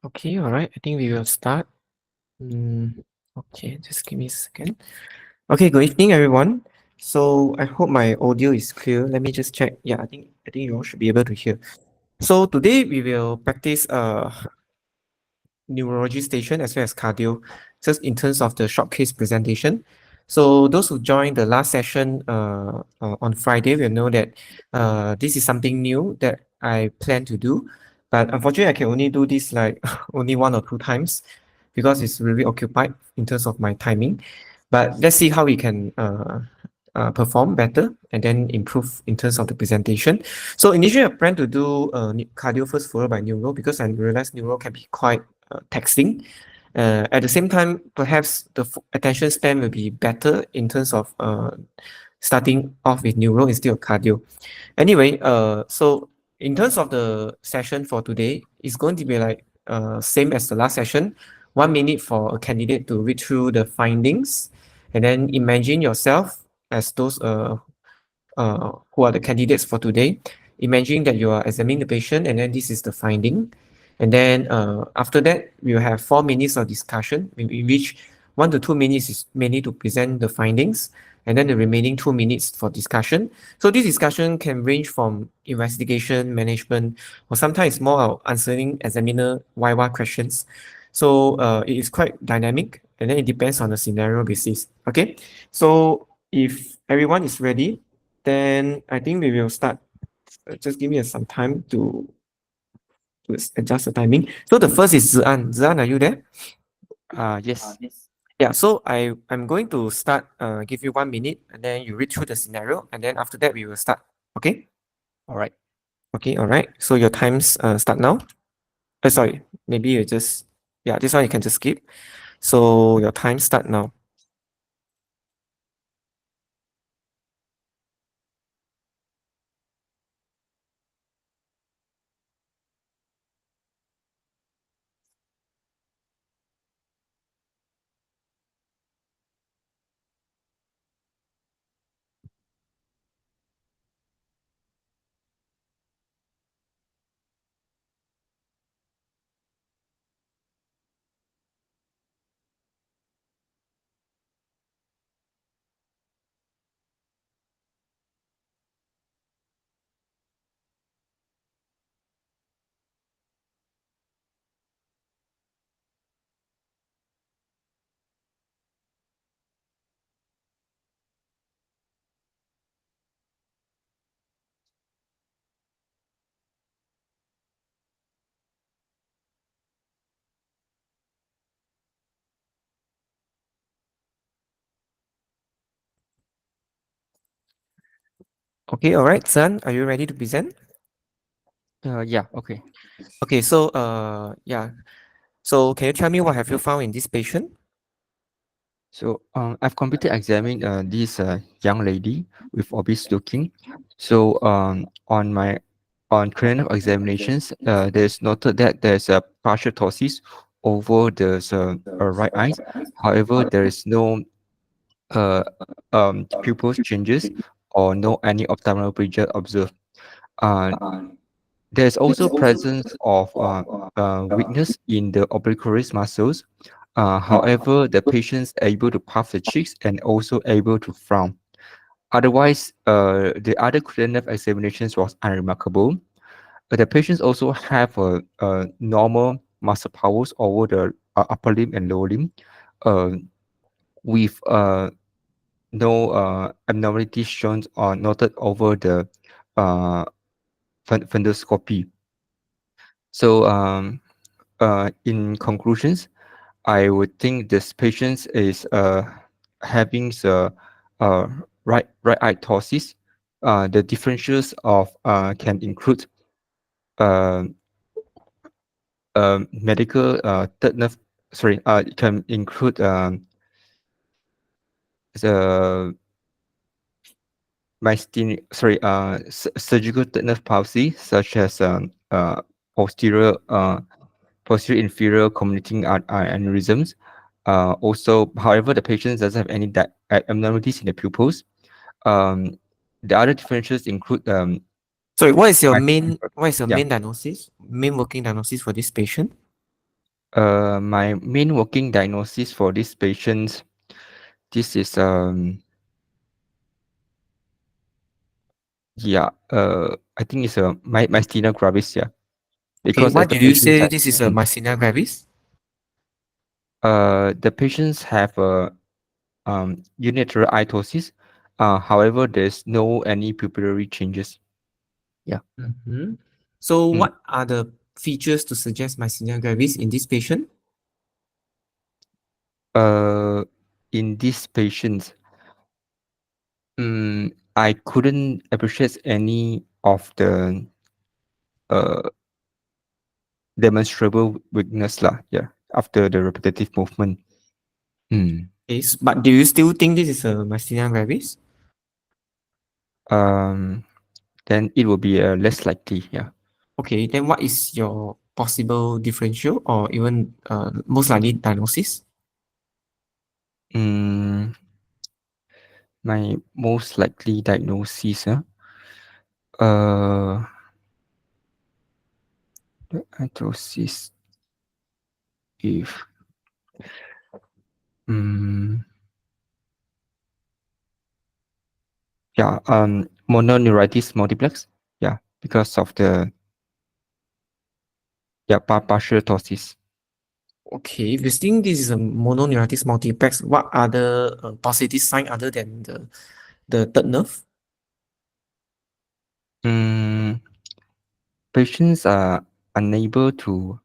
Okay, all right. I think we will start. Okay, just give me a second. Okay, good evening, everyone. So I hope my audio is clear. Let me just check. Yeah, I think you all should be able to hear. So today we will practice neurology station as well as cardio, just in terms of the short case presentation. So those who joined the last session on Friday will know that this is something new that I plan to do. But unfortunately, I can only do this like only 1 or 2 times because it's really occupied in terms of my timing. But let's see how we can perform better and then improve in terms of the presentation. So initially, I plan to do cardio first, followed by neuro, because I realized neuro can be quite taxing. At the same time, perhaps the attention span will be better in terms of starting off with neuro instead of cardio. Anyway, so in terms of the session for today, it's going to be like same as the last session. 1 minute for a candidate to read through the findings, and then imagine yourself as those who are the candidates for today. Imagine that you are examining the patient, and then this is the finding. And then after that, we will have 4 minutes of discussion, in which 1 to 2 minutes is mainly to present the findings, and then the remaining 2 minutes for discussion. So this discussion can range from investigation, management, or sometimes more of answering examiner YY questions. So it is quite dynamic, and then it depends on the scenario basis. Okay, so if everyone is ready, then I think we will start. Just give me some time to adjust the timing. So the first is Zian. Zian, are you there? Yes. Yeah, so I'm going to start, give you 1 minute, and then you read through the scenario, and then after that we will start. Okay? All right. Okay, all right. So your times start now. Sorry, maybe you just, yeah, this one you can just skip. So your time start now. Okay, all right, Zian, are you ready to present? Yeah. Okay. Okay, so yeah. So can you tell me what have you found in this patient? So I've completed examining this young lady with obese looking. So on clinical examinations, there's noted that there's a partial ptosis over the right eyes. However, there is no uh pupil changes or no any optimal pressure observed. Uh, There's also presence of weakness in the obliquaris muscles. However, the patient's able to puff the cheeks and also able to frown. Otherwise, the other clinical examinations was unremarkable. The patients also have a normal muscle powers over the upper limb and lower limb, uh, with no abnormalities shown or noted over the uh, fundoscopy. So, in conclusions, I would think this patient is having the uh, right eye ptosis. The differentials of can include uh, medical third nerve. Sorry, it can include the surgical third nerve palsy, such as posterior posterior inferior communicating aneurysms. Also, however, the patient doesn't have any abnormalities in the pupils. Um, the other differences include Sorry, what is your my- main yeah, diagnosis? Main working diagnosis for this patient? My main working diagnosis for this patient, this is yeah, I think it's a myasthenia gravis, yeah, Okay, because why as the did you patients say had, this is a myasthenia gravis? the patients have a unilateral itosis. However, there's no any pupillary changes. Yeah. Mhm. So Mm. what are the features to suggest myasthenia gravis in this patient? Uh, in these patients, I couldn't appreciate any of the uh demonstrable weakness lah. Yeah, after the repetitive movement. Mm. Yes, but do you still think this is a myasthenia gravis? Um, then it will be less likely. Yeah. Okay, then what is your possible differential or even most likely diagnosis? Mm, my most likely diagnosis, uh, diagnosis if mm, yeah, mononeuritis multiplex. Yeah, because of the partial ptosis. Okay, if you think this is a mononeuritis multiplex, what other positive sign other than the third nerve? Mm, patients are unable to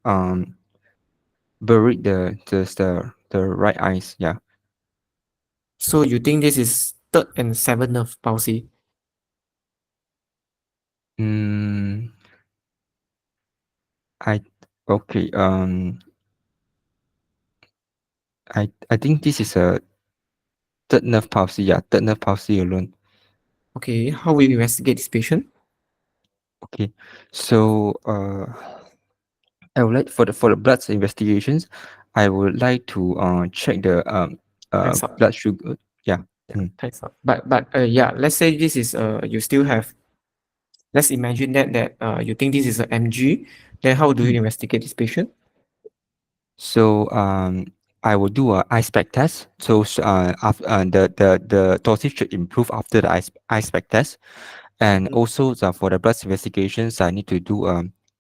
bury the right eyes. Yeah. So you think this is third and seventh nerve palsy? Mm, I okay. I think this is a third nerve palsy. Yeah, third nerve palsy alone. Okay, how will you investigate this patient? Okay. So I would like for the blood investigations, I would like to check the Time's up. blood sugar. Yeah. Mm. Time's up. But yeah, let's say this is you still have. Let's imagine that you think this is a MG. Then how do you Mm. investigate this patient? So I will do a eye spec test. So after the dosage should improve after the eye spec test, and Mhm. also for the blood investigations, I need to do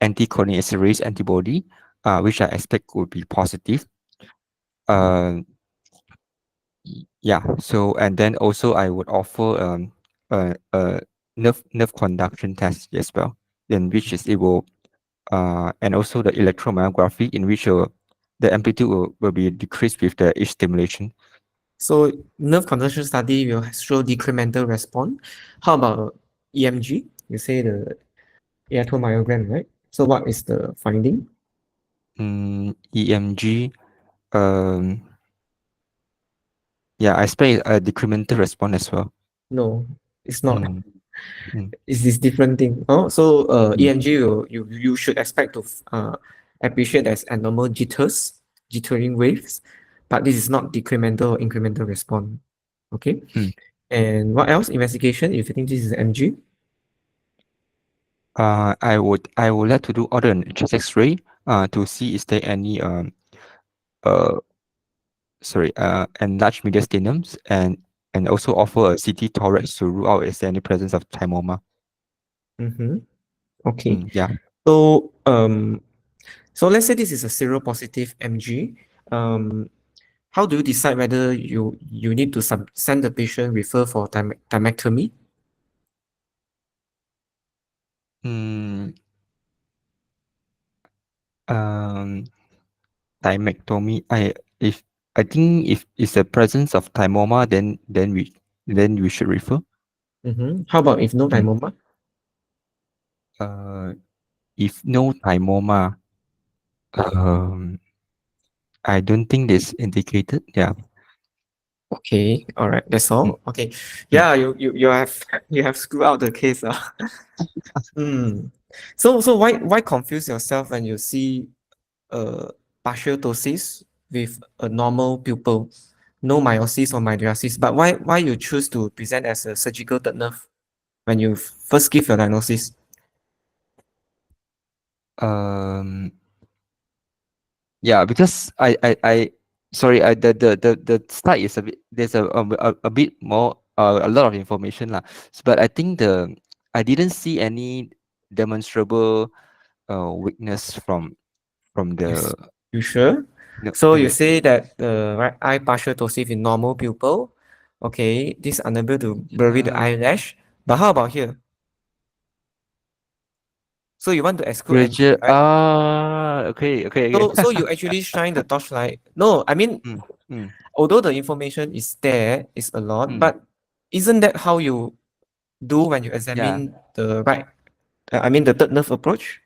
anti-cholinesterase antibody, which I expect would be positive. Uh, yeah. So and then also I would offer a nerve conduction test as well, in which is it will and also the electromyography in which the amplitude will be decreased with the each stimulation. So nerve conduction study will show decremental response. How about EMG? You say the electromyogram, right? So what is the finding? EMG, um, yeah, I expect a decremental response as well. No, it's not. Mm, mm, It's this different thing. Oh, so mm, EMG you should expect to appreciate as abnormal jitters, jittering waves, but this is not decremental or incremental response. Okay. mm. And what else? Investigation. If you think this is MG. I would like to do other chest X-ray to see is there any uh enlarged mediastinums and also offer a CT thorax to rule out is there any presence of thymoma. Mm-hmm. Okay. Mm, yeah. So so let's say this is a seropositive MG. How do you decide whether you need to send the patient refer for thymectomy? Mm, um, thymectomy. I think if it's the presence of thymoma, then we should refer. Mm-hmm. How about if no Mm. thymoma? Uh, if no thymoma, um, I don't think this indicated. Yeah. Okay, all right, that's Mm, all. Okay, mm. yeah, you have you have screwed out the case. Mm. So why confuse yourself when you see partial ptosis with a normal pupil, no meiosis or mydriasis, but why you choose to present as a surgical third nerve when you first give your diagnosis? Um, Yeah, because I sorry, the slide is a bit, there's a bit more, a lot of information lah. But I think I didn't see any demonstrable weakness from the, You sure? no, So you say that the right eye partial ptosis in normal pupil. Okay, this unable to bury the eyelash. But how about here? So you want to exclude MG, gradual, right? okay, okay, okay. So you actually shine the torchlight. No, I mean, Mm, mm, although the information is there, is a lot, mm. but isn't that how you do when you Yeah, examine the right? I mean the third nerve approach.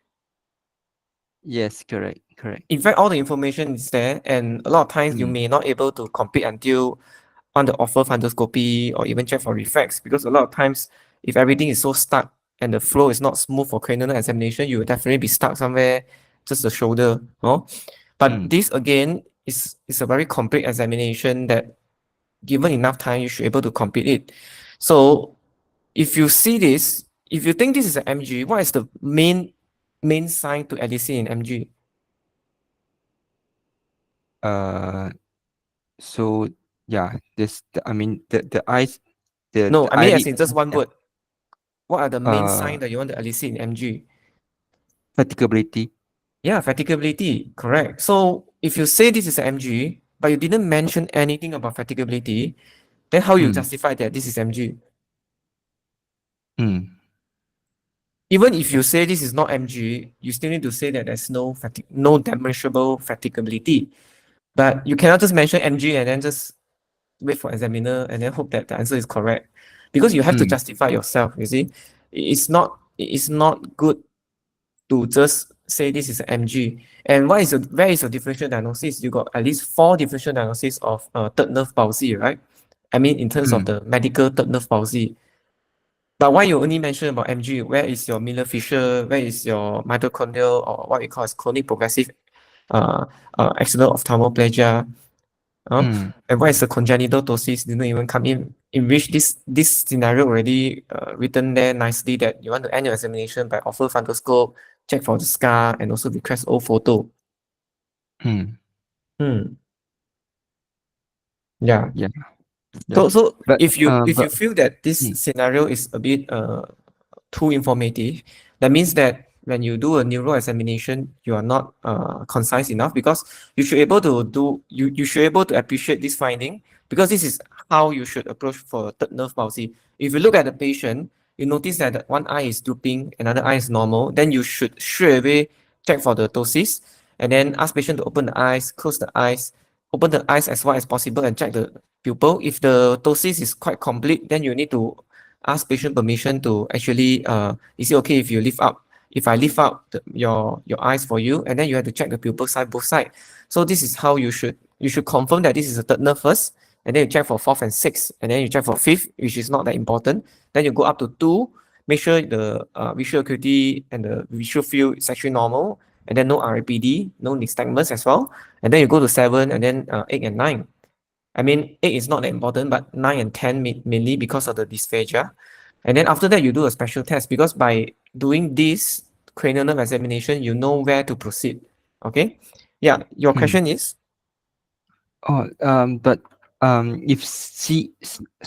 yes, correct, correct. In fact, all the information is there, and a lot of times you Mm, may not able to complete until on the offer fundoscopy or even check for reflex, because a lot of times if everything is so stuck and the flow is not smooth for cranial examination, you will definitely be stuck somewhere, just the shoulder, no? But mm. this again is a very complete examination that given enough time you should able to complete it. So if you see this, if you think this is an MG, what is the main sign to elicit in MG? Uh, so yeah, I mean the eyes, No, the I mean as eyelid, in just one yeah, word. What are the main uh, signs that you want to elicit in MG? fatigability. Yeah, fatigability, correct. So if you say this is an MG, but you didn't mention anything about fatigability, then how you Mm, justify that this is MG? mm, Even if you say this is not MG, you still need to say that there's no demonstrable fatigability. But you cannot just mention MG and then just wait for examiner and then hope that the answer is correct. Because you have to mm, justify yourself, you see. It's not good to just say this is MG. And where is your differential diagnosis? You got at least four differential diagnoses of third nerve palsy, right? I mean, in terms of mm, the medical third nerve palsy. But why you only mention about MG? Where is your Miller Fisher? Where is your mitochondrial or what we call as chronic progressive uh, axonal ophthalmoplegia? mm, And why is the congenital ptosis didn't even come in which this scenario already written there nicely that you want to end your examination by offer fundoscope, check for the scar, and also request O photo. mm. Hmm. Yeah. Yeah, yeah. So if you But feel that this mm, scenario is a bit too informative, that means that when you do a neuro examination, you are not concise enough because you should able to appreciate this finding because this is how you should approach for third nerve palsy. If you look at the patient, you notice that one eye is drooping, another eye is normal, then you should straight away check for the ptosis and then ask patient to open the eyes, close the eyes, open the eyes as wide as possible and check the pupil. If the ptosis is quite complete, then you need to ask patient permission to actually is it okay if you lift up if I lift up your eyes for you and then you have to check the pupil side both side. So this is how you should confirm that this is the third nerve first and then you check for fourth and sixth and then you check for fifth, which is not that important. Then you go up to two, make sure the visual acuity and the visual field is actually normal and then no RAPD, no nystagmus as well. And then you go to seven and then eight and nine. I mean, 8 is not that important, but 9 and 10 mainly because of the dysphagia. And then after that, you do a special test because by doing this cranial nerve examination, you know where to proceed. Okay? Yeah, your mm. question is Oh, but if sorry,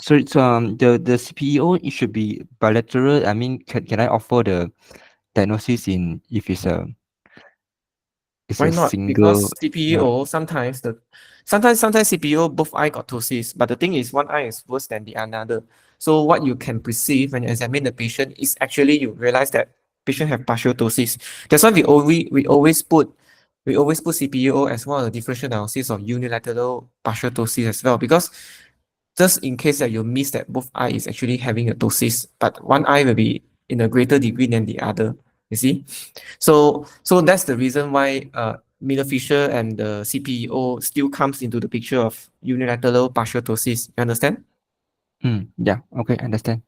so the CPEO, it should be bilateral. I mean, can I offer the diagnosis in if it's why a not? single? Because Yeah. CPEO sometimes CPEO both eye got ptosis, but the thing is one eye is worse than the another. So what you can perceive when you examine the patient is actually you realize that patient have partial ptosis. That's why we always put CPEO as one of the differential analysis of unilateral partial ptosis as well because just in case that you miss that both eye is actually having a ptosis, but one eye will be in a greater degree than the other. You see? So that's the reason why Miller Fisher and the CPEO still comes into the picture of unilateral partial ptosis. You understand? Yeah. Okay. Understand.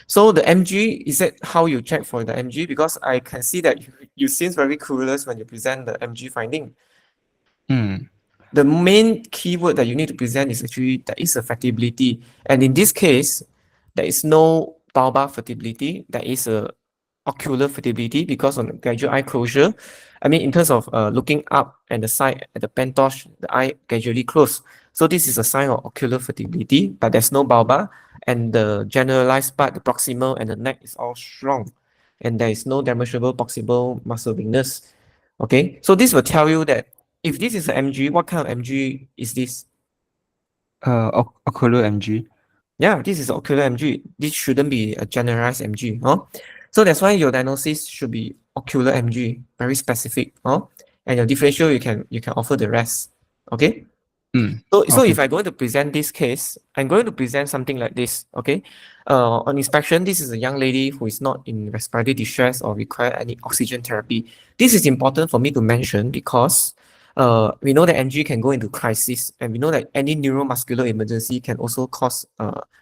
So the MG, is that how you check for the MG? Because I can see that you seem very clueless when you present the MG finding. Mm, The main keyword that you need to present is actually there is a fatiguability. And in this case, there is no bulbar fatiguability. There is a ocular vertibility because of the gradual eye closure. I mean, in terms of looking up and the side at the pentosh, the eye gradually close. So this is a sign of ocular vertibility, but there's no bulbar, and the generalized part, the proximal and the neck is all strong, and there is no demonstrable proximal muscle weakness. Okay, so this will tell you that if this is an MG, what kind of MG is this? Ocular MG. Yeah, this is ocular MG. This shouldn't be a generalized MG, huh? So that's why your diagnosis should be ocular MG, very specific, huh? And your differential you can offer the rest. Okay? So if Okay. I'm going to present this case, I'm going to present something like this. Okay, on inspection, this is a young lady who is not in respiratory distress or require any oxygen therapy. This is important for me to mention because we know that MG can go into crisis, and we know that any neuromuscular emergency can also cause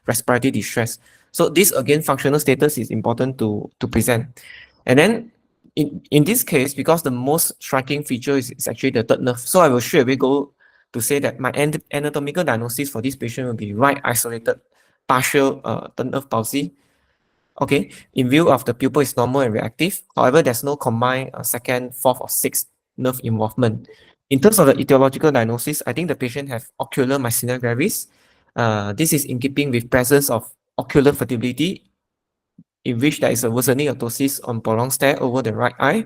respiratory distress. So this again, functional status is important to present. And then in this case, because the most striking feature is actually the third nerve, so I will straight away go to say that my anatomical diagnosis for this patient will be right isolated partial third nerve palsy. Okay, in view of the pupil is normal and reactive. However, there's no combined second, fourth, or sixth nerve involvement. In terms of the etiological diagnosis, I think the patient have ocular myasthenia gravis. This is in keeping with presence of ocular vertibility, in which there is a worsening of ptosis on prolonged stare over the right eye,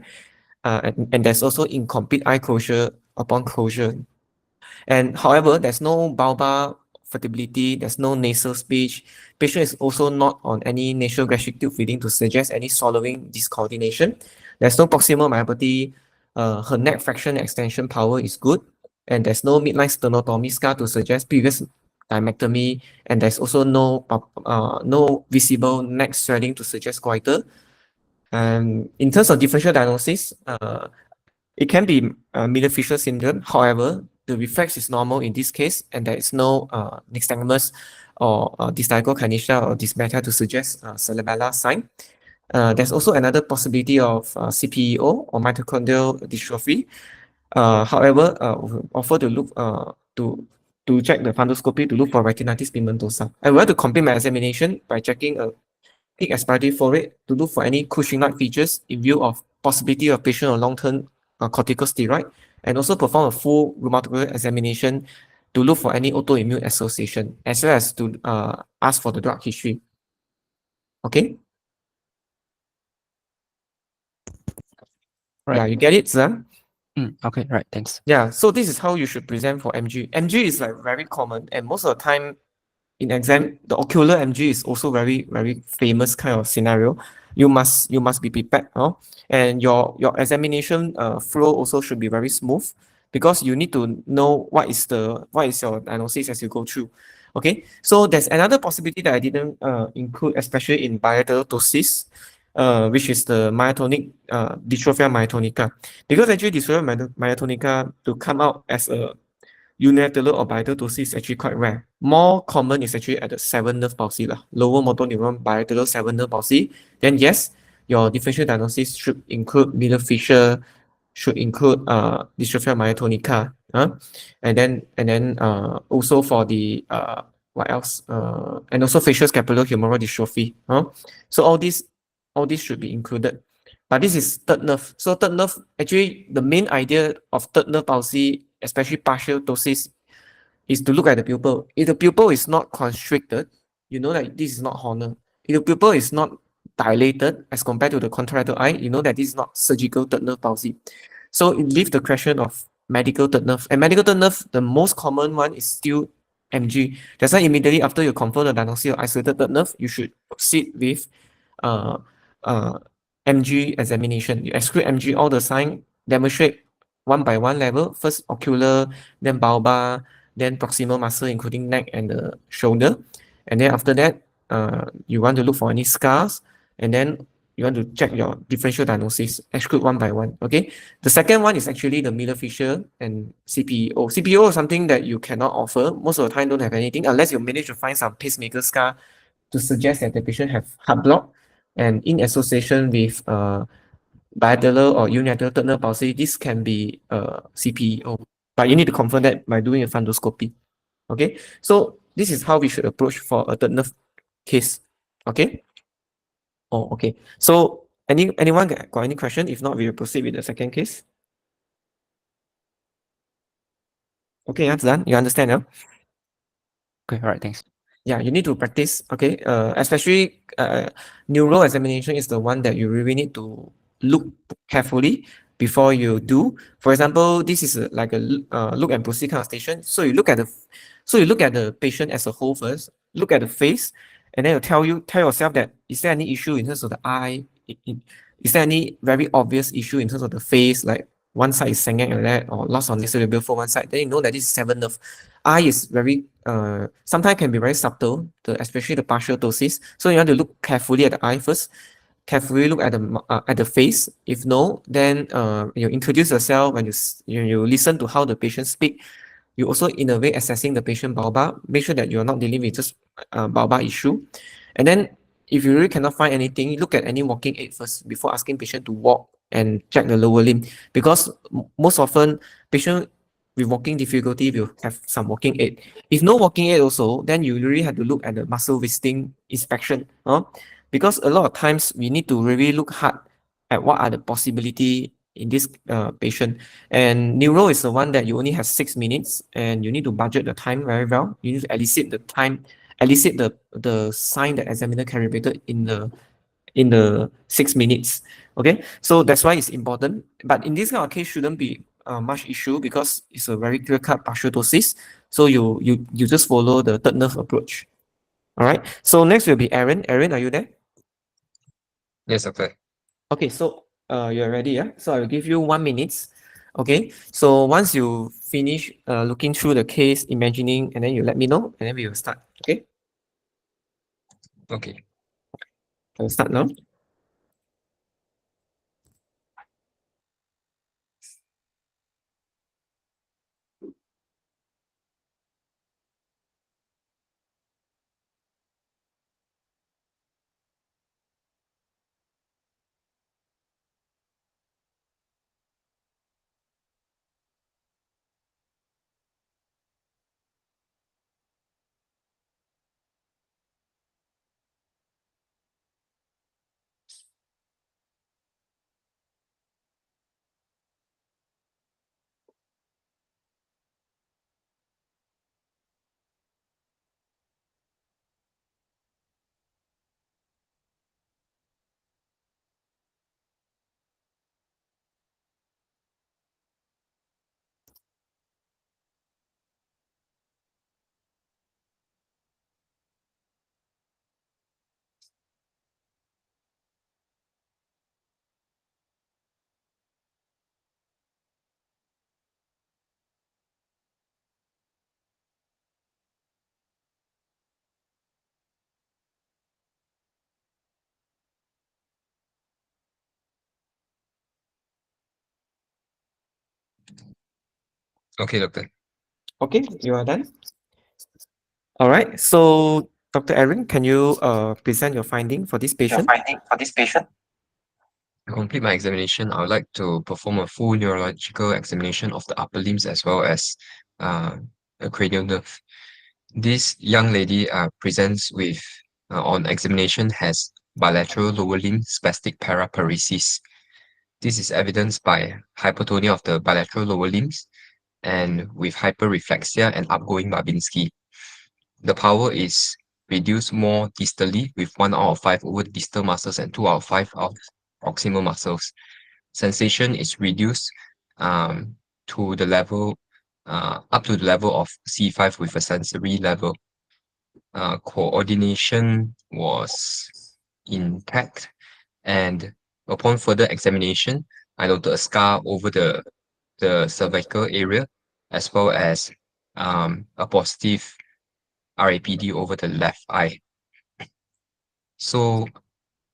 and there's also incomplete eye closure upon closure. And however, there's no bulbar vertibility, there's no nasal speech. Patient is also not on any nasal gastric tube feeding to suggest any swallowing discoordination. There's no proximal myopathy. Her neck flexion extension power is good. And there's no midline sternotomy scar to suggest previous thymectomy. And there's also no visible neck swelling to suggest goiter. And in terms of differential diagnosis, it can be Miller-Fisher syndrome. However, the reflex is normal in this case, and there is no nystagmus or dystical kinesia or dysmetra to suggest cerebellar sign. There's also another possibility of CPEO or mitochondrial dystrophy. However, we offer to look to check the fundoscopy to look for retinitis pigmentosa. I want to complete my examination by checking a peak expiratory flow rate to look for any Cushing-like features in view of possibility of patient on long-term corticosteroid, and also perform a full rheumatoid examination to look for any autoimmune association, as well as to ask for the drug history. Okay? Right. Yeah, you get it, sir? Okay. Right. Thanks. Yeah, so this is how you should present for MG. MG is like very common, and most of the time in exam, the ocular MG is also very famous kind of scenario. You must be prepared, and your examination flow also should be very smooth, because you need to know what is your diagnosis as you go through. Okay, so there's another possibility that I didn't include, especially in bilateral ptosis, which is the myotonic dystrophia myotonica, because actually dystrophia myotonica to come out as a unilateral or bilateral ptosis is actually quite rare. More common is actually at the seven nerve palsy, lower motor neuron bilateral seven nerve palsy. Then yes, your differential diagnosis should include Miller-Fisher, should include dystrophia myotonica, and then also for the what else? And also facial scapular humeral dystrophy. So all these should be included. But this is third nerve. So third nerve, actually, the main idea of third nerve palsy, especially partial ptosis, is to look at the pupil. If the pupil is not constricted, you know that this is not Horner. If the pupil is not dilated as compared to the contralateral eye, you know that this is not surgical third nerve palsy. So it leaves the question of medical third nerve. And medical third nerve, the most common one is still MG. That's why immediately after you confirm the diagnosis of isolated third nerve, you should proceed with uh, uh, MG examination. You exclude MG, all the sign, demonstrate one by one level. First ocular, then bulbar, then proximal muscle, including neck and the shoulder. And then after that, you want to look for any scars, and then you want to check your differential diagnosis, exclude one by one. Okay. The second one is actually the Miller-Fisher and CPEO. CPEO is something that you cannot offer. Most of the time, don't have anything unless you manage to find some pacemaker scar to suggest that the patient have heart block, and in association with bilateral or unilateral third nerve palsy, this can be CPEO. But you need to confirm that by doing a fundoscopy. Okay, so this is how we should approach for a third nerve case. Okay. Oh, okay. So Anyone got any question? If not, we will proceed with the second case. Okay, that's done. You understand now? Okay, all right, thanks. Yeah, you need to practice. Okay, especially neuro examination is the one that you really need to look carefully before you do. For example, this is like a look and proceed kind of station. So you look at the patient as a whole first. Look at the face, and then you tell yourself that is there any issue in terms of the eye? Is there any very obvious issue in terms of the face, like one side is sengek like that, or loss of nasal label for one side? Then you know that this is seven nerve. Eye is very sometimes can be very subtle, especially the partial ptosis. So you have to look carefully at the eye first, carefully look at the face. If no, then you introduce yourself when you listen to how the patient speak. You also in a way assessing the patient bulbar. Make sure that you are not dealing with just bulbar issue, and then if you really cannot find anything, look at any walking aid first before asking patient to walk and check the lower limb, because most often patient with walking difficulty will have some walking aid. If no walking aid also, then you really have to look at the muscle wasting inspection. Because a lot of times we need to really look hard at what are the possibility in this patient. And neuro is the one that you only have 6 minutes and you need to budget the time very well. You need to elicit the time, elicit the sign that examiner can repeat it in the 6 minutes. Okay, so that's why it's important. But in this kind of case, shouldn't be much issue because it's a very clear cut partial ptosis. So you just follow the third nerve approach. All right. So next will be Aaron. Aaron, are you there? Yes, doctor. Okay. So you're ready, yeah. So I will give you 1 minute. Okay. So once you finish looking through the case, imagining, and then you let me know, and then we will start. Okay. Okay. I will start now. Okay, doctor. Okay, you are done. All right. So Dr. Aaron, can you present your finding for this patient? To complete my examination, I would like to perform a full neurological examination of the upper limbs as well as uh, a cranial nerve. This young lady presents with, on examination, has bilateral lower limb spastic paraparesis. This is evidenced by hypertonia of the bilateral lower limbs and with hyperreflexia and upgoing Babinski. The power is reduced more distally with 1 out of 5 over the distal muscles and 2 out of 5 of proximal muscles. Sensation is reduced to the level up to the level of C5 with a sensory level. Coordination was intact, and upon further examination, I noted a scar over the cervical area as well as a positive RAPD over the left eye. So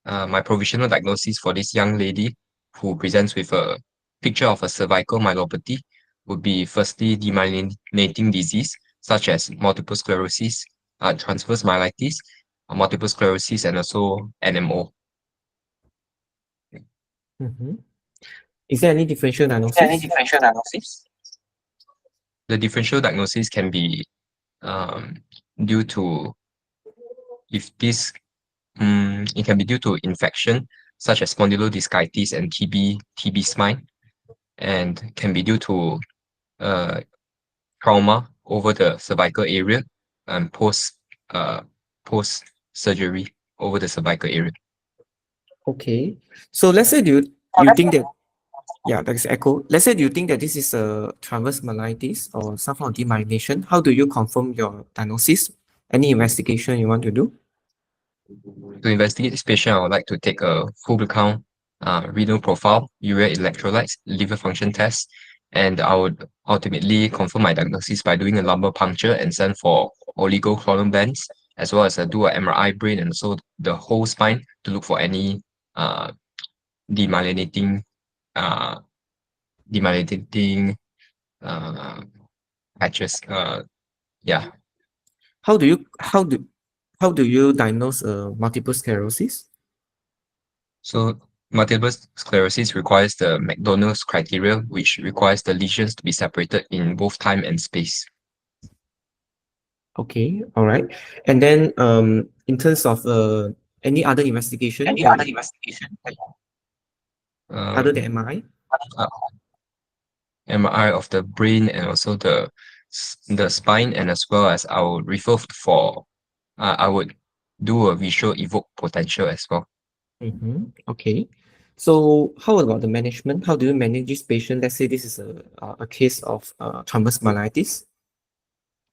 my provisional diagnosis for this young lady who presents with a picture of a cervical myelopathy would be firstly demyelinating disease such as multiple sclerosis, transverse myelitis, multiple sclerosis, and also NMO. Mm-hmm. Is there any differential diagnosis? The differential diagnosis can be due to if this it can be due to infection such as spondylodiscitis and TB spine, and can be due to uh, trauma over the cervical area and uh, post surgery over the cervical area. Okay. So let's say you think that, yeah, that's echo. Let's say you think that this is a transverse myelitis or some form of demyelination. How do you confirm your diagnosis? Any investigation you want to do? To investigate this patient, I would like to take a full blood count, renal profile, urea electrolytes, liver function test, and I would ultimately confirm my diagnosis by doing a lumbar puncture and send for oligoclonal bands, as well as do a MRI brain and also the whole spine to look for any uh, demyelinating uh, demyelinating uh, patches. Yeah. How do you how do you diagnose multiple sclerosis? So multiple sclerosis requires the McDonald's criteria, which requires the lesions to be separated in both time and space. Okay, all right. And then in terms of any other investigation Any that other investigation? other than Um, MRI? uh, MRI of the brain and also the spine, and as well as I would refer for I would do a visual evoke potential as well. Okay. So how about the management? How do you manage this patient? Let's say this is a case of transverse myelitis.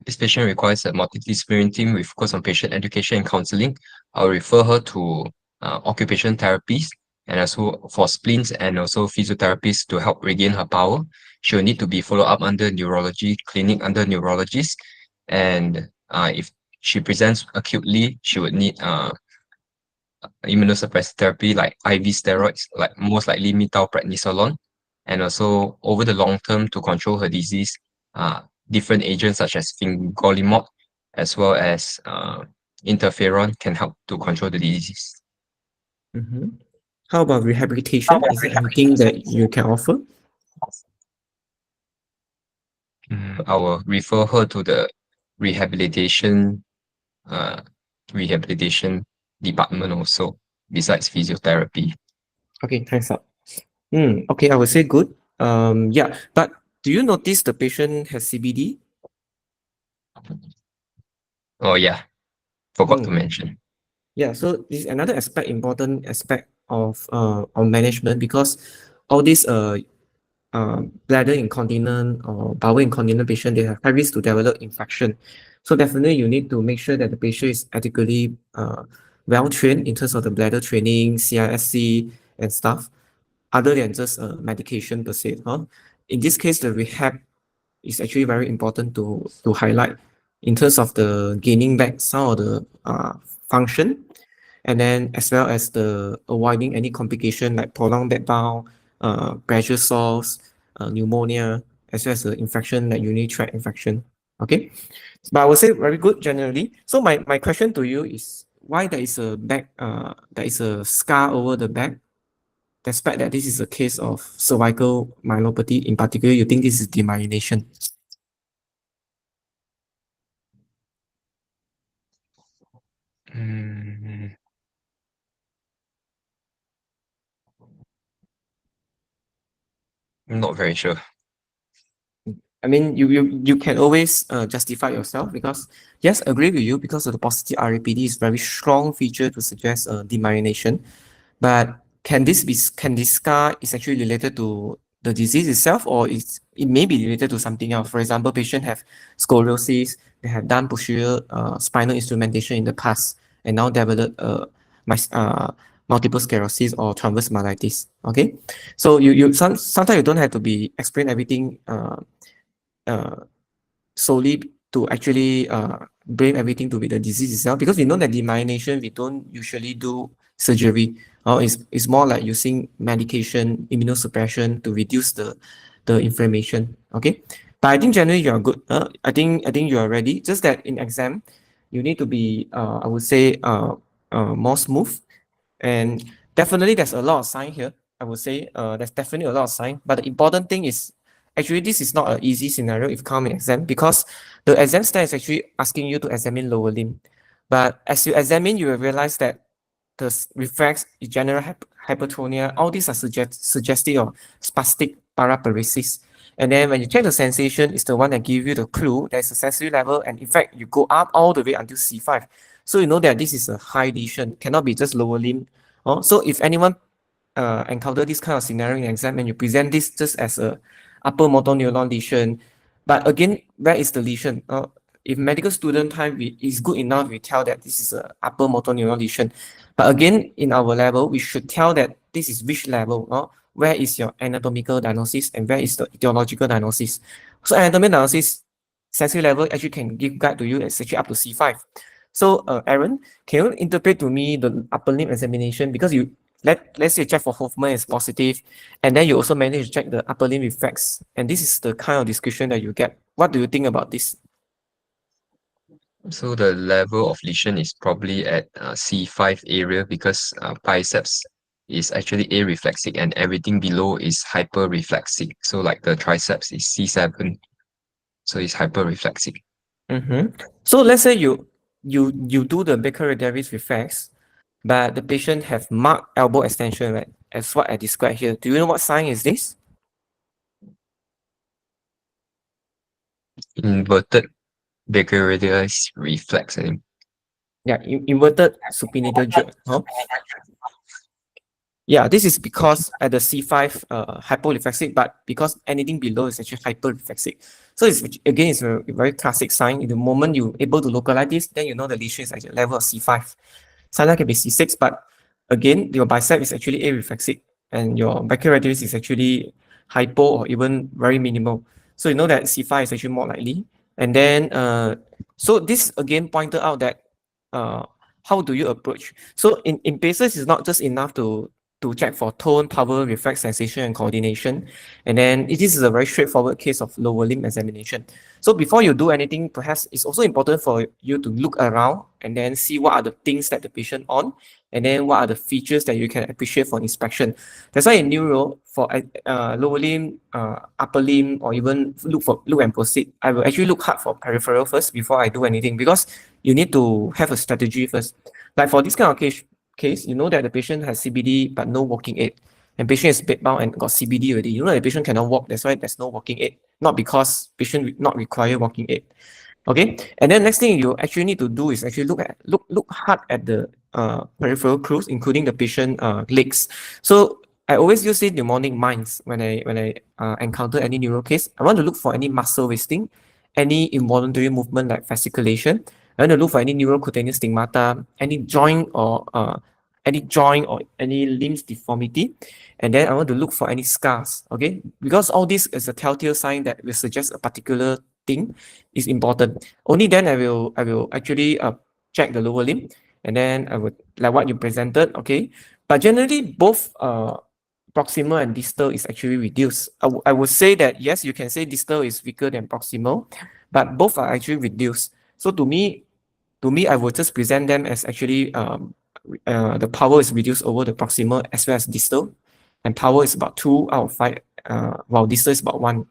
This patient requires a multidisciplinary team with focus on patient education and counseling. I'll refer her to occupation therapies and also for splints and also physiotherapists to help regain her power. She'll need to be followed up under neurology clinic under neurologist. And if she presents acutely, she would need immunosuppressive therapy like IV steroids, like most likely methylprednisolone, and also over the long term to control her disease, different agents such as fingolimod as well as interferon can help to control the disease. How about rehabilitation? Is there anything that you can offer? I will refer her to the rehabilitation uh, rehabilitation department also besides physiotherapy. Okay, thanks up. Okay, I would say good. Yeah, but do you notice the patient has CBD? Oh yeah, forgot to Mm. mention. Yeah, so this is another important aspect of management, because all these bladder incontinent or bowel incontinent patient, they have high risk to develop infection. So definitely you need to make sure that the patient is adequately well trained in terms of the bladder training, CISC and stuff, other than just medication per se. Huh? In this case, the rehab is actually very important to highlight in terms of the gaining back some of the function, and then as well as the avoiding any complication like prolonged bed bow, pressure sores, pneumonia, as well as the infection like urinary tract infection. Okay, but I would say very good generally. So my question to you is, why there is a back there is a scar over the back, despite that this is a case of cervical myelopathy in particular? You think this is demyelination? Mm, I'm not very sure. I mean, you can always justify yourself, because yes, agree with you, because of the positive RAPD is very strong feature to suggest demyelination. But can this scar is actually related to the disease itself, or it may be related to something else? For example, patient have scoliosis, they have done posterior spinal instrumentation in the past, and now develop multiple sclerosis or transverse myelitis. Okay, so sometimes you don't have to be explain everything uh, solely to actually blame everything to be the disease itself, because we know that demyelination we don't usually do surgery, or it's more like using medication, immunosuppression to reduce the inflammation. Okay, but I think generally you are good. I think you are ready, just that in exam you need to be I would say more smooth. And definitely there's a lot of sign here. I would say there's definitely a lot of sign, but the important thing is, actually this is not an easy scenario if come in exam, because the exam style is actually asking you to examine lower limb. But as you examine, you will realize that the reflex in general hypertonia, all these are suggestive of spastic paraparesis. And then when you check the sensation, it's the one that gives you the clue there's a sensory level, and in fact, you go up all the way until C5. So you know that this is a high lesion, cannot be just lower limb. So if anyone encounter this kind of scenario in exam and you present this just as a upper motor neuron lesion, but again, where is the lesion? If medical student time is good enough, we tell that this is a upper motor neuron lesion. But again, in our level, we should tell that this is which level. Where is your anatomical diagnosis and where is the etiological diagnosis? So anatomical diagnosis, sensory level actually can give guide to you as actually up to C5. So Aaron, can you interpret to me the upper limb examination? Because let's say check for Hoffman is positive, and then you also manage to check the upper limb reflex, and this is the kind of description that you get. What do you think about this? So the level of lesion is probably at C5 area because biceps is actually areflexic and everything below is hyperreflexic. So like the triceps is C7, so it's hyperreflexic. So let's say you do the Baker Davis reflex, but the patient have marked elbow extension, right? As what I described here. Do you know what sign is this? Inverted Baker-radius reflex, I think. Yeah, inverted supinator jerk. Yeah, this is because at the C5 hyporeflexic, but because anything below is actually hyperreflexic. So it's a very classic sign. In the moment you're able to localize this, then you know the lesion is at the level of C5. Sometimes can be C6, but again, your bicep is actually areflexic and your brachioradius is actually hypo or even very minimal. So you know that C5 is actually more likely. And then, so this again pointed out that how do you approach? So in PACES, it's not just enough to check for tone, power, reflex, sensation, and coordination. And then this is a very straightforward case of lower limb examination. So before you do anything, perhaps it's also important for you to look around and then see what are the things that the patient on, and then what are the features that you can appreciate for inspection. That's why in neuro, for lower limb, upper limb, or even look and proceed, I will actually look hard for peripheral first before I do anything, because you need to have a strategy first. Like for this kind of case, you know that the patient has CBD but no walking aid, and patient is bedbound and got CBD already. You know the patient cannot walk, that's why there's no walking aid, not because patient not require walking aid. Okay, and then next thing you actually need to do is actually look hard at the peripheral clues, including the patient legs. So I always use the mnemonic minds when I encounter any neuro case. I want to look for any muscle wasting, any involuntary movement like fasciculation. I want to look for any neurocutaneous stigmata, any joint or any limbs deformity, and then I want to look for any scars. Okay, because all this is a telltale sign that will suggest a particular thing is important. Only then I will actually check the lower limb, and then I would like what you presented. Okay, but generally both proximal and distal is actually reduced. I would say that yes, you can say distal is weaker than proximal, but both are actually reduced. So to me, I would just present them as actually the power is reduced over the proximal as well as distal, and power is about 2 out of 5, while distal is about 1.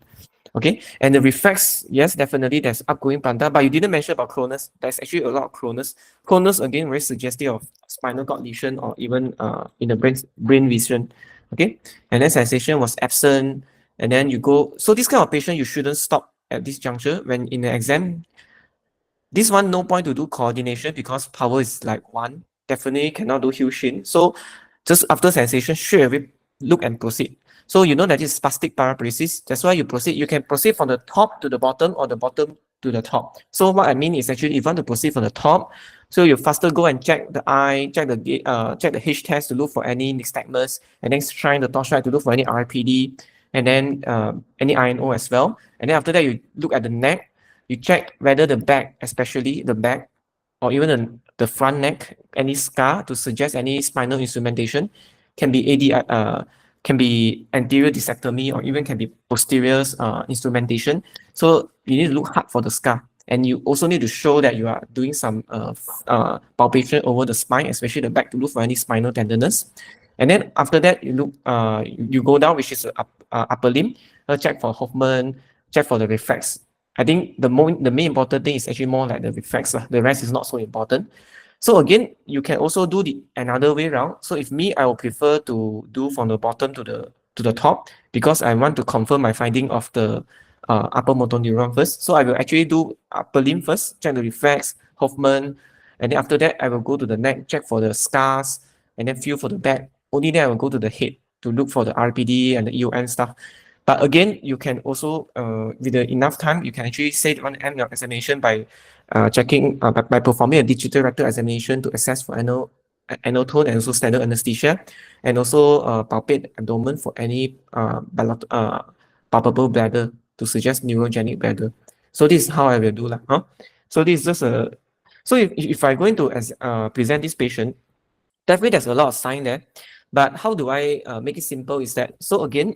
Okay, and the reflex, yes, definitely there's upgoing plantar, but you didn't mention about clonus. There's actually a lot of clonus. Clonus again very suggestive of spinal cord lesion or even in the brain vision. Okay, and then sensation was absent, and then you go. So this kind of patient you shouldn't stop at this juncture when in the exam. This one no point to do coordination because power is like 1. Definitely cannot do heel shin. So just after sensation, straight away look and proceed. So you know that is spastic paraparesis. That's why you proceed. You can proceed from the top to the bottom or the bottom to the top. So what I mean is actually if you want to proceed from the top, so you faster go and check the eye, check the H test to look for any nystagmus, and then shine the torchlight to look for any RPD, and then any INO as well. And then after that, you look at the neck. You check whether the back, especially the back, or even the front neck, any scar to suggest any spinal instrumentation, can be can be anterior discectomy or even can be posterior instrumentation. So you need to look hard for the scar, and you also need to show that you are doing some palpation over the spine, especially the back, to look for any spinal tenderness. And then after that, you look you go down, which is the upper limb, check for Hoffman, check for the reflex. I think the main important thing is actually more like the reflex. The rest is not so important. So again, you can also do the another way round. So if me, I will prefer to do from the bottom to the top because I want to confirm my finding of the upper motor neuron first. So I will actually do upper limb first, check the reflex, Hoffman, and then after that I will go to the neck, check for the scars, and then feel for the back. Only then I will go to the head to look for the RPD and the EON stuff. But again, you can also, with the enough time, you can actually say on end your examination by checking by performing a digital rectal examination to assess for anal tone and also standard anesthesia, and also palpate abdomen for any palpable bladder to suggest neurogenic bladder. So this is how I will do lah. Huh? So this is just a so if I'm going to present this patient, definitely there's a lot of sign there, but how do I make it simple is that, so again,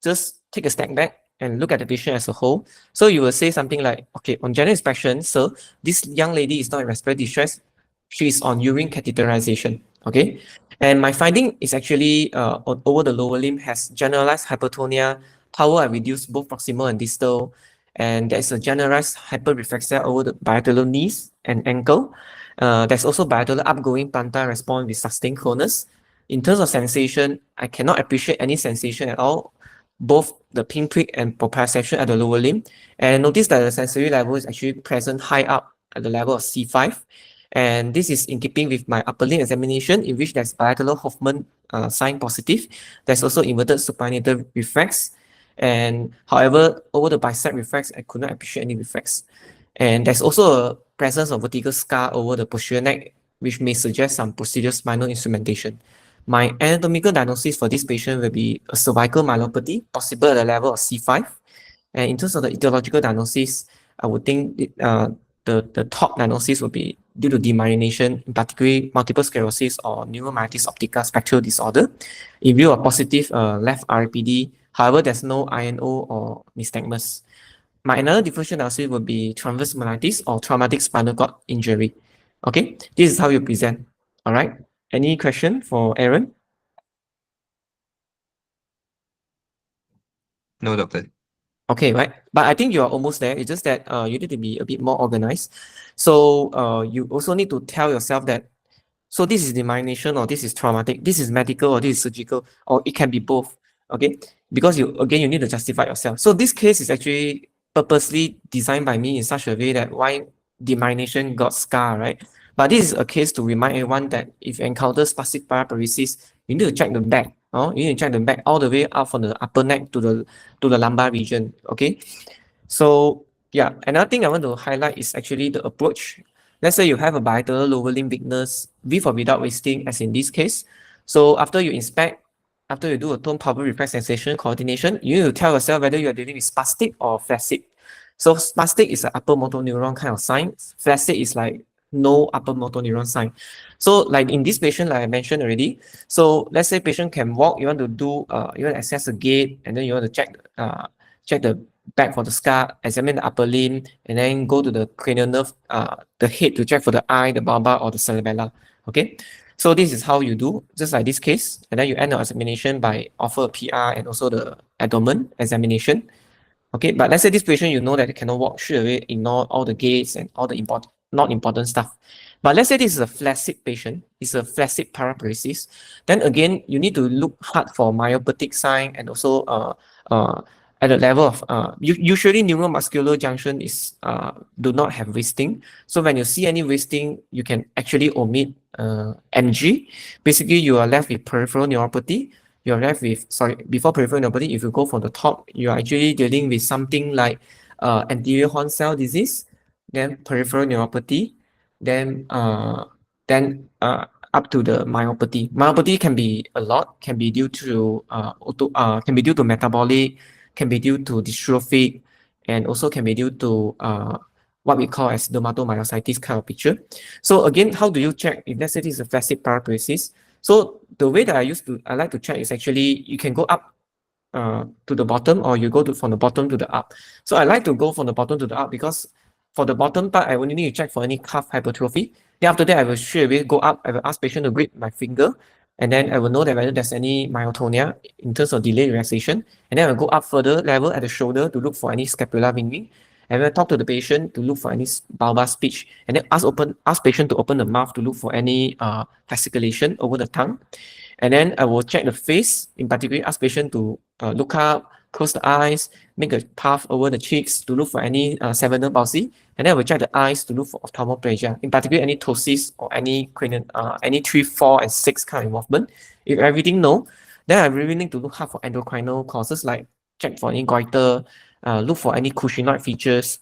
just take a step back and look at the patient as a whole. So you will say something like, okay, on general inspection, so this young lady is not in respiratory distress, she is on urine catheterization, okay? And my finding is actually over the lower limb has generalized hypertonia, power are reduced both proximal and distal, and there is a generalized hyperreflexia over the bilateral knees and ankle. There's also bilateral upgoing plantar response with sustained clonus. In terms of sensation, I cannot appreciate any sensation at all, both the pinprick and proprioception at the lower limb. And notice that the sensory level is actually present high up at the level of C5. And this is in keeping with my upper limb examination, in which there's bilateral Hoffman sign positive. There's also inverted supinator reflex. And however, over the bicep reflex, I could not appreciate any reflex. And there's also a presence of vertical scar over the posterior neck, which may suggest some posterior spinal instrumentation. My anatomical diagnosis for this patient will be a cervical myelopathy, possible at the level of C5. And in terms of the etiological diagnosis, I would think the top diagnosis would be due to demyelination, in particular multiple sclerosis or neuromyelitis optica spectral disorder. In view of positive left RPD, however, there's no INO or nystagmus. My another differential diagnosis would be transverse myelitis or traumatic spinal cord injury. Okay, this is how you present. All right. Any question for Aaron? No, doctor. Okay, right. But I think you are almost there. It's just that you need to be a bit more organized. So you also need to tell yourself that, so this is demyelination or this is traumatic, this is medical or this is surgical, or it can be both. Okay, because you need to justify yourself. So this case is actually purposely designed by me in such a way that why demyelination got scar, right? But this is a case to remind everyone that if you encounter spastic paraparesis, you need to check the back. You need to check the back all the way up from the upper neck to the lumbar region. Okay, so yeah, another thing I want to highlight is actually the approach. Let's say you have a bilateral lower limb weakness with or without wasting, as in this case. So after you inspect, after you do a tone palpable reflex sensation coordination, you need to tell yourself whether you are dealing with spastic or flaccid. So spastic is an upper motor neuron kind of sign. Flaccid is like no upper motor neuron sign. So like in this patient, like I mentioned already, so let's say patient can walk, you want to do, you want to assess the gait, and then you want to check the back for the scar, examine the upper limb, and then go to the cranial nerve, the head to check for the eye, the bulbar, or the cerebellar. Okay, so this is how you do, just like this case, and then you end the examination by offer a PR and also the abdomen examination. Okay, but let's say this patient, you know that they cannot walk, straight away ignore all the gaits and all the not important stuff. But let's say this is a flaccid patient, it's a flaccid paraparesis, then again, you need to look hard for myopathic sign and also at the level of usually neuromuscular junction is do not have wasting. So when you see any wasting, you can actually omit MG. Basically, you are left with peripheral neuropathy. You're left with, sorry, before peripheral neuropathy, if you go from the top, you're actually dealing with something like anterior horn cell disease, then peripheral neuropathy, then up to the myopathy. Myopathy can be a lot, can be due to can be due to metabolic, can be due to dystrophic, and also can be due to what we call as dermatomyositis kind of picture. So again, how do you check if let's say this is a flaccid paraparesis? So the way that I like to check is actually you can go up to the bottom, or you go from the bottom to the up. So I like to go from the bottom to the up because for the bottom part, I only need to check for any calf hypertrophy. Then after that, I will straight away go up. I will ask patient to grip my finger, and then I will know that whether there's any myotonia in terms of delayed relaxation. And then I will go up further level at the shoulder to look for any scapular winging. and we'll talk to the patient to look for any bulbar speech, and then ask patient to open the mouth to look for any fasciculation over the tongue. And then I will check the face, in particular, ask patient to look up, close the eyes, make a puff over the cheeks to look for any cerebral palsy. And then I will check the eyes to look for ophthalmoplegia, in particular, any ptosis or any cranial, any 3, 4, and 6 kind of involvement. If everything no, then I really need to look hard for endocrinal causes, like check for any goiter, look for any Cushingoid features,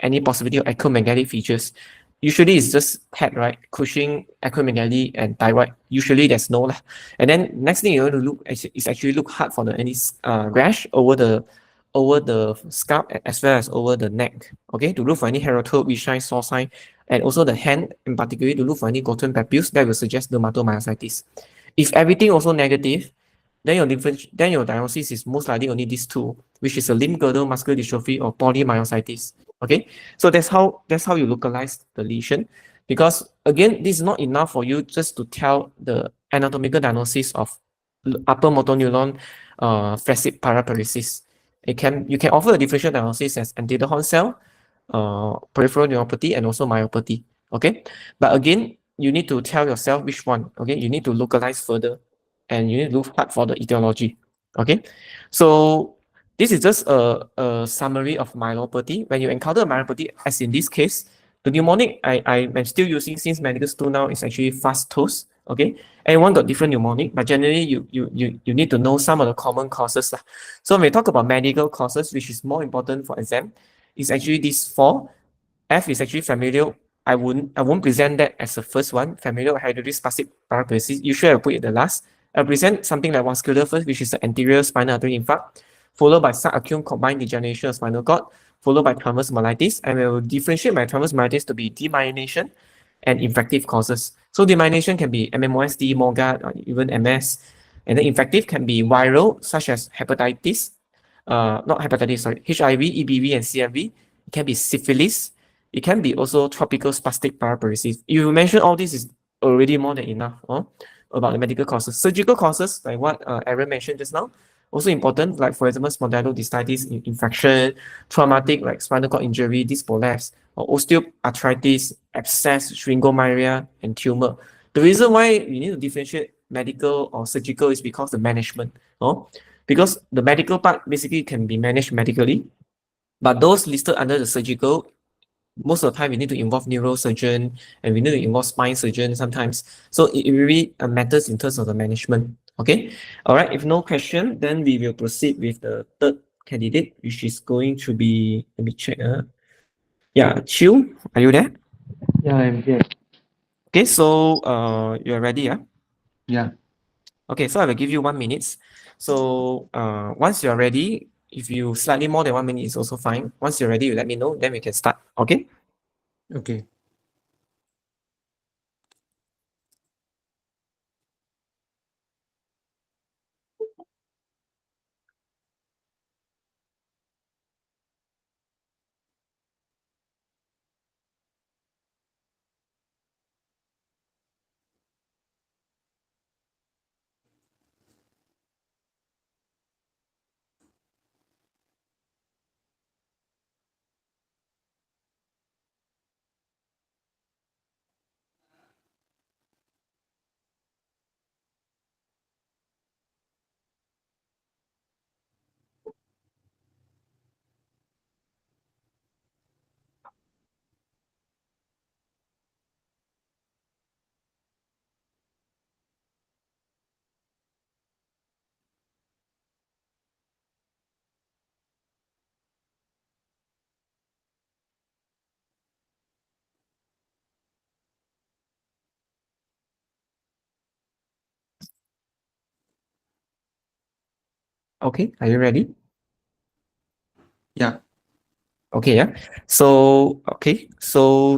any possibility of acromegaly features. Usually it's just head, right? Cushing, acromegaly, and thyroid. Usually there's no lah. And then next thing you want to look is actually look hard for the any rash over the scalp as well as over the neck. Okay, to look for any hairotop, shine, sore sign, and also the hand in particular to look for any Gautham papules that will suggest dermatomyositis. If everything also negative, then your diagnosis is most likely only these two, which is a limb girdle muscular dystrophy or polymyositis. Okay, so that's how you localize the lesion. Because again, this is not enough for you just to tell the anatomical diagnosis of upper motor neuron flaccid paraparesis. You can offer a differential diagnosis as anterior horn cell, peripheral neuropathy, and also myopathy. Okay, but again, you need to tell yourself which one. Okay, you need to localize further, and you need to look hard for the etiology. Okay, so this is just a summary of myelopathy. When you encounter myelopathy, as in this case, the mnemonic I am still using since medical school now is actually fast toast. Okay, everyone got different mnemonic, but generally you need to know some of the common causes. So when we talk about medical causes, which is more important for exam, is actually these four. F is actually familial. I won't present that as the first one. Familial hydrodysplastic paraparesis. Usually I put it the last. I'll present something like vascular first, which is the anterior spinal artery infarct, followed by subacute combined degeneration of spinal cord, followed by transverse myelitis, and we will differentiate my transverse myelitis to be demyelination and infective causes. So demyelination can be MMOSD, MOGAD, or even MS, and then infective can be viral, such as hepatitis, not hepatitis, sorry, HIV, EBV, and CMV. It can be syphilis. It can be also tropical spastic paraparesis. You mentioned all this is already more than enough about the medical causes. Surgical causes, like what Aaron mentioned just now, also important, like for example, spondylolisthesis infection, traumatic like spinal cord injury, disc prolapse, or osteoarthritis, abscess, shringomelia, and tumor. The reason why you need to differentiate medical or surgical is because the management. Because the medical part basically can be managed medically, but those listed under the surgical, most of the time we need to involve neurosurgeon and we need to involve spine surgeon sometimes. So it really matters in terms of the management. Okay. All right. If no question, then we will proceed with the third candidate, which is going to be, let me check. Yeah, Chiu, are you there? Yeah, I'm here. Okay, so you're ready, yeah? Yeah. Okay, so I will give you 1 minute. So once you're ready, if you slightly more than 1 minute is also fine. Once you're ready, you let me know, then we can start. Okay? Okay. Okay, are you ready? Yeah. Okay, yeah. So,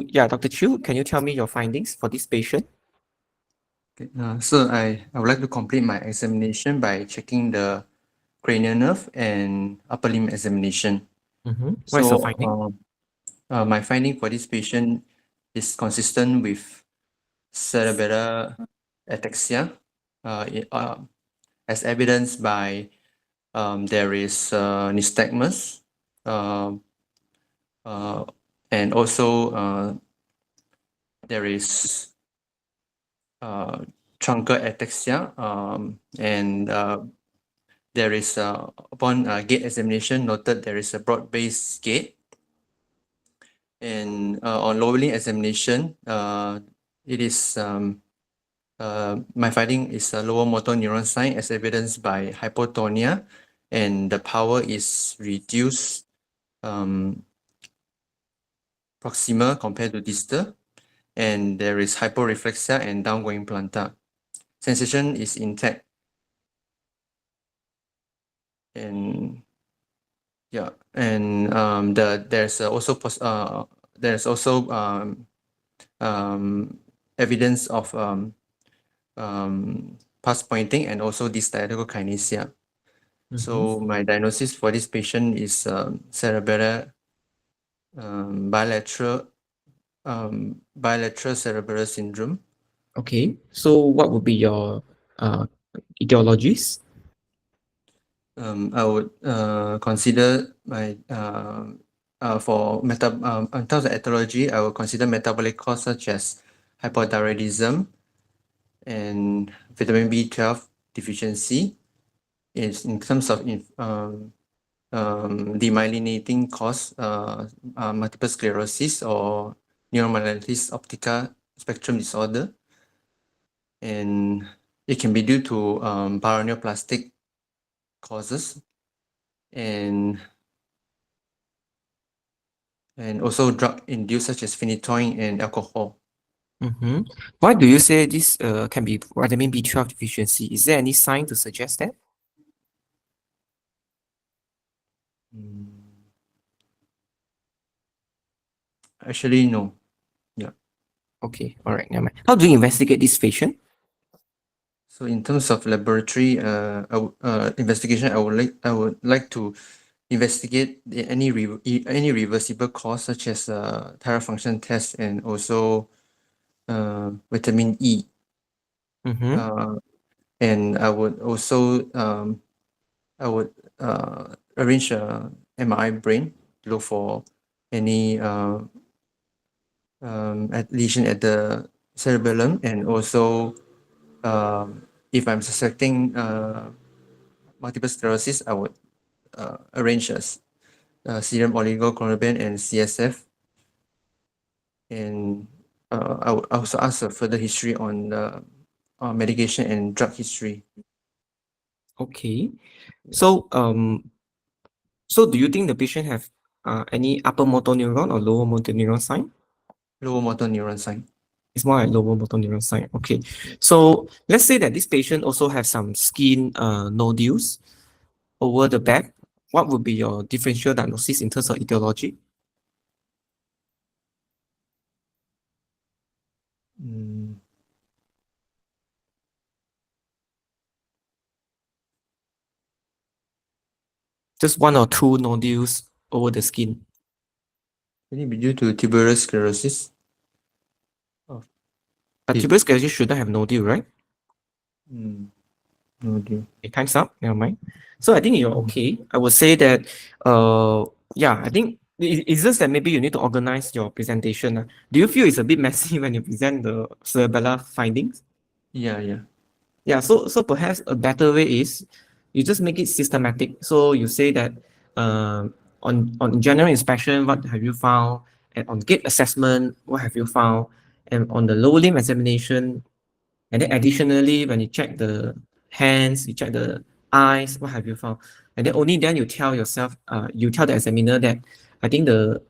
yeah, Dr. Chiu, can you tell me your findings for this patient? Okay, so I would like to complete my examination by checking the cranial nerve and upper limb examination. What is your So finding? my finding for this patient is consistent with cerebellar ataxia, as evidenced by there is nystagmus, and also there is truncal ataxia, and there is upon gait examination noted there is a broad-based gait, and on lower limb examination, it is my finding is a lower motor neuron sign as evidenced by hypotonia, and the power is reduced proximal compared to distal, and there is hyporeflexia and downgoing plantar. Sensation is intact, and yeah, and there's also evidence of pulse pointing and also dysdialectical kinesia. So my diagnosis for this patient is cerebellar bilateral cerebellar syndrome. Okay, so what would be your etiologies? I would consider my for in terms of etiology, I would consider metabolic cause such as hypothyroidism and vitamin B12 deficiency. In terms of demyelinating cause, multiple sclerosis or neuromyelitis optica spectrum disorder, and it can be due to paraneoplastic causes, and also drug induced such as phenytoin and alcohol. Why do you say this can be vitamin B12 deficiency? Is there any sign to suggest that? Actually, no. Yeah. Okay, all right, never mind. How do you investigate this patient? So in terms of laboratory investigation, I would like to investigate any reversible cause such as thyroid function test and also vitamin E. And I would also arrange a MRI brain to look for any lesion at the cerebellum, and also if I'm suspecting multiple sclerosis, I would arrange a serum oligoglobulin and CSF, and I would also ask a further history on the medication and drug history. Okay, so so do you think the patient have any upper motor neuron or lower motor neuron sign? Lower motor neuron sign. It's more like lower motor neuron sign. Okay, so let's say that this patient also have some skin nodules over the back. What would be your differential diagnosis in terms of etiology? Just one or two nodules over the skin. Can it be due to tuberous sclerosis? But tuberous sclerosis shouldn't have nodule, right? Nodule. Okay, time's up. Never mind. So I think you're okay. I would say that, yeah, I think it's just that maybe you need to organize your presentation. Do you feel it's a bit messy when you present the cerebellar findings? Yeah. Yeah, so perhaps a better way is you just make it systematic. So you say that on general inspection, what have you found? And on gait assessment, what have you found? And on the lower limb examination, and then additionally, when you check the hands, you check the eyes, what have you found? And then only then you tell yourself, you tell the examiner that I think the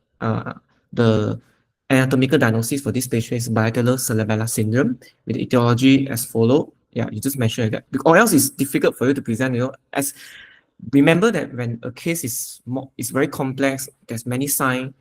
anatomical diagnosis for this patient is bilateral cerebellar syndrome with the etiology as follow. Yeah, you just mentioned that. Or else it's difficult for you to present, as remember that when a case is very complex, there's many signs,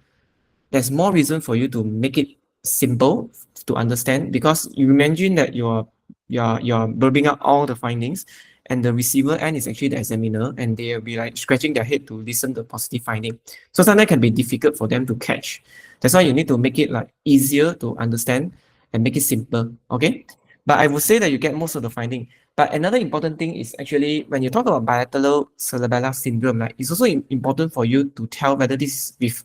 there's more reason for you to make it simple to understand, because you imagine that you're burbing out all the findings, and the receiver end is actually the examiner, and they'll be like scratching their head to listen to positive finding. So sometimes it can be difficult for them to catch. That's why you need to make it like easier to understand and make it simpler. Okay. But I would say that you get most of the finding. But another important thing is actually when you talk about bilateral cerebellar syndrome, it's also important for you to tell whether this is with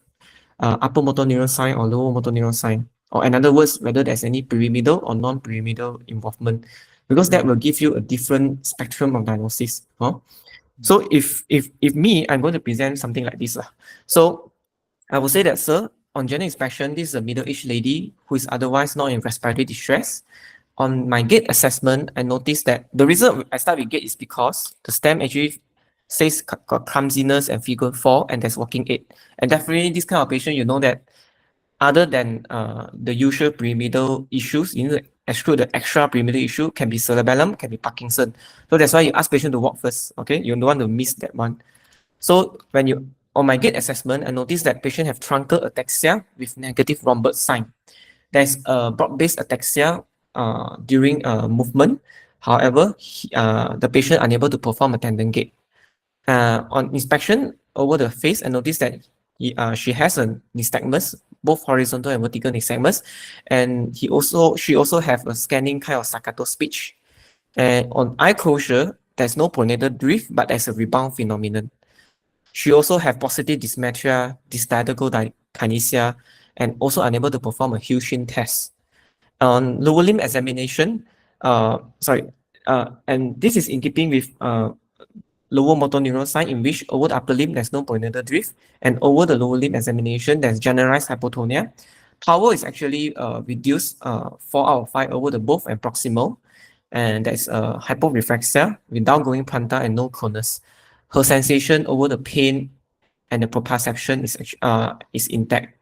upper motor neuron sign or lower motor neuron sign, or in other words, whether there's any pyramidal or non-pyramidal involvement, because that will give you a different spectrum of diagnosis. So if me, I'm going to present something like this. So I would say that, sir, on general inspection, this is a middle-aged lady who is otherwise not in respiratory distress. On my gait assessment, I noticed that the reason I start with gait is because the stem actually says got clumsiness and figure 4 and there's walking aid. And definitely this kind of patient, you know that other than the usual pyramidal issues, you need to exclude the extra pyramidal issue, can be cerebellum, can be Parkinson. So that's why you ask patient to walk first, okay? You don't want to miss that one. So when you, on my gait assessment, I noticed that patient have truncal ataxia with negative Romberg sign. There's a broad-based ataxia during movement. However, the patient unable to perform a tandem gait. On inspection over the face, I noticed that she has a nystagmus, both horizontal and vertical nystagmus, and she also have a scanning kind of staccato speech. And on eye closure, there's no pronator drift, but there's a rebound phenomenon. She also have positive dysmetria, dysdiagonal kinesia, and also unable to perform a Hughes test. On lower limb examination, and this is in keeping with lower motor neuron sign, in which over the upper limb there's no pronator drift, and over the lower limb examination there's generalized hypotonia. Power is actually reduced 4 out of 5 over the both and proximal, and there's hyporeflexia with downgoing plantar and no conus. Her sensation over the pain and the proprioception is intact.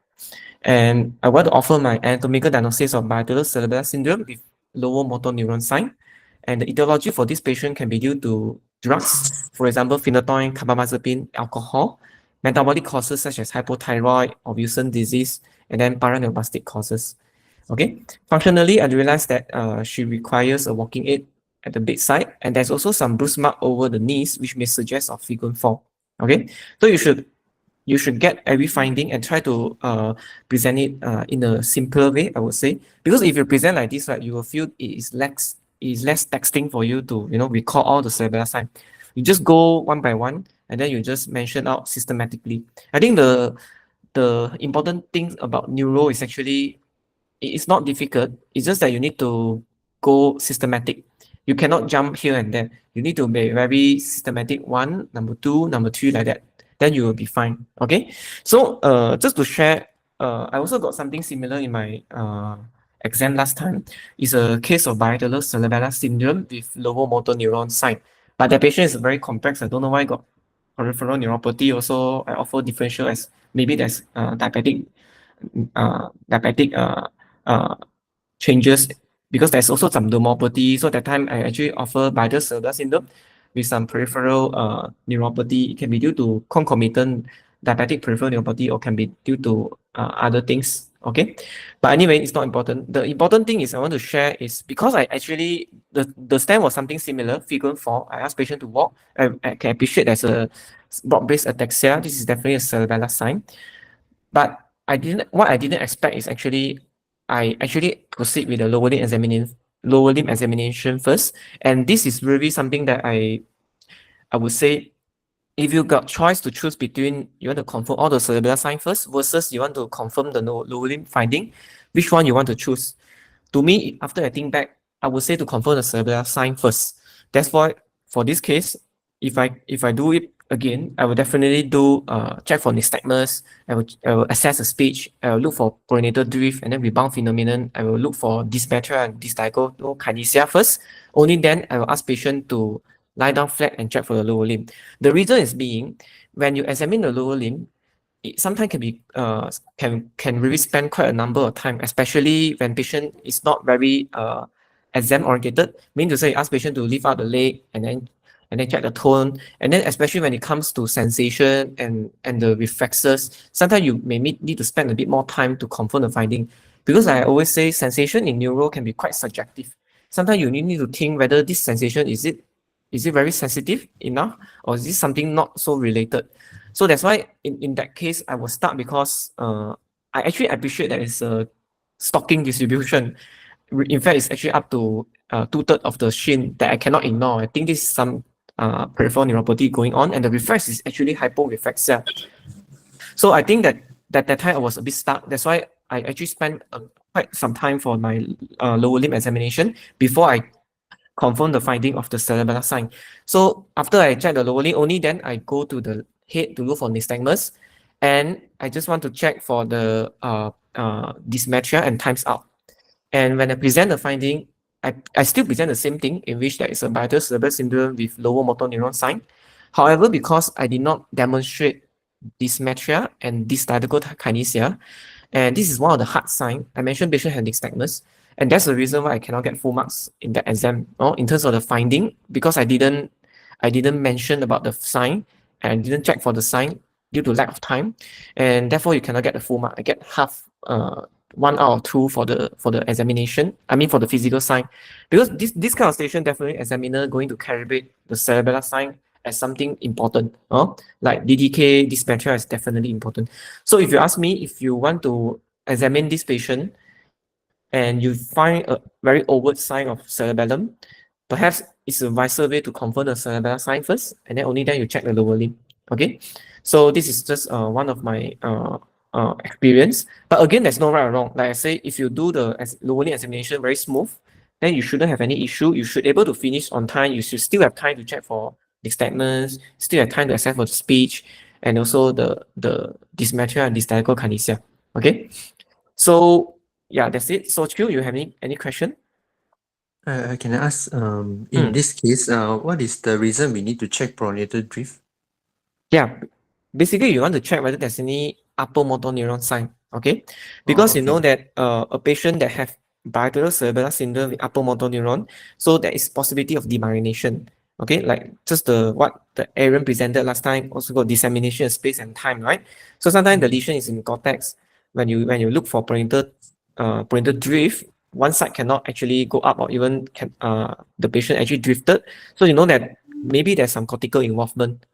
And I want to offer my anatomical diagnosis of bilateral cerebellar syndrome with lower motor neuron sign. And the etiology for this patient can be due to drugs, for example, phenytoin, carbamazepine, alcohol, metabolic causes such as hypothyroid or Wilson disease, and then paraneoplastic causes. Okay, functionally, I realized that she requires a walking aid at the bedside, and there's also some bruise mark over the knees, which may suggest of frequent fall. Okay, so you should get every finding and try to present it in a simpler way, I would say, because if you present like this, right, you will feel it is less texting for you to recall all the cerebellar sign. You just go one by one, and then you just mention out systematically. I think the important thing about neuro is actually it's not difficult. It's just that you need to go systematic. You cannot jump here and there. You need to be very systematic. 1, number 2, number 3, like that. Then you will be fine. Okay. So just to share, I also got something similar in my exam last time. It's a case of bilateral cerebellar syndrome with lower motor neuron sign. But the patient is very complex. I don't know why got peripheral neuropathy. Also, I offer differential as maybe there's diabetic changes, because there's also some dermopathy. So that time I actually offer bilateral cerebellar syndrome with some peripheral neuropathy. It can be due to concomitant diabetic peripheral neuropathy or can be due to other things. Okay, but anyway, it's not important. The important thing is I want to share is because I actually the stem was something similar, figure 4. I asked patient to walk. I can appreciate there's a broad-based ataxia. This is definitely a cerebellar sign, but what I didn't expect is actually I actually proceed with the lower limb examination first, and this is really something that I would say, if you got choice to choose between you want to confirm all the cerebellar sign first versus you want to confirm the lower limb finding, which one you want to choose? To me, after I think back, I would say to confirm the cerebellar sign first. That's why for this case, if I do it again, I will definitely do check for nystagmus. I will assess the speech. I will look for pronator drift and then rebound phenomenon. I will look for dysmetria and dysdiagonal kinesia first. Only then I will ask patient to lie down flat and check for the lower limb. The reason is being, when you examine the lower limb, it sometimes can be can really spend quite a number of time, especially when patient is not very exam oriented. Mean to say, ask patient to lift out the leg and then check the tone, and then especially when it comes to sensation and the reflexes, sometimes you may need to spend a bit more time to confirm the finding, because I always say sensation in neuro can be quite subjective. Sometimes you need to think whether this sensation is it very sensitive enough, or is this something not so related. So that's why in that case I was stuck, because I actually appreciate that it's a stocking distribution. In fact, it's actually up to 2/3 of the shin that I cannot ignore. I think this is some peripheral neuropathy going on, and the reflex is actually hyporeflexia. So I think that that time I was a bit stuck. That's why I actually spent quite some time for my lower limb examination before I confirm the finding of the cerebellar sign. So after I check the lower limb, only then I go to the head to look for nystagmus, and I just want to check for the dysmetria and times out. And when I present the finding, I still present the same thing, in which there is a bilateral cerebral syndrome with lower motor neuron sign. However, because I did not demonstrate dysmetria and dystatical kinesia, and this is one of the hard signs. I mentioned patient had nystagmus, and that's the reason why I cannot get full marks in that exam, in terms of the finding, because I didn't mention about the sign, and I didn't check for the sign due to lack of time, and therefore you cannot get the full mark. I get half, 1 out of 2 for the examination. I mean for the physical sign, because this kind of station definitely examiner going to calibrate the cerebellar sign as something important. Like DDK, dysmetria is definitely important. So if you ask me, if you want to examine this patient and you find a very overt sign of cerebellum, perhaps it's a vice way to confirm the cerebellar sign first, and then only then you check the lower limb. Okay, so this is just one of my experience. But again, there's no right or wrong. Like I say, if you do the lower limb examination very smooth, then you shouldn't have any issue. You should able to finish on time. You should still have time to check for nystagmus, still have time to assess for the speech, and also the dysmetria and dystatical kinesia. Okay, so yeah, that's it. So Q, you have any question? Can I ask, in this case, what is the reason we need to check pronator drift? Yeah, basically you want to check whether there's any upper motor neuron sign. Okay, because you know okay. that a patient that have bilateral cerebellar syndrome with upper motor neuron, so there is possibility of demyelination. Okay, like just what the Aaron presented last time, also got dissemination of space and time, right? So sometimes the lesion is in cortex. When you look for pointer drift, one side cannot actually go up, or even can the patient actually drifted. So you know that maybe there's some cortical involvement.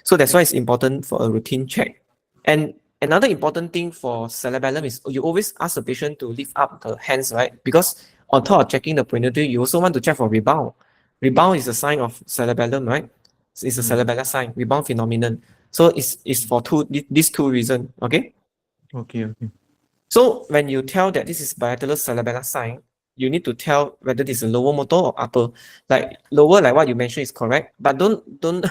So that's why it's important for a routine check. And another important thing for cerebellum is you always ask the patient to lift up the hands, right? Because on top of checking the pointer, you also want to check for rebound. Rebound is a sign of cerebellum, right? It's a cerebellar sign, rebound phenomenon. So it's for these two reasons. Okay. Okay. So when you tell that this is bilateral cerebellar sign, you need to tell whether this is lower motor or upper. Like lower, like what you mentioned is correct, but don't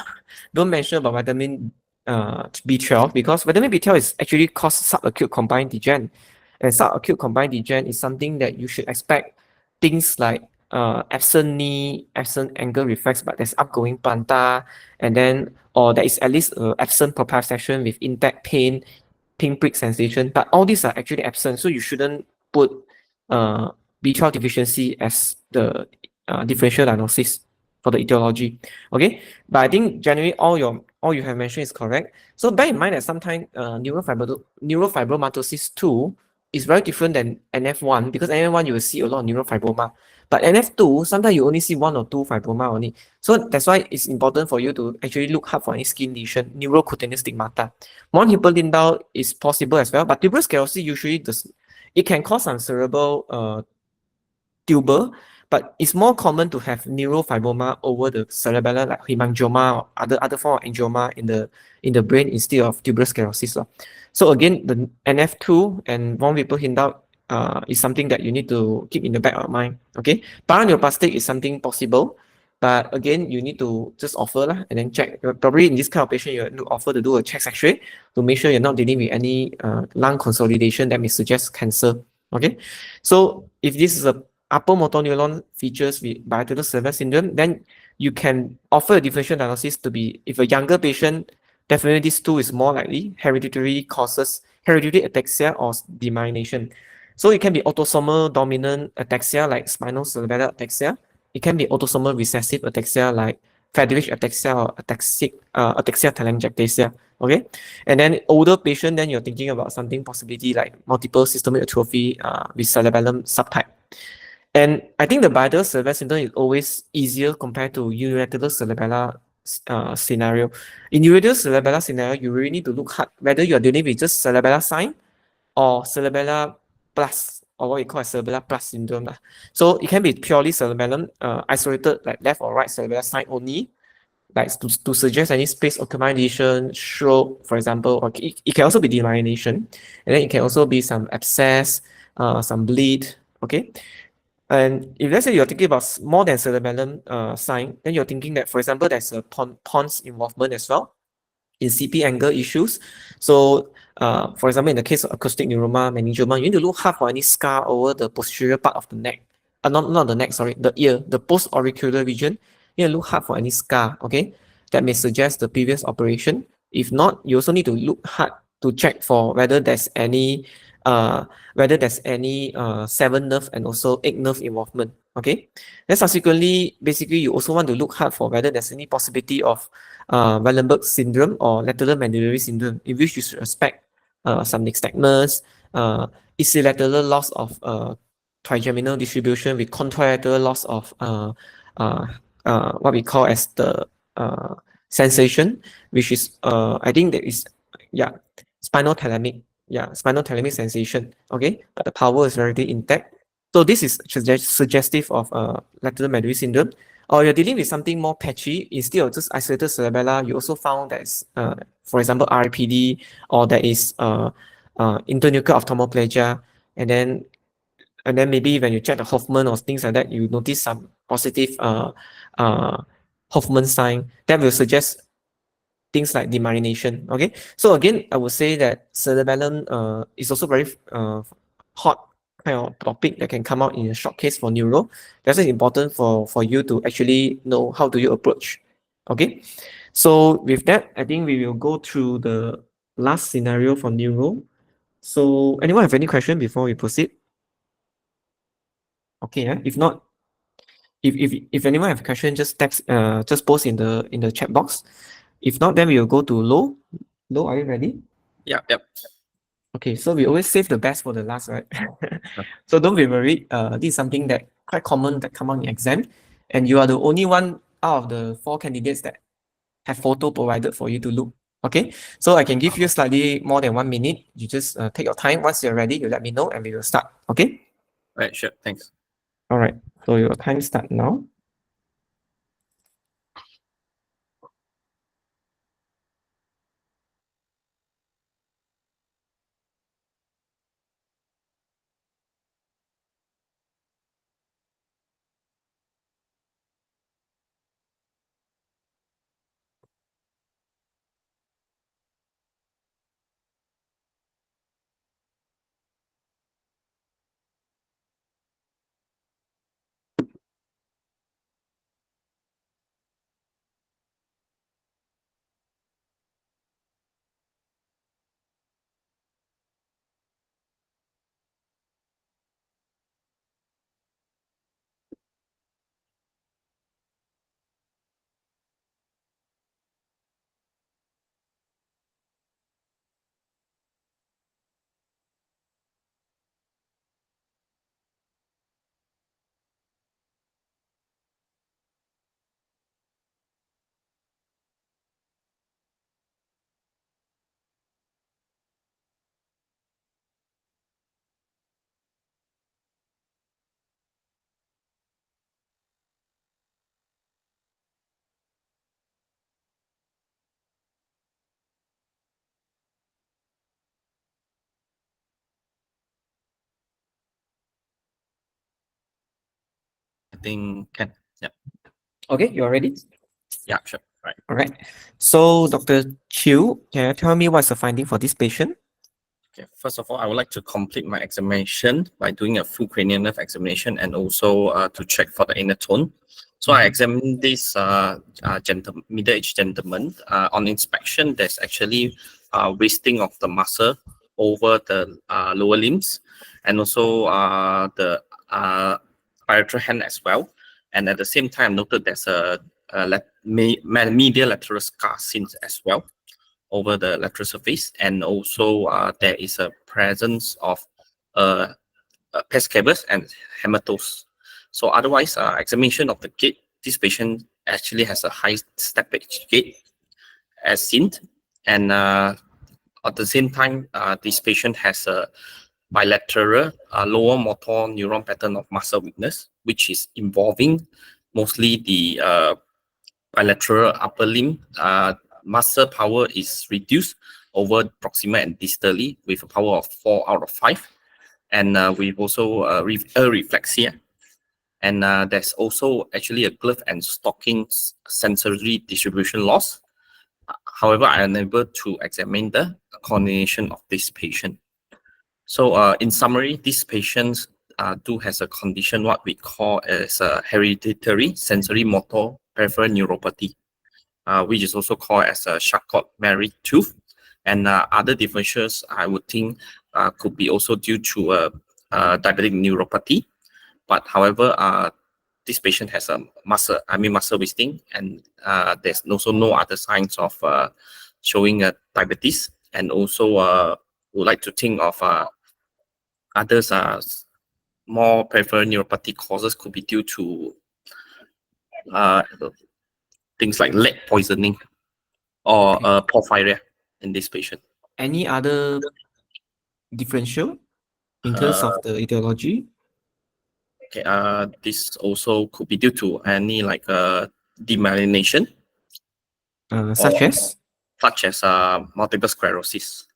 mention about vitamin B12, because vitamin B12 is actually cause subacute combined degen. And subacute combined degen is something that you should expect things like absent knee, absent ankle reflex, but there's upgoing plantar, and then or there is at least absent proprioception with intact pain, pinprick sensation, but all these are actually absent. So you shouldn't put B12 deficiency as the differential diagnosis for the etiology. Okay, but I think generally all you have mentioned is correct. So bear in mind that sometimes neurofibromatosis 2 is very different than NF1, because NF1 you will see a lot of neurofibroma, but NF2 sometimes you only see 1 or 2 fibroma only. So that's why it's important for you to actually look hard for any skin lesion, neurocutaneous stigmata. Monohypolindal is possible as well, but tuberous sclerosis usually it can cause some cerebral tuber, but it's more common to have neurofibroma over the cerebellar, like hemangioma or other form of angioma in the brain instead of tuberous sclerosis. So again, the NF2 and von Wipple-Hindau is something that you need to keep in the back of mind. Okay, paraneoplastic is something possible, but again, you need to just offer and then check. Probably in this kind of patient, you need to offer to do a chest X-ray to make sure you're not dealing with any lung consolidation that may suggest cancer. Okay, so if this is a upper motor neuron features with bilateral cerebellar syndrome, then you can offer a differential diagnosis to be, if a younger patient, definitely this two is more likely, hereditary causes, hereditary ataxia or demyelination. So it can be autosomal dominant ataxia like spinal cerebellar ataxia. It can be autosomal recessive ataxia like Friedreich ataxia or ataxia telangiectasia. Okay, and then older patient, then you're thinking about something possibility like multiple systemic atrophy with cerebellum subtype. And I think the bilateral cerebellar syndrome is always easier compared to unilateral cerebellar scenario. In unilateral cerebellar scenario, you really need to look hard whether you're dealing with just cerebellar sign or cerebellar plus, or what we call a cerebellar plus syndrome. So it can be purely cerebellum, isolated like left or right cerebellar sign only, like to suggest any space occupation, stroke, for example, or it can also be demyelination, and then it can also be some abscess, some bleed, okay? And if let's say you're thinking about more than cerebellum sign, then you're thinking that, for example, there's a pons involvement as well in CP angle issues. So, for example, in the case of acoustic neuroma, meningioma, you need to look hard for any scar over the posterior part of the neck. Not the neck, sorry, the ear, the post-auricular region. You need to look hard for any scar, okay? That may suggest the previous operation. If not, you also need to look hard to check for whether there's any seven nerve and also eight nerve involvement, okay? Then subsequently, basically, you also want to look hard for whether there's any possibility of Wallenberg syndrome or lateral medullary syndrome, in which you should expect some nystagmus, ipsilateral loss of trigeminal distribution with contralateral loss of what we call as the sensation, which is I think that is spinal thalamic, spinal thalamic sensation. Okay, but the power is already intact. So this is suggestive of lateral medullary syndrome. Or you're dealing with something more patchy, instead of just isolated cerebellar, you also found that is, for example, RPD, or there is internuclear ophthalmoplegia, and then maybe when you check the Hoffman or things like that, you notice some positive Hoffman sign that will suggest things like demyelination. Okay, so again, I would say that cerebellum is also very hot kind of topic that can come out in a short case for neuro. That's important for you to actually know how do you approach. Okay, so with that, I think we will go through the last scenario for neuro. So anyone have any question before we proceed? Okay, if not, if anyone have a question, just post in the chat box. If not, then we will go to Lo. Lo, are you ready? Yep. Okay, so we always save the best for the last, right? So don't be worried. This is something that quite common that come out in exam, and you are the only one out of the 4 candidates that have photo provided for you to look. Okay, so I can give you slightly more than 1 minute. You just take your time. Once you're ready, you let me know, and we will start. Okay. Right, sure. Thanks. All right. So your time start now. I think can. Yeah. Okay, you are ready? Yeah, sure. Right. All right. So Dr. Chiu, can you tell me what's the finding for this patient? Okay. First of all, I would like to complete my examination by doing a full cranial nerve examination and also to check for the inner tone. So I examined this middle-aged gentleman. On inspection, there's actually wasting of the muscle over the lower limbs, and also the bilateral hand as well. And at the same time, noted there's a medial lateral scar since as well over the lateral surface, and also there is a presence of pes cavus and hematose. So otherwise, examination of the gait, this patient actually has a high steppage gait as seen, and at the same time, this patient has a bilateral lower motor neuron pattern of muscle weakness, which is involving mostly the bilateral upper limb, muscle power is reduced over proximal and distally with a power of 4 out of 5. And we've also reflexia. And there's also actually a glove and stocking sensory distribution loss. However, I am unable to examine the coordination of this patient. So in summary, this patient do has a condition what we call as a hereditary sensory motor peripheral neuropathy, which is also called as a Charcot-Marie tooth. And other differences I would think could be also due to diabetic neuropathy. But however, this patient has a muscle wasting, and there's also no other signs of showing diabetes. And also would like to think of others more peripheral neuropathy causes could be due to things like lead poisoning or porphyria in this patient. Any other differential in terms of the etiology? Okay, this also could be due to any like demyelination, Such as? multiple sclerosis.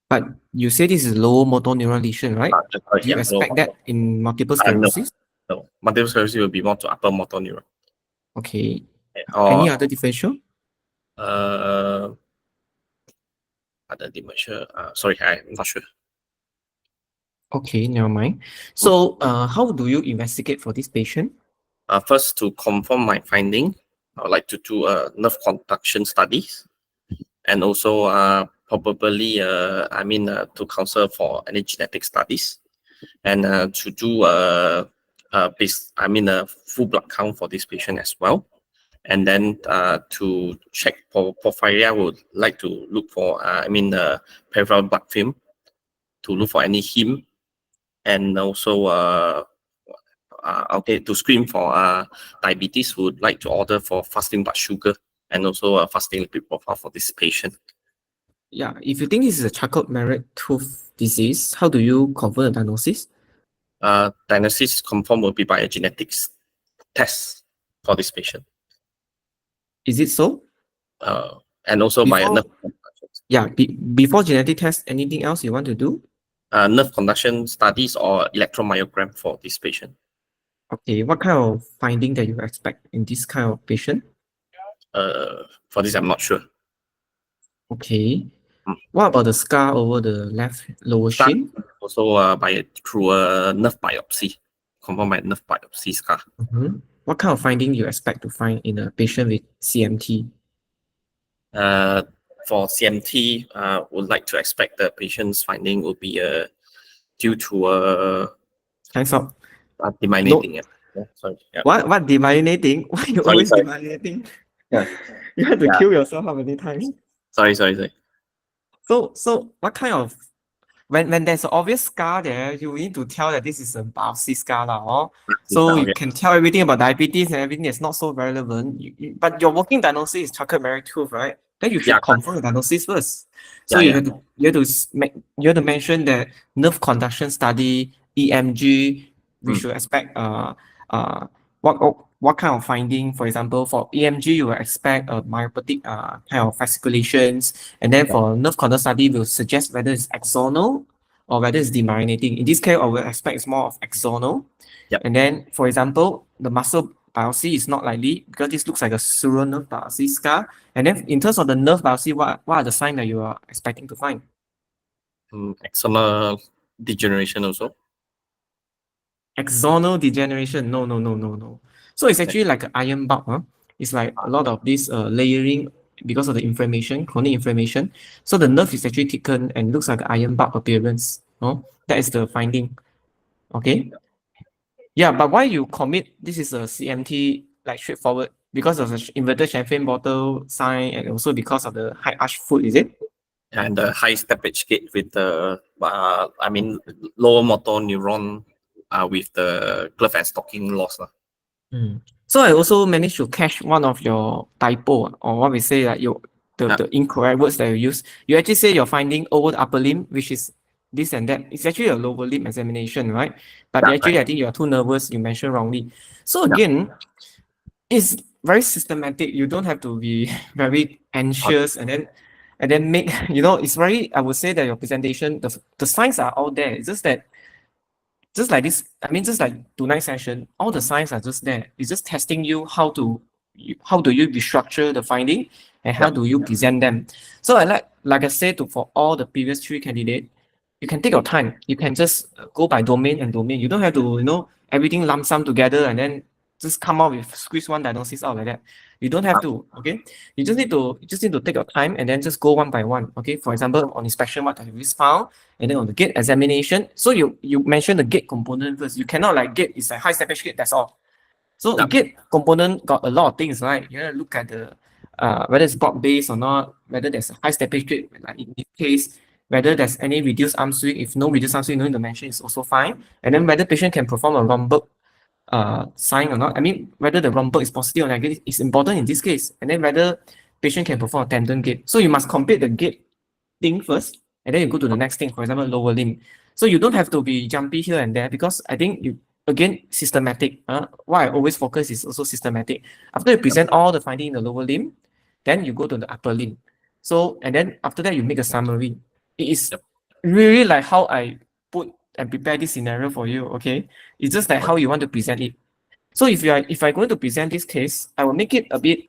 But you say this is lower motor neuron lesion, right? Do you Yeah, expect that in multiple no. sclerosis? No, multiple sclerosis will be more to upper motor neuron. Okay. Or Any other differential? other dementia. Sorry, I'm not sure. Okay, never mind. So, how do you investigate for this patient? First, to confirm my finding, I would like to do nerve conduction studies, and also probably to counsel for any genetic studies, and to do a full blood count for this patient as well. And then to check for porphyria, I would like to look for peripheral blood film to look for any heme, and also to screen for diabetes, would like to order for fasting blood sugar and also a fasting lipid profile for this patient. Yeah, if you think this is a Charcot-Marie tooth disease, how do you confirm the diagnosis? Diagnosis confirmed will be by a genetics test for this patient. Is it so? And also by a Before- nerve, Yeah, before genetic test, anything else you want to do? nerve conduction studies or electromyogram for this patient. Okay, what kind of finding that you expect in this kind of patient? For this, I'm not sure. Okay. Mm. What about the scar over the left lower Scar- shin? Also through a nerve biopsy, confirmed by nerve biopsy scar. Mhm. What kind of finding you expect to find in a patient with CMT? For CMT, would like to expect the patient's finding will be due to Hands up. demyelinating. Yeah, sorry. Yeah. What demyelinating? Why you Sorry, always sorry. demyelinating? Yeah. You have to Yeah. kill yourself how many times? Sorry. So what kind of when there's an obvious scar there, you need to tell that this is a biopsy scar lah, oh. So you Okay. can tell everything about diabetes and everything that's not so relevant. But your working diagnosis is Charcot-Marie tooth, right? Then you should Yeah. confirm the diagnosis first. So Yeah, you have to mention that nerve conduction study, EMG. We Mm. should expect what kind of finding. For example, for EMG, you will expect a myopathic kind of fasciculations, and then for nerve conduction study, we'll suggest whether it's axonal or whether it's demyelinating. In this case, I will expect it's more of axonal. Yep. And then, for example, the muscle biopsy is not likely because this looks like a sural nerve biopsy scar. And then, in terms of the nerve biopsy, what are the signs that you are expecting to find? Axonal degeneration also. Axonal degeneration. No. So it's actually like an iron bulk. Huh? It's like a lot of this layering because of the inflammation, chronic inflammation. So the nerve is actually thickened and looks like an iron bulk appearance. No, that is the finding. Okay. Yeah, but why you commit this is a CMT like straightforward because of the inverted champagne bottle sign and also because of the high arch foot, is it? And the high steppage gait with the lower motor neuron with the glove and stocking loss. So I also managed to catch one of your typo or what we say like the incorrect words that you use. You actually say you're finding over the upper limb, which is this and that. It's actually a lower limb examination, right? But Yeah, actually, right. I think you're too nervous. You mentioned wrongly. So again, is very systematic. You don't have to be very anxious and then make it's very, I would say that your presentation, the signs are all there. It's just that just like this, I mean, just like tonight's session, all the signs are just there. It's just testing you how do you restructure the finding and how do you present them. So I like I said for all the previous three candidates, you can take your time. You can just go by domain and domain. You don't have to, everything lump sum together and then just come out with squeeze one diagnosis out like that. You don't have to, okay? You just need to take your time and then just go one by one. Okay. For example, on inspection, what have you found? And then on the gate examination. So you mentioned the gate component first. You cannot like gate is a high steppage gate, that's all. So the gate component got a lot of things, right? You gotta look at the whether it's broad base or not, whether there's a high steppage gate, like in this case, whether there's any reduced arm swing. If no reduced arm swing, no dimension is also fine. And then whether patient can perform a Romberg sign or not. I mean, whether the Romberg is positive or negative is important in this case. And then whether patient can perform a tendon gate. So you must complete the gate thing first, and then you go to the next thing, for example, lower limb. So you don't have to be jumpy here and there, because I think you, again, systematic. What I always focus is also systematic. After you present all the finding in the lower limb, then you go to the upper limb. So, and then after that, you make a summary. It is really like how I put and prepare this scenario for you, okay? It's just like how you want to present it. So if I'm going to present this case, I will make it a bit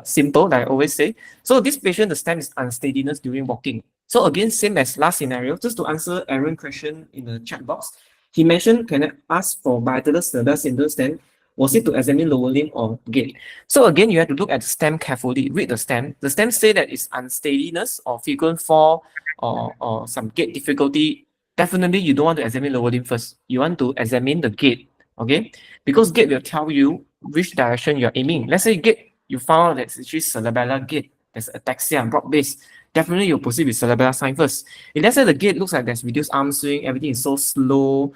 simple, like I always say. So this patient, the stem is unsteadiness during walking. So again, same as last scenario, just to answer Aaron's question in the chat box, he mentioned, can I ask for bilateral cerebellar syndrome stem? Was it to examine lower limb or gait? So again, you have to look at the stem carefully, read the stem. The stem say that it's unsteadiness or frequent fall or some gait difficulty. Definitely, you don't want to examine lower limb first. You want to examine the gait, okay? Because gait will tell you which direction you're aiming. Let's say gait, you found that it's actually cerebellar gait, there's ataxia and broad base. Definitely you'll proceed with cerebellar sign first. If let's say the gait looks like there's reduced arm swing, everything is so slow,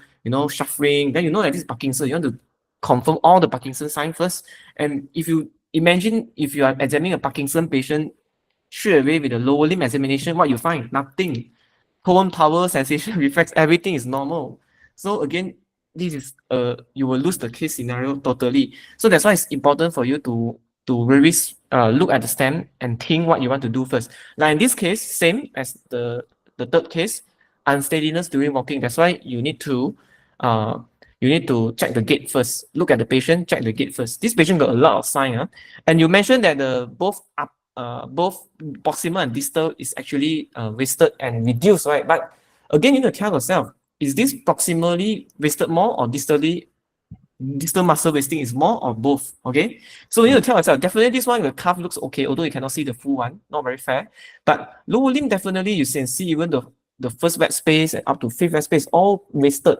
shuffling, then you know that this is Parkinson. You want to confirm all the Parkinson sign first. And if you imagine if you are examining a Parkinson patient, straight away with the lower limb examination, what you find? Nothing. Tone, power, sensation, reflex, everything is normal. So again, this is you will lose the case scenario totally. So that's why it's important for you to really look at the stem and think what you want to do first. Like in this case, same as the third case, unsteadiness during walking. That's why you need to check the gait first. Look at the patient, check the gait first. This patient got a lot of sign, and you mentioned that both proximal and distal is actually wasted and reduced, right? But again, you need to tell yourself, is this proximally wasted more or distal muscle wasting is more or both? Okay, so you need to tell yourself, definitely this one, the cuff looks okay, although you cannot see the full one, not very fair. But lower limb, definitely you can see even the first wet space and up to fifth wet space, all wasted.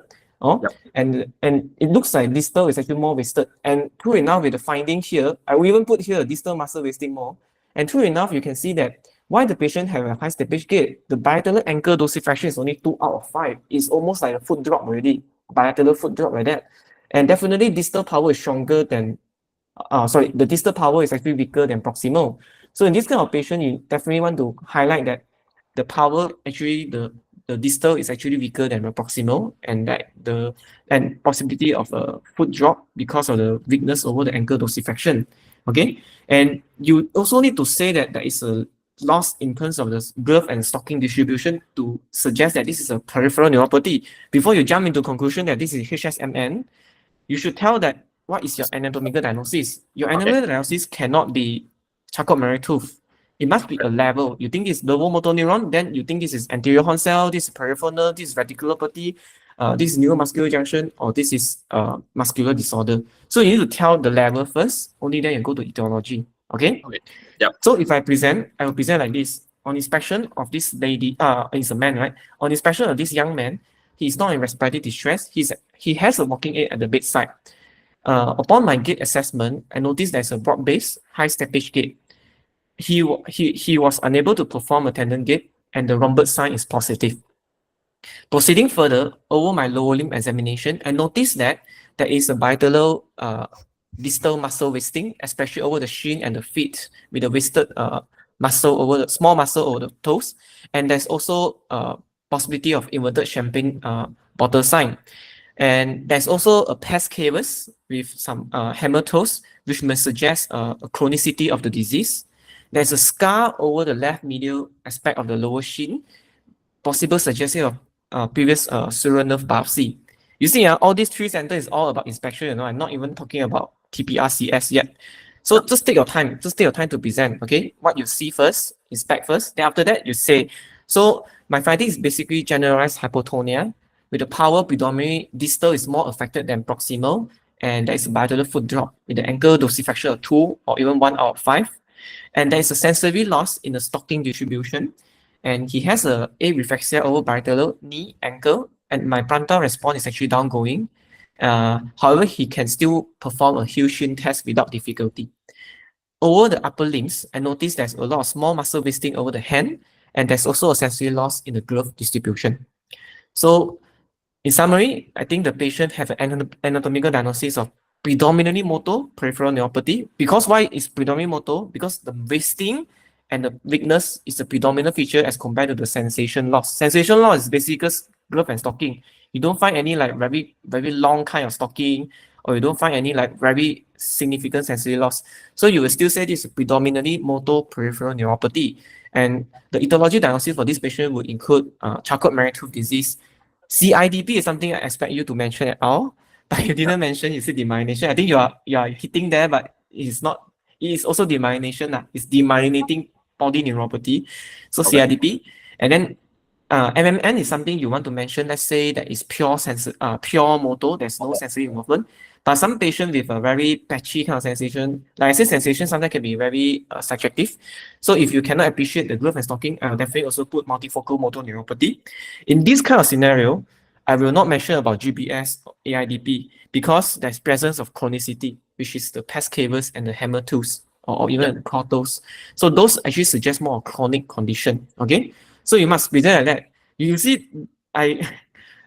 And it looks like distal is actually more wasted. And true enough, with the finding here, I will even put here distal muscle wasting more. And true enough, you can see that why the patient have a high steppage gait, the bilateral ankle dorsiflexion is only 2 out of 5. It's almost like a foot drop already, bilateral foot drop like that. And definitely distal power is stronger than, the distal power is actually weaker than proximal. So in this kind of patient, you definitely want to highlight that the power, actually the distal is actually weaker than the proximal, and that and possibility of a foot drop because of the weakness over the ankle dorsiflexion. Okay, and you also need to say that there is a loss in terms of the girth and stocking distribution to suggest that this is a peripheral neuropathy. Before you jump into conclusion that this is HSMN, you should tell that what is your anatomical diagnosis. Your anatomical diagnosis cannot be Charcot-Marie tooth. It must be a level. You think it's lower motor neuron, then you think this is anterior horn cell, this is peripheral nerve, this is radiculopathy, this is neuromuscular junction, or this is muscular disorder. So you need to tell the level first, only then you go to etiology. Okay? Yep. So if I will present like this. On inspection of this lady, it's a man, right? On inspection of this young man, he's not in respiratory distress. He has a walking aid at the bedside. Upon my gait assessment, I noticed there's a broad base, high steppage gait. He was unable to perform a tendon gait, and the Romberg sign is positive. Proceeding further, over my lower limb examination, I noticed that there is a bilateral distal muscle wasting, especially over the shin and the feet, with the wasted muscle over the small muscle over the toes, and there's also possibility of inverted champagne bottle sign. And there's also a pes cavus with some hematose, which may suggest a chronicity of the disease. There's a scar over the left medial aspect of the lower shin, possible suggestion of previous sural nerve biopsy. You see, all these three centers is all about inspection. I'm not even talking about TPRCS yet. So just take your time. Just take your time to present. Okay, what you see first, inspect first. Then after that, you say. So my finding is basically generalized hypotonia, with the power predominantly distal is more affected than proximal, and there is a bilateral foot drop with the ankle dorsiflexion of 2 or even 1 out of 5. And there is a sensory loss in the stocking distribution. And he has a areflexia over bilateral knee, ankle, and my plantar response is actually downgoing. However, he can still perform a heel shin test without difficulty. Over the upper limbs, I noticed there's a lot of small muscle wasting over the hand, and there's also a sensory loss in the glove distribution. So, in summary, I think the patient have an anatomical diagnosis of predominantly motor peripheral neuropathy. Because why is predominantly motor? Because the wasting and the weakness is a predominant feature as compared to the sensation loss. Sensation loss is basically glove and stocking. You don't find any like very, very long kind of stocking, or you don't find any like very significant sensory loss. So you will still say this is predominantly motor peripheral neuropathy. And the etiology diagnosis for this patient would include Charcot-Marie Tooth disease. CIDP is something I expect you to mention at all, but you didn't mention. You said demyelination. I think you are hitting there, but it's not. It is also demyelination. It's demyelinating polyneuropathy. So Okay. CIDP, and then MMN is something you want to mention. Let's say that is pure motor. There's no sensory involvement. But some patient with a very patchy kind of sensation, like I said, sensation sometimes can be very subjective. So if you cannot appreciate the glove and stocking, I'll definitely also put multifocal motor neuropathy. In this kind of scenario, I will not mention about GBS or AIDP because there's presence of chronicity, which is the pes cavus and the hematose or even the crotos. So those actually suggest more chronic condition. Okay, so you must present like that. You see,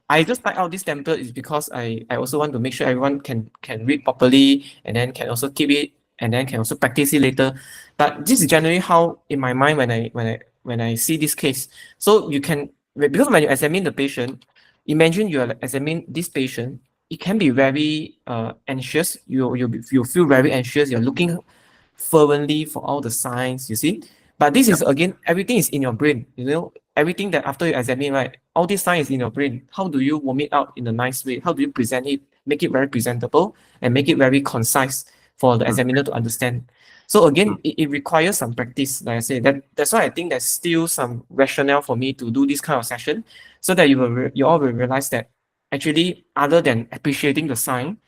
I just type out this template is because I also want to make sure everyone can read properly and then can also keep it and then can also practice it later. But this is generally how in my mind when I see this case. So you can, because when you examine the patient, imagine you are examining this patient, it can be very anxious. You feel very anxious. You're looking fervently for all the signs, you see. But this is again, everything is in your brain, everything that after you examine, right, all these signs in your brain. How do you vomit out in a nice way? How do you present it, make it very presentable and make it very concise for the examiner to understand? So again, it requires some practice. Like I said, that's why I think there's still some rationale for me to do this kind of session, so that you all will realize that actually, other than appreciating the sign,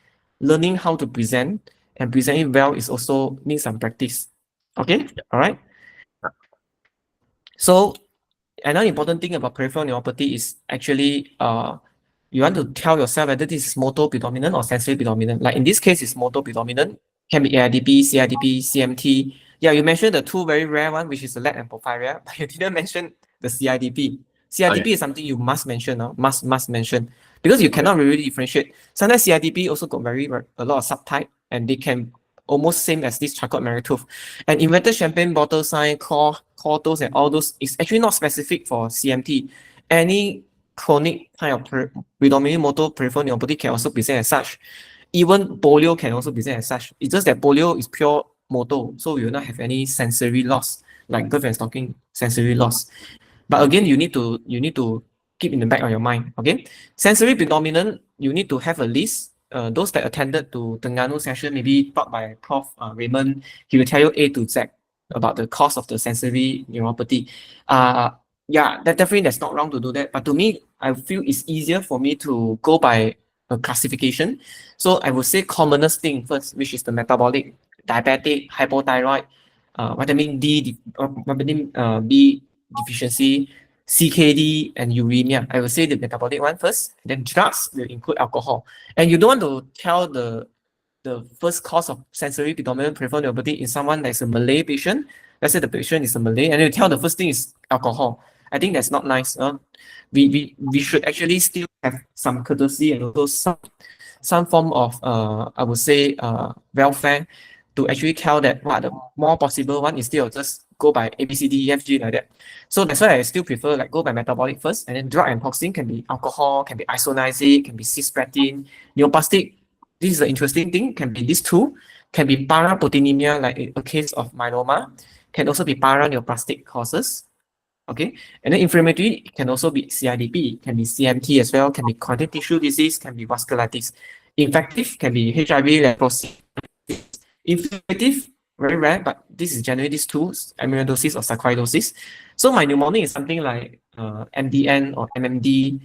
learning how to present and present it well is also needs some practice. Okay, all right. So another important thing about peripheral neuropathy is actually you want to tell yourself whether this is motor predominant or sensory predominant. Like in this case, it's motor predominant. Can be AIDP, CIDP, CMT. Yeah, you mentioned the two very rare one, which is the leg and porphyria, but you didn't mention the CIDP. CIDP Okay. is something you must mention, must mention, because you cannot really differentiate. Sometimes CIDP also got a lot of subtype, and they can almost same as this Charcot-Marie Tooth. And inverted champagne bottle sign, cortos, and all those is actually not specific for CMT. Any chronic kind of predominantly motor peripheral neuropathy can also present as such. Even polio can also present as such. It's just that polio is pure motor, so you will not have any sensory loss, like glove and stocking sensory loss. But again, you need to keep in the back of your mind. Okay, sensory predominant, you need to have a list. Those that attended to Terengganu session, maybe taught by Prof. Raymond, he will tell you A to Z about the cause of the sensory neuropathy. Yeah, that's not wrong to do that. But to me, I feel it's easier for me to go by a classification. So I would say commonest thing first, which is the metabolic, diabetic, hypothyroid, vitamin D, vitamin B deficiency, CKD, and uremia. I will say the metabolic one first. Then drugs will include alcohol. And you don't want to tell the first cause of sensory predominant peripheral neuropathy in someone that's a Malay patient. Let's say the patient is a Malay, and you tell the first thing is alcohol. I think that's not nice. We should actually still have some courtesy and also some form of I would say welfare to actually tell that what the more possible one instead of just go by A, B, C, D, E, F, G like that. So that's why I still prefer like go by metabolic first, and then drug and toxin can be alcohol, can be isoniazid, can be cisplatin, neoplastic. This is the interesting thing, can be these two, can be paraproteinemia, like in a case of myeloma, can also be paraneoplastic causes. Okay, and then inflammatory can also be CIDP, can be CMT as well, can be connective tissue disease, can be vasculitis. Infective can be HIV, leprosy. Inflammatory, very rare, but this is generally these two, amyloidosis or sarcoidosis. So my mnemonic is something like MDN or MMD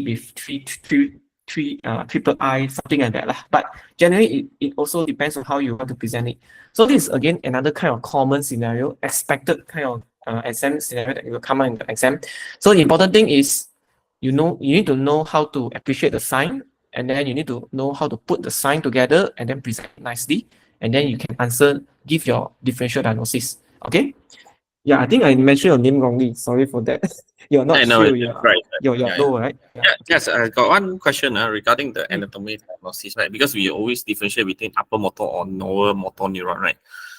with triple I, something like that lah. But generally, it also depends on how you want to present it. So this is again another kind of common scenario, expected kind of exam scenario that will come out in the exam. So the important thing is, you need to know how to appreciate the sign, and then you need to know how to put the sign together and then present it nicely, and then you can give your differential diagnosis. Okay. Yeah, I think I mentioned your name wrongly. Sorry for that. You're not I know, sure. yeah, right. You're Yeah, low, right? Yeah. Yes, I got one question regarding the anatomy diagnosis, right? Because we always differentiate between upper motor or lower motor neuron, right?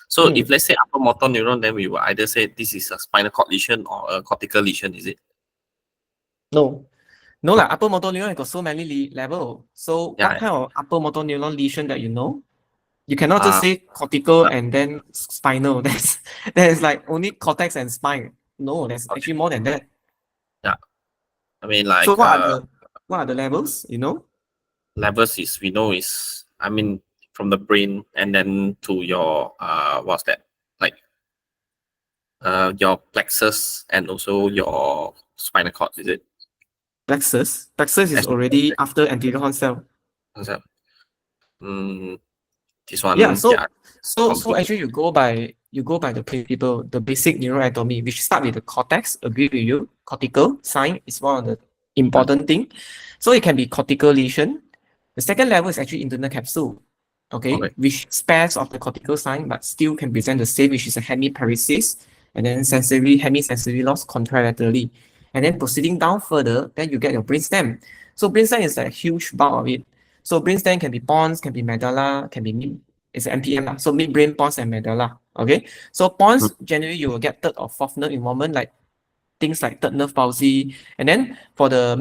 So if let's say upper motor neuron, then we will either say this is a spinal cord lesion or a cortical lesion, is it? No, like upper motor neuron got so many level. So Yeah, what kind of upper motor neuron lesion that you know? You cannot just say cortical and then spinal. There's like only cortex and spine. No, there's actually more than that. Yeah, I mean like So what are the levels? You know? levels is we know is from the brain and then to your what's that, like your plexus and also your spinal cord, is it? Plexus is already after anterior horn cell. This one, Yeah, so complete. actually you go by the principle, the basic neuroanatomy, which start with the cortex. Agree with you. Cortical sign is one of the important thing. So it can be cortical lesion. The second level is actually internal capsule. Okay, which spares of the cortical sign, but still can present the same, which is a hemiparesis, and then hemisensory loss contralaterally. And then proceeding down further, then you get your brainstem. So brainstem is a huge bulk of it. So brainstem can be pons, can be medulla, can be mid. It's MPM lah. So midbrain, pons, and medulla. Okay. So pons generally you will get third or fourth nerve involvement, like things like third nerve palsy. And then for the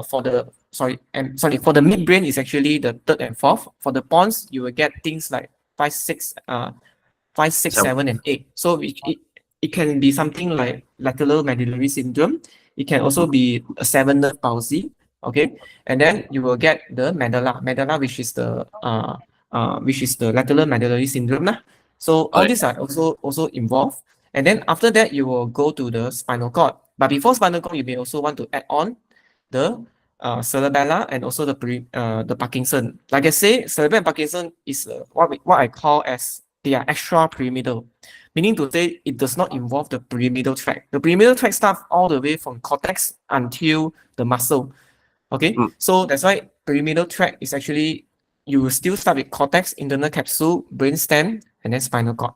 for the midbrain is actually the third and fourth. For the pons, you will get things like 5, 6, 7, and 8. So it can be something like lateral medullary syndrome. It can also be a 7 nerve palsy. Okay, and then you will get the medulla, which is the lateral medullary syndrome lah. So all these are also involved. And then after that, you will go to the spinal cord. But before spinal cord, you may also want to add on the cerebellar and also the Parkinson. Like I say, cerebellar and Parkinson is what I call as they are extra pyramidal, meaning to say it does not involve the pyramidal tract. The pyramidal tract starts all the way from cortex until the muscle. Okay, so that's why pyramidal tract is actually, you will still start with cortex, internal capsule, brainstem, and then spinal cord.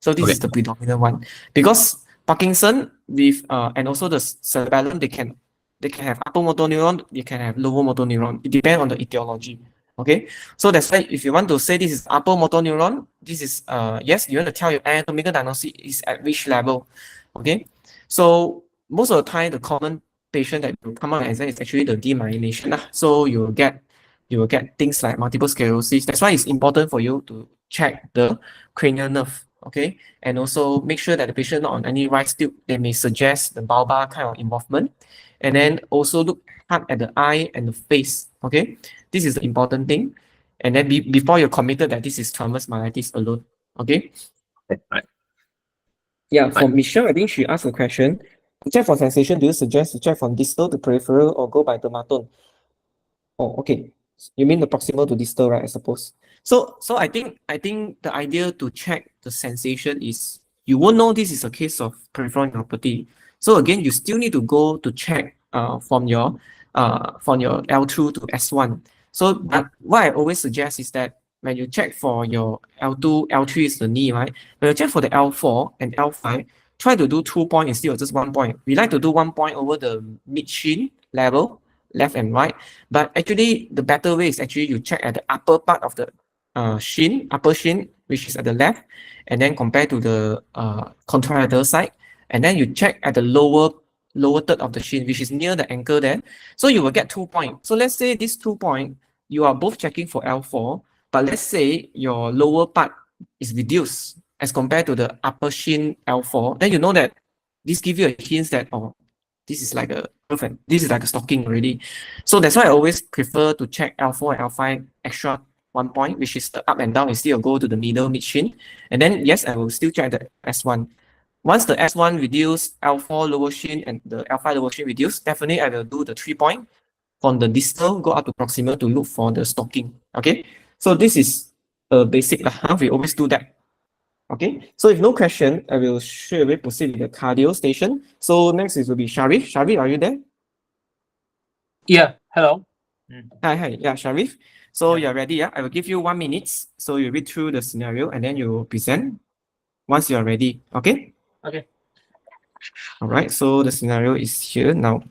So this is the predominant one, because Parkinson with and also the cerebellum, they can have upper motor neuron, they can have lower motor neuron. It depends on the etiology. Okay, so that's why if you want to say this is upper motor neuron, this is yes, you want to tell your anatomical diagnosis is at which level. Okay, so most of the time the common patient that will come out and exam is actually the demyelination lah. So you will get things like multiple sclerosis. That's why it's important for you to check the cranial nerve. Okay, and also make sure that the patient not on any right tube. They may suggest the bulbar kind of involvement, and then also look hard at the eye and the face. Okay, this is the important thing. And then before you're committed that this is transverse myelitis alone. Okay. Right. Yeah, for Michelle, I think she asked a question. To check for sensation, do you suggest to check from distal to peripheral or go by dermatome? Oh, okay. You mean the proximal to distal, right? I suppose. So I think the idea to check the sensation is you won't know this is a case of peripheral neuropathy. So again, you still need to go to check from your L2 to S1. So what I always suggest is that when you check for your L2, L3 is the knee, right? When you check for the L4 and L5, try to do 2 points instead of just 1 point. We like to do 1 point over the mid shin level, left and right. But actually, the better way is actually you check at the upper part of the upper shin, which is at the left, and then compare to the contralateral side, and then you check at the lower third of the shin, which is near the ankle there. So you will get 2 points. So let's say this 2 point, you are both checking for L4, but let's say your lower part is reduced as compared to the upper shin L4, then you know that this gives you a hint that, oh, this is like a perfect, this is like a stocking already. So that's why I always prefer to check L4 and L5 extra 1 point, which is the up and down, instead of go to the middle mid shin. And then yes, I will still check the S1. Once the S1 reduce, L4 lower shin and the L5 lower shin reduce, definitely I will do the 3 point from the distal go up to proximal to look for the stocking. Okay, so this is a basic lah. We always do that. Okay, so if no question, I will straight away proceed with the cardio station. So next is will be Sharif. Sharif, are you there? Yeah, hello. Hi, yeah, Sharif. So Yeah. you're ready, yeah? I will give you 1 minute. So you read through the scenario and then you present once you're ready. Okay? Okay. All right, so the scenario is here now.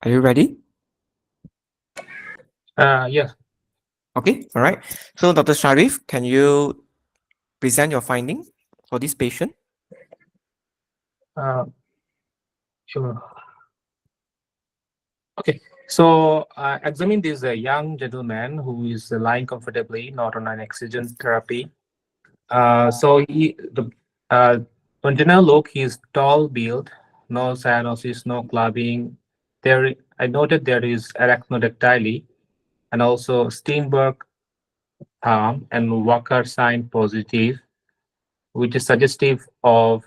Are you ready? Yeah. Okay, all right. So Dr. Sharif, can you present your finding for this patient? Sure. Okay. So I examine this young gentleman who is lying comfortably, not on an oxygen therapy. So on general look, he's tall build, no cyanosis, no clubbing. I noted there is arachnodactyly and also Steinberg thumb and Walker sign positive, which is suggestive of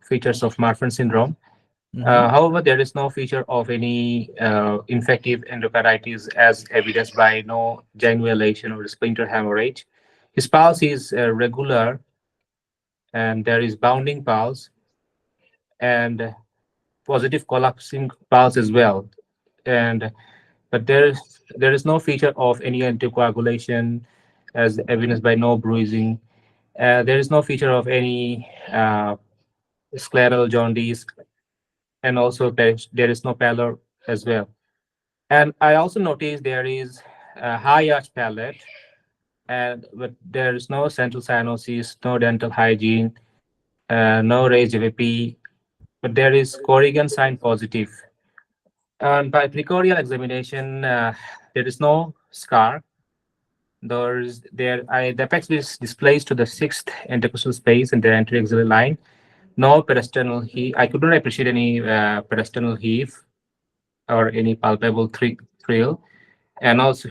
features of Marfan syndrome. However, there is no feature of any infective endocarditis as evidenced by no granulation or splinter hemorrhage. His pulse is regular and there is bounding pulse and positive collapsing pulse as well. But there is no feature of any anticoagulation as evidenced by no bruising. There is no feature of any scleral jaundice, and also there is no pallor as well. And I also noticed there is a high arch palate, but there is no central cyanosis, no dental hygiene, no raised JVP, but there is Corrigan sign positive. And by precordial examination, there is no scar. The apex is displaced to the sixth intercostal space in the anterior axillary line. No peristernal heave. I could not appreciate any peristernal heave or any palpable thrill. And also,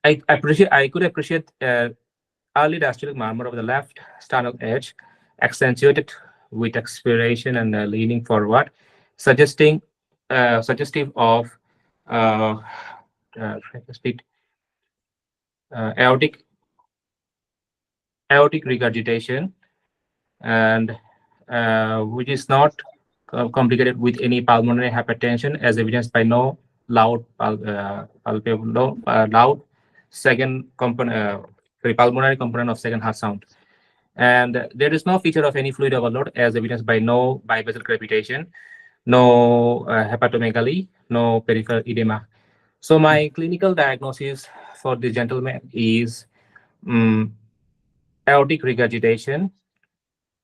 I could appreciate early diastolic murmur of the left sternal edge, accentuated with expiration and leaning forward, suggestive of uh, aortic regurgitation, and which is not complicated with any pulmonary hypertension, as evidenced by no loud loud second component, pulmonary component of second heart sound. And there is no feature of any fluid overload, as evidenced by no bivasal crepitation, no hepatomegaly, no peripheral edema. So my clinical diagnosis for the gentleman is aortic regurgitation,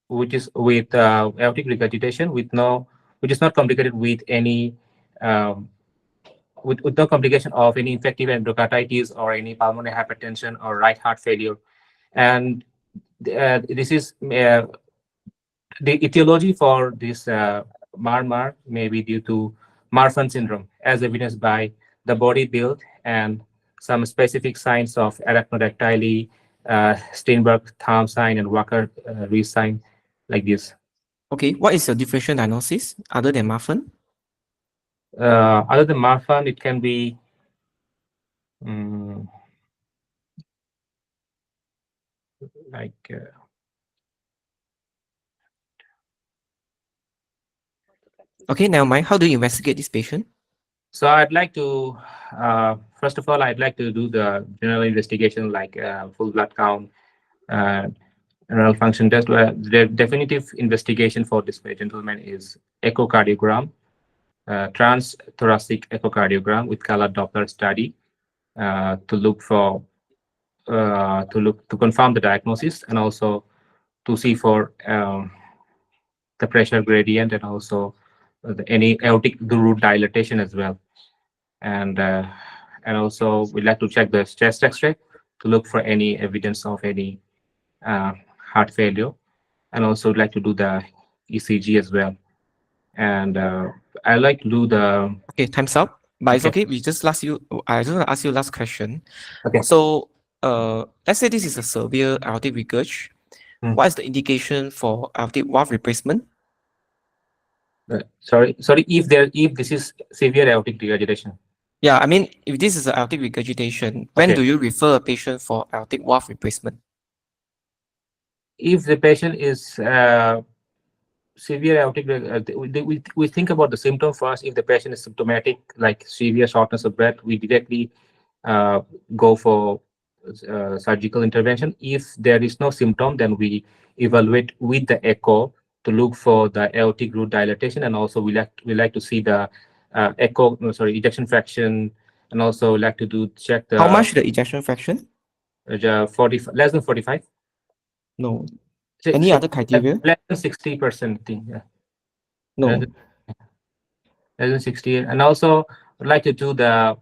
which is with aortic regurgitation with no, which is not complicated with any um, with no complication of any infective endocarditis or any pulmonary hypertension or right heart failure. And this is the etiology for this MARMAR may be due to Marfan syndrome, as evidenced by the body build and some specific signs of arachnodactyly, Steinberg thumb sign, and Walker wrist sign, like this. Okay, what is your differential diagnosis other than Marfan? Other than Marfan, it can be like Okay, never mind. How do you investigate this patient? so I'd like to first of all, I'd like to do the general investigation like full blood count, renal function test. The definitive investigation for this gentleman is echocardiogram, transthoracic echocardiogram with color Doppler study to look for to confirm the diagnosis, and also to see for the pressure gradient, and also any aortic root dilatation as well. And also we'd like to check the chest X-ray to look for any evidence of any heart failure, and also like to do the ECG as well. And I like to do the Okay, time's up. But it's Okay. okay. We just last you. I just want to ask you last question. Okay. So, let's say this is a severe aortic regurg. Hmm. What is the indication for aortic valve replacement? sorry, if this is severe aortic regurgitation. Yeah, I mean, if this is an aortic regurgitation, when Okay. do you refer a patient for aortic valve replacement? If the patient is severe aortic, we think about the symptom first. If the patient is symptomatic, like severe shortness of breath, we directly go for surgical intervention. If there is no symptom, then we evaluate with the echo to look for the aortic root dilatation, and also we like to see the ejection fraction, and also like to check the How much the ejection fraction? 40, less than 45. No. Any other criteria? Less than 60% thing. Yeah. No. Less than 60, and also I'd like to do the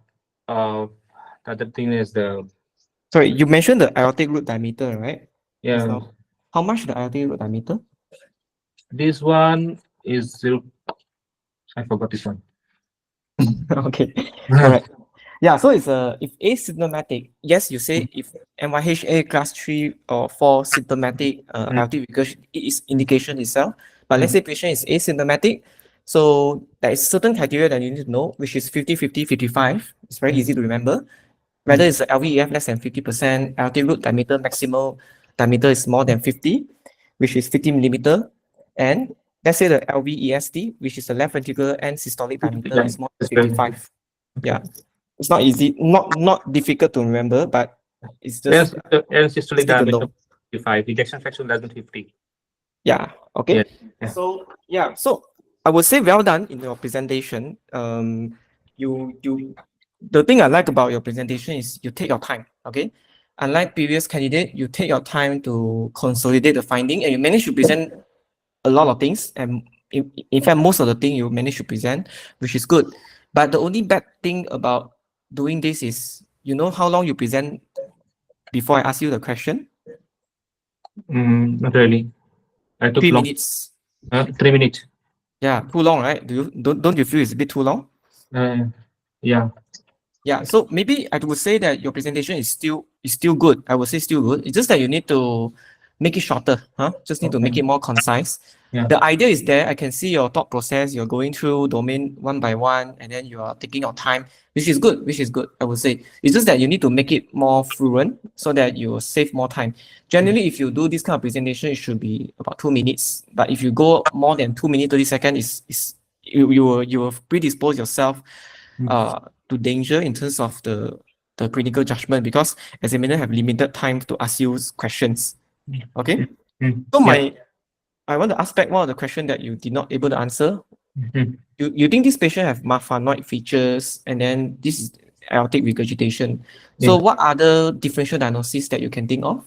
other thing is the Sorry, you mentioned the aortic root diameter, right? yeah. So, how much the aortic root diameter? This one is I forgot this one. Okay. All right. Yeah, so it's if asymptomatic, yes, you say if MYHA class 3 or 4 symptomatic aortic regurg is indication itself. But let's say patient is asymptomatic, so there is certain criteria that you need to know, which is 50, 50, 55. It's very easy to remember. Whether it's LVEF less than 50%, aortic root diameter maximal diameter is more than 50, which is 50 millimeter, and let's say the LVEST, which is the left ventricular end systolic diameter, is more than 55. Yeah, it's not easy, not difficult to remember, but it's just Systolic need to diameter know. 55, ejection fraction less than 50. Yeah. Okay. Yeah. So yeah, so I would say well done in your presentation. The thing I like about your presentation is you take your time. Okay. Unlike previous candidate, you take your time to consolidate the finding, and you manage to present a lot of things. And in fact, most of the thing you manage to present, which is good. But the only bad thing about doing this is, you know how long you present before I ask you the question? Not really. I took 3 long. minutes. 3 minutes. Yeah, too long, right? Don't you feel it's a bit too long? Yeah. Yeah, so maybe I would say that your presentation is still good. I would say still good. It's just that you need to make it shorter, huh? Just need to make it more concise. Yeah. The idea is there. I can see your thought process. You're going through domain one by one, and then you are taking your time, which is good. Which is good, I would say. It's just that you need to make it more fluent so that you will save more time. Generally, if you do this kind of presentation, it should be about 2 minutes. But if you go more than 2 minutes 30 seconds, you will predispose yourself to danger in terms of the clinical judgment, because examiner have limited time to ask you questions. Okay. So I want to ask back one of the question that you did not able to answer. You think this patient have Marfanoid features, and then this is aortic regurgitation. So Yeah. what other differential diagnoses that you can think of?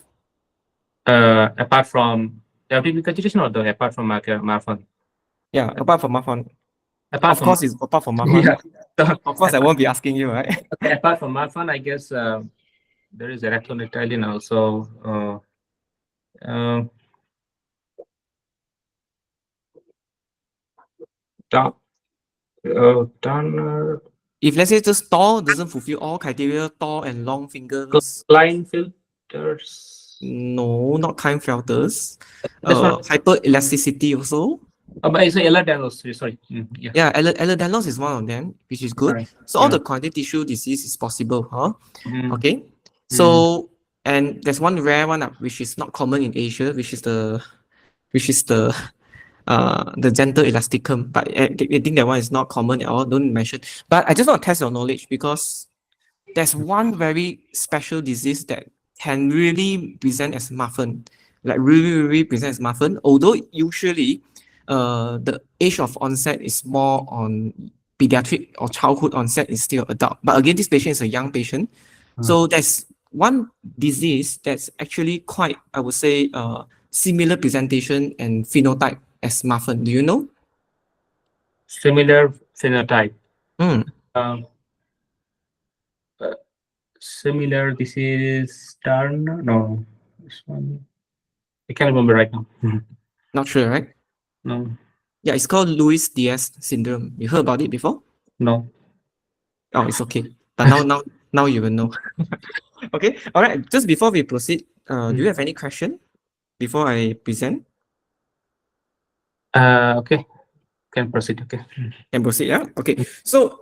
Apart from aortic regurgitation or apart from Marfan? Yeah, apart from Marfan. Apart Of from course, it's apart from Marfan. yeah. So, Of course, I won't be asking you, right? okay, apart from Marfan, I guess there is erectile also. Down, Turner, If let's say just tall doesn't fulfill all criteria, tall and long fingers, line filters. no, not Klinefelters. That's one. Hyperelasticity also. But it's a Ehlers-Danlos. Sorry. Yeah. Yeah, Ehlers-Danlos is one of them, which is good. Alright. So all Yeah. the connective tissue disease is possible, huh? Mm. Okay. So and there's one rare one which is not common in Asia, which is the gentle elasticum. But I think that one is not common at all. Don't mention. But I just want to test your knowledge because there's one very special disease that can really present as muffin, like really present as muffin. Although usually, the age of onset is more on pediatric or childhood onset instead of adult. But again, this patient is a young patient, so there's one disease that's actually quite, I would say, similar presentation and phenotype as muffin. Do you know? Similar phenotype. Mm. Similar. This is Turner. No, this one. I can't remember right now. Not sure, right? No. Yeah, it's called Louis Diaz syndrome. You heard about it before? No. Oh, it's okay. But now you will know. Okay. All right. Just before we proceed, do you have any question before I present? Okay. Can proceed. Okay. Can proceed, yeah? Okay. So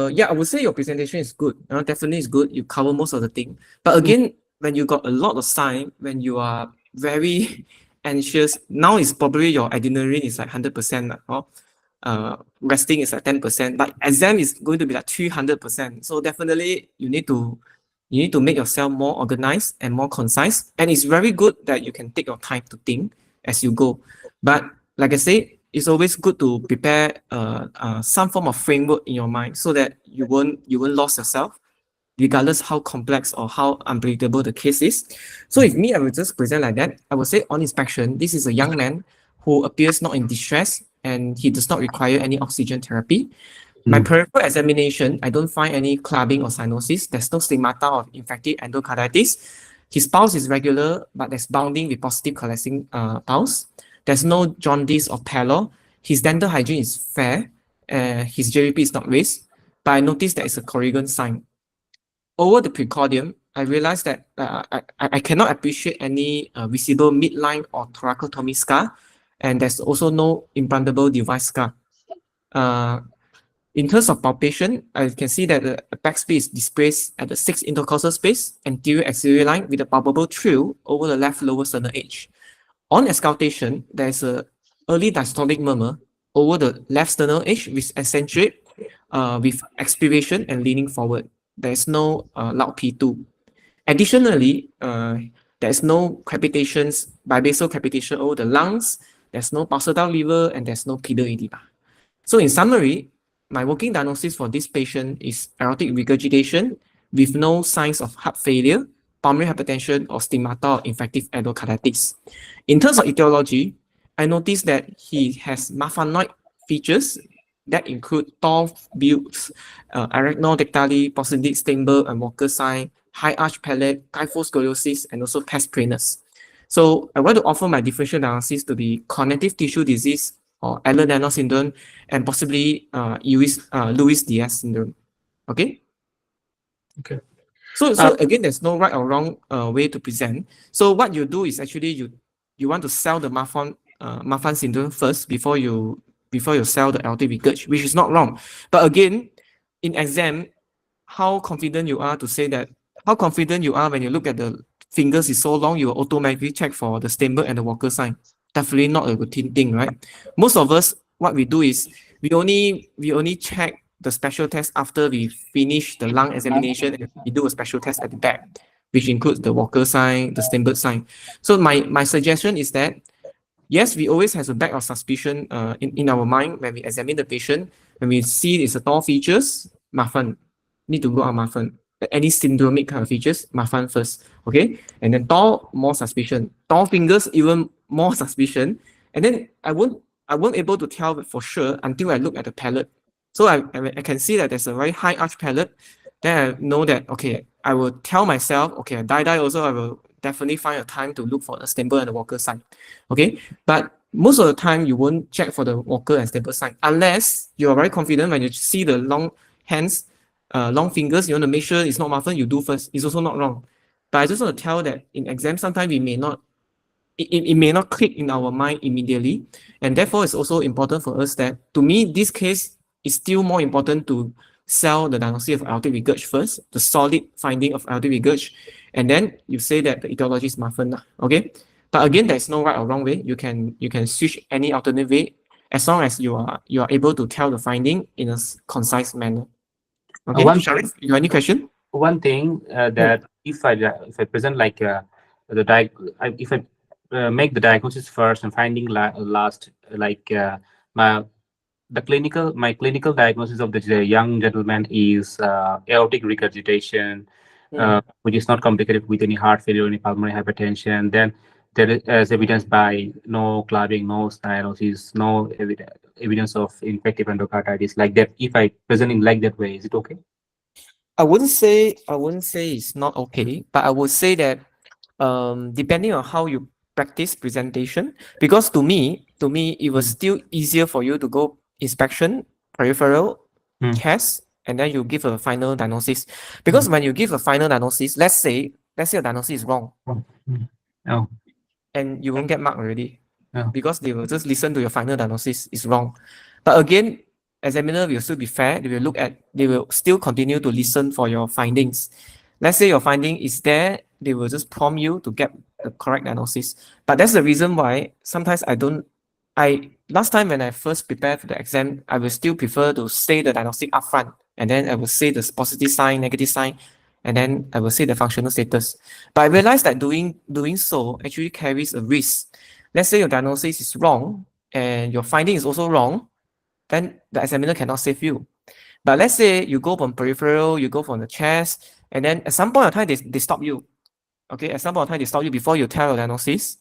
yeah, I would say your presentation is good. Definitely is good. You cover most of the thing. But again, when you got a lot of sign, when you are very anxious, now is probably your adrenaline is like 100%. Resting is like 10%, but exam is going to be like 300%. So definitely you need to make yourself more organized and more concise. And it's very good that you can take your time to think as you go. But like I say, it's always good to prepare some form of framework in your mind so that you won't lose yourself, regardless how complex or how unpredictable the case is. So if me, I will just present like that. I will say on inspection, this is a young man who appears not in distress and he does not require any oxygen therapy. My peripheral examination, I don't find any clubbing or cyanosis. There's no stigmata of infective endocarditis. His pulse is regular, but there's bounding with positive collapsing pulse. There's no jaundice or pallor. His dental hygiene is fair. His JVP is not raised, but I noticed there is a Corrigan sign. Over the precordium, I realized that I cannot appreciate any visible midline or thoracotomy scar, and there's also no implantable device scar. In terms of palpation, I can see that the apex space is displaced at the 6th intercostal space, anterior axillary line with a palpable trill over the left lower sternal edge. On auscultation, there is a early diastolic murmur over the left sternal edge which accentuate with expiration and leaning forward. There is no loud P2. Additionally, there is no crepitations, bibasal crepitation over the lungs, there's no pulsatile lever, and there's no pedal edema. So in summary, my working diagnosis for this patient is aortic regurgitation with no signs of heart failure, pulmonary hypertension, or stigmata of infective endocarditis. In terms of etiology, I noticed that he has Marfanoid features that include tall builds, arachnodactyly, prosthetic Steinberg and Walker sign, high arch palate, kyphoscoliosis, and also pes prenus. So I want to offer my differential diagnosis to be connective tissue disease or Ehlers-Danlos syndrome, and possibly Louis Diaz syndrome. Okay. Okay. So again, there's no right or wrong way to present. So what you do is actually you want to sell the Marfan syndrome first before you sell the aortic regurg, which is not wrong. But again, in exam, how confident you are to say that? How confident you are when you look at the fingers is so long, you will automatically check for the Steinberg and the Walker sign. Definitely not a routine thing, right? Most of us, what we do is we only check the special test after we finish the lung examination and we do a special test at the back, which includes the Walker sign, the Steinberg sign. So my suggestion is that yes, we always have a back of suspicion in our mind when we examine the patient. When we see it's a tall features, Marfan. need to rule out Marfan. Any syndromic kind of features, Marfan first. Okay, and then tall, more suspicion. Tall fingers, even more suspicion. And then I won't able to tell for sure until I look at the palate. So I can see that there's a very high arch palate. Then I know that okay, I will tell myself, okay, die also I will definitely find a time to look for the stable and the walker sign. Okay, but most of the time you won't check for the walker and stable sign unless you are very confident when you see the long hands, long fingers, you want to make sure it's not Marfan, you do first. It's also not wrong. But I just want to tell that in exam, sometimes we may not, it may not click in our mind immediately. And therefore, it's also important for us that, to me, this case is still more important to sell the diagnosis of aortic regurg first, the solid finding of aortic regurg, and then you say that the etiology is Marfan. Okay? But again, there's no right or wrong way. You can switch any alternate way as long as you are able to tell the finding in a concise manner. Okay, Sharif, you have any question? One thing that if I present like if I make the diagnosis first and finding last, like my clinical diagnosis of the young gentleman is aortic regurgitation, which is not complicated with any heart failure, any pulmonary hypertension. Then there is evidence by no clubbing, no stenosis, no evidence of infective endocarditis. Like that, if I present in like that way, is it okay? I wouldn't say it's not okay, but I would say that depending on how you practice presentation, because to me it was still easier for you to go inspection, peripheral, test, and then you give a final diagnosis. Because when you give a final diagnosis, let's say your diagnosis is wrong, Oh. and you won't get marked already, Oh. because they will just listen to your final diagnosis is wrong. But again, examiner will still be fair. They will still continue to listen for your findings. Let's say your finding is there, they will just prompt you to get the correct diagnosis. But that's the reason why sometimes last time when I first prepared for the exam, I will still prefer to say the diagnostic upfront, and then I will say the positive sign, negative sign, and then I will say the functional status. But I realized that doing so actually carries a risk. Let's say your diagnosis is wrong and your finding is also wrong, then the examiner cannot save you. But let's say you go from peripheral, you go from the chest, and then at some point of time they stop you. Okay, at some point of time they stop you before you tell your diagnosis,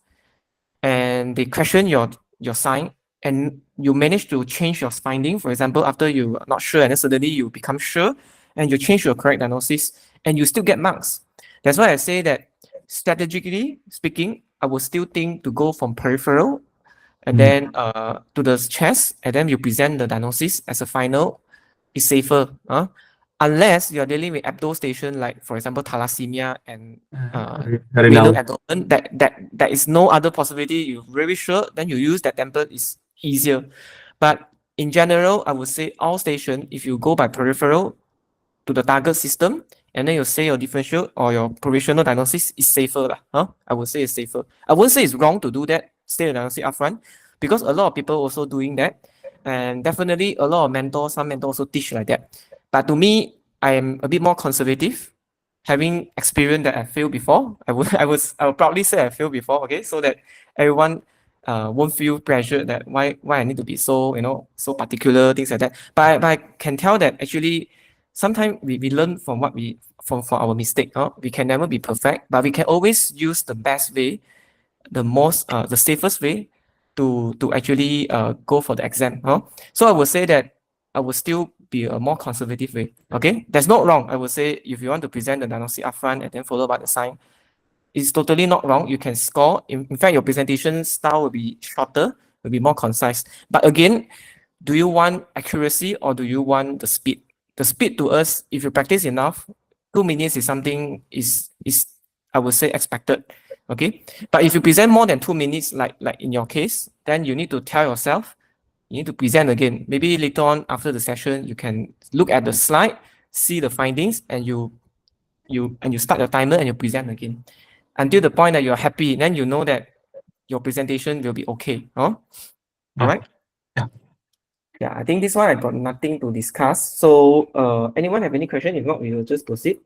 and they question your sign, and you manage to change your finding. For example, after you are not sure and then suddenly you become sure and you change your correct diagnosis and you still get marks. That's why I say that strategically speaking, I would still think to go from peripheral and then to the chest, and then you present the diagnosis as a final is safer. Unless you're dealing with abdo station, like for example thalassemia and renal abdomen, that is no other possibility. You're very sure, then you use that template is easier. But in general, I would say all station, if you go by peripheral to the target system, and then you say your differential or your provisional diagnosis is safer. I would say it's safer. I wouldn't say it's wrong to do that, state the diagnosis upfront, because a lot of people also doing that. And definitely a lot of mentors, some mentors also teach like that. But to me, I am a bit more conservative, having experienced that I failed before. I would proudly say I failed before, okay, so that everyone won't feel pressured that why I need to be so so particular, things like that. But I can tell that actually sometimes we learn from from our mistake. We can never be perfect, but we can always use the best way, the safest way to actually go for the exam. So I would say that I would still be a more conservative way. Okay, there's not wrong. I would say if you want to present the diagnosis upfront and then followed by the sign, it's totally not wrong. You can score. In fact, your presentation style will be shorter, will be more concise. But again, do you want accuracy or do you want the speed? The speed to us, if you practice enough, 2 minutes is something is I would say expected. Okay, but if you present more than 2 minutes, like in your case, then you need to tell yourself, you need to present again. Maybe later on after the session, you can look at the slide, see the findings, and you start your timer and you present again until the point that you're happy. Then you know that your presentation will be okay. All right. Yeah, I think this one I got nothing to discuss. So, anyone have any question? If not, we will just proceed.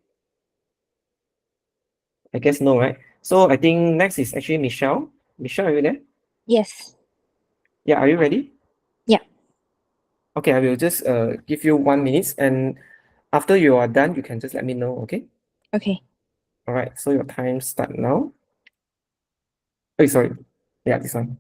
I guess no, right? So I think next is actually Michelle. Michelle, are you there? Yes. Yeah, are you ready? Yeah. Okay, I will just give you 1 minute, and After you are done, you can just let me know, okay? Okay. All right, so your time start now. Oh, sorry. Yeah, this one.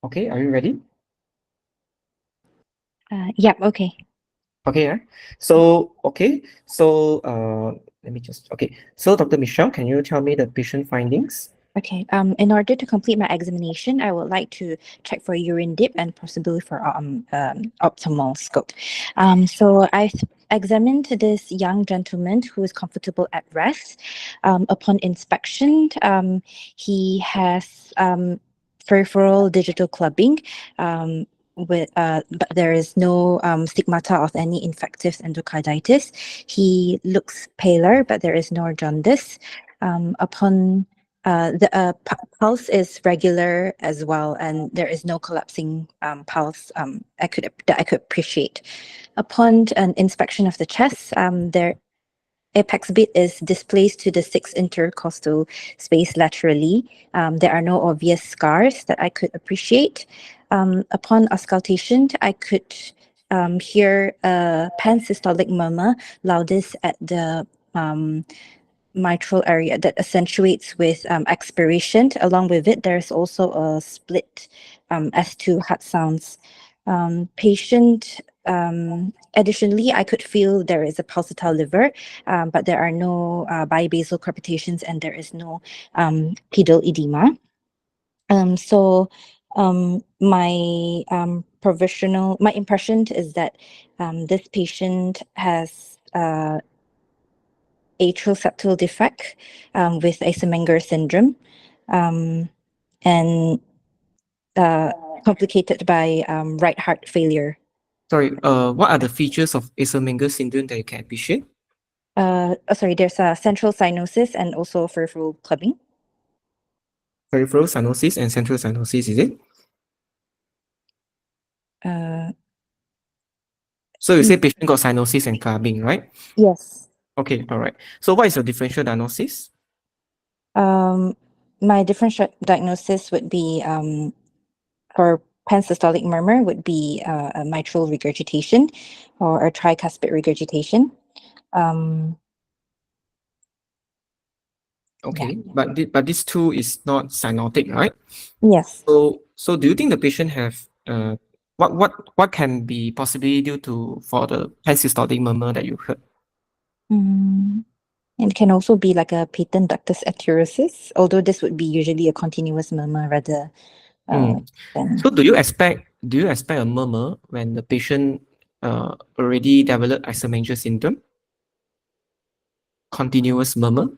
Okay, are you ready? Yep. Okay. Okay, yeah. So, okay. So, let me just, okay. So, Dr. Michelle, can you tell me the patient findings? Okay. In order to complete my examination, I would like to check for urine dip and possibly for optimal scope. So I examined this young gentleman who is comfortable at rest. Upon inspection, he has peripheral digital clubbing. But there is no stigmata of any infective endocarditis. He looks paler, but there is no jaundice. Upon the pulse is regular as well, and there is no collapsing pulse that I could appreciate. Upon an inspection of the chest, their apex beat is displaced to the 6 intercostal space laterally. There are no obvious scars that I could appreciate. Upon auscultation, I could hear a pansystolic murmur, loudest at the mitral area that accentuates with expiration. Along with it, there's also a split as to heart sounds. Patient, additionally, I could feel there is a pulsatile liver, but there are no bibasal crepitations and there is no pedal edema. So my my impression is that this patient has atrial septal defect with Eisenmenger syndrome, and complicated by right heart failure. Sorry, what are the features of Eisenmenger syndrome that you can appreciate? Sorry, there's a central cyanosis and also peripheral clubbing. Peripheral cyanosis and central cyanosis, is it? So you say patient got cyanosis and clubbing, right? Yes. Okay, all right. So what is your differential diagnosis? My differential diagnosis would be for pansystolic murmur would be a mitral regurgitation or a tricuspid regurgitation. Okay, but this two is not cyanotic, right? Yes. So do you think the patient have what can be possibly due to for the pansystolic murmur that you heard? It can also be like a patent ductus atterosis, although this would be usually a continuous murmur rather than. So do you expect a murmur when the patient already developed Eisenmenger syndrome? Continuous murmur?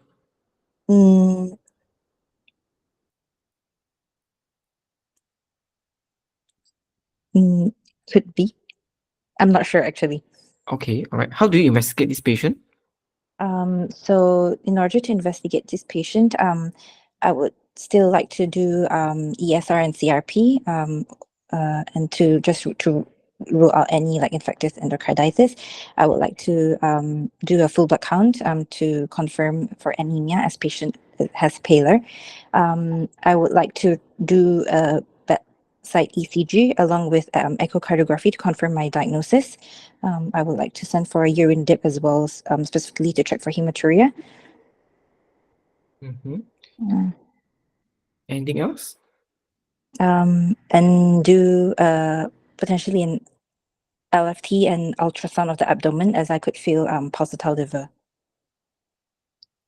Could be. I'm not sure actually. Okay, all right. How do you investigate this patient? So in order to investigate this patient, I would still like to do ESR and CRP, and to rule out any like infectious endocarditis. I would like to do a full blood count to confirm for anemia as patient has paler. I would like to do a site ECG along with echocardiography to confirm my diagnosis. I would like to send for a urine dip as well, specifically to check for hematuria. Anything else? And do potentially an LFT and ultrasound of the abdomen, as I could feel pulsatile liver.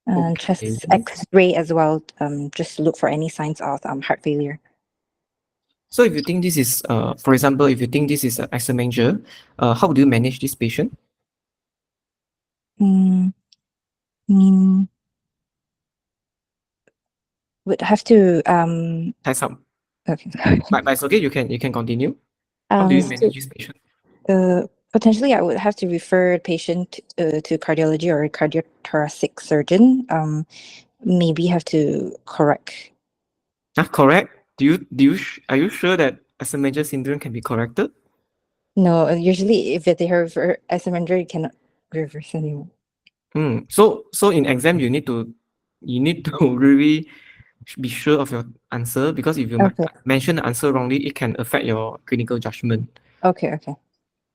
And chest X-ray as well, just to look for any signs of heart failure. So if you think this is, for example, if you think this is an exomenger, how do you manage this patient? Would have to Test out. okay. But it's okay. You can continue. How do you manage this patient? Potentially, I would have to refer patient to cardiology or a cardiothoracic surgeon. Maybe have to correct. Correct. Are you sure that exomenger syndrome can be corrected? No, usually if they have exomenger, you cannot reverse anymore. So in exam you need to really be sure of your answer, because if you mention the answer wrongly, it can affect your clinical judgment. Okay.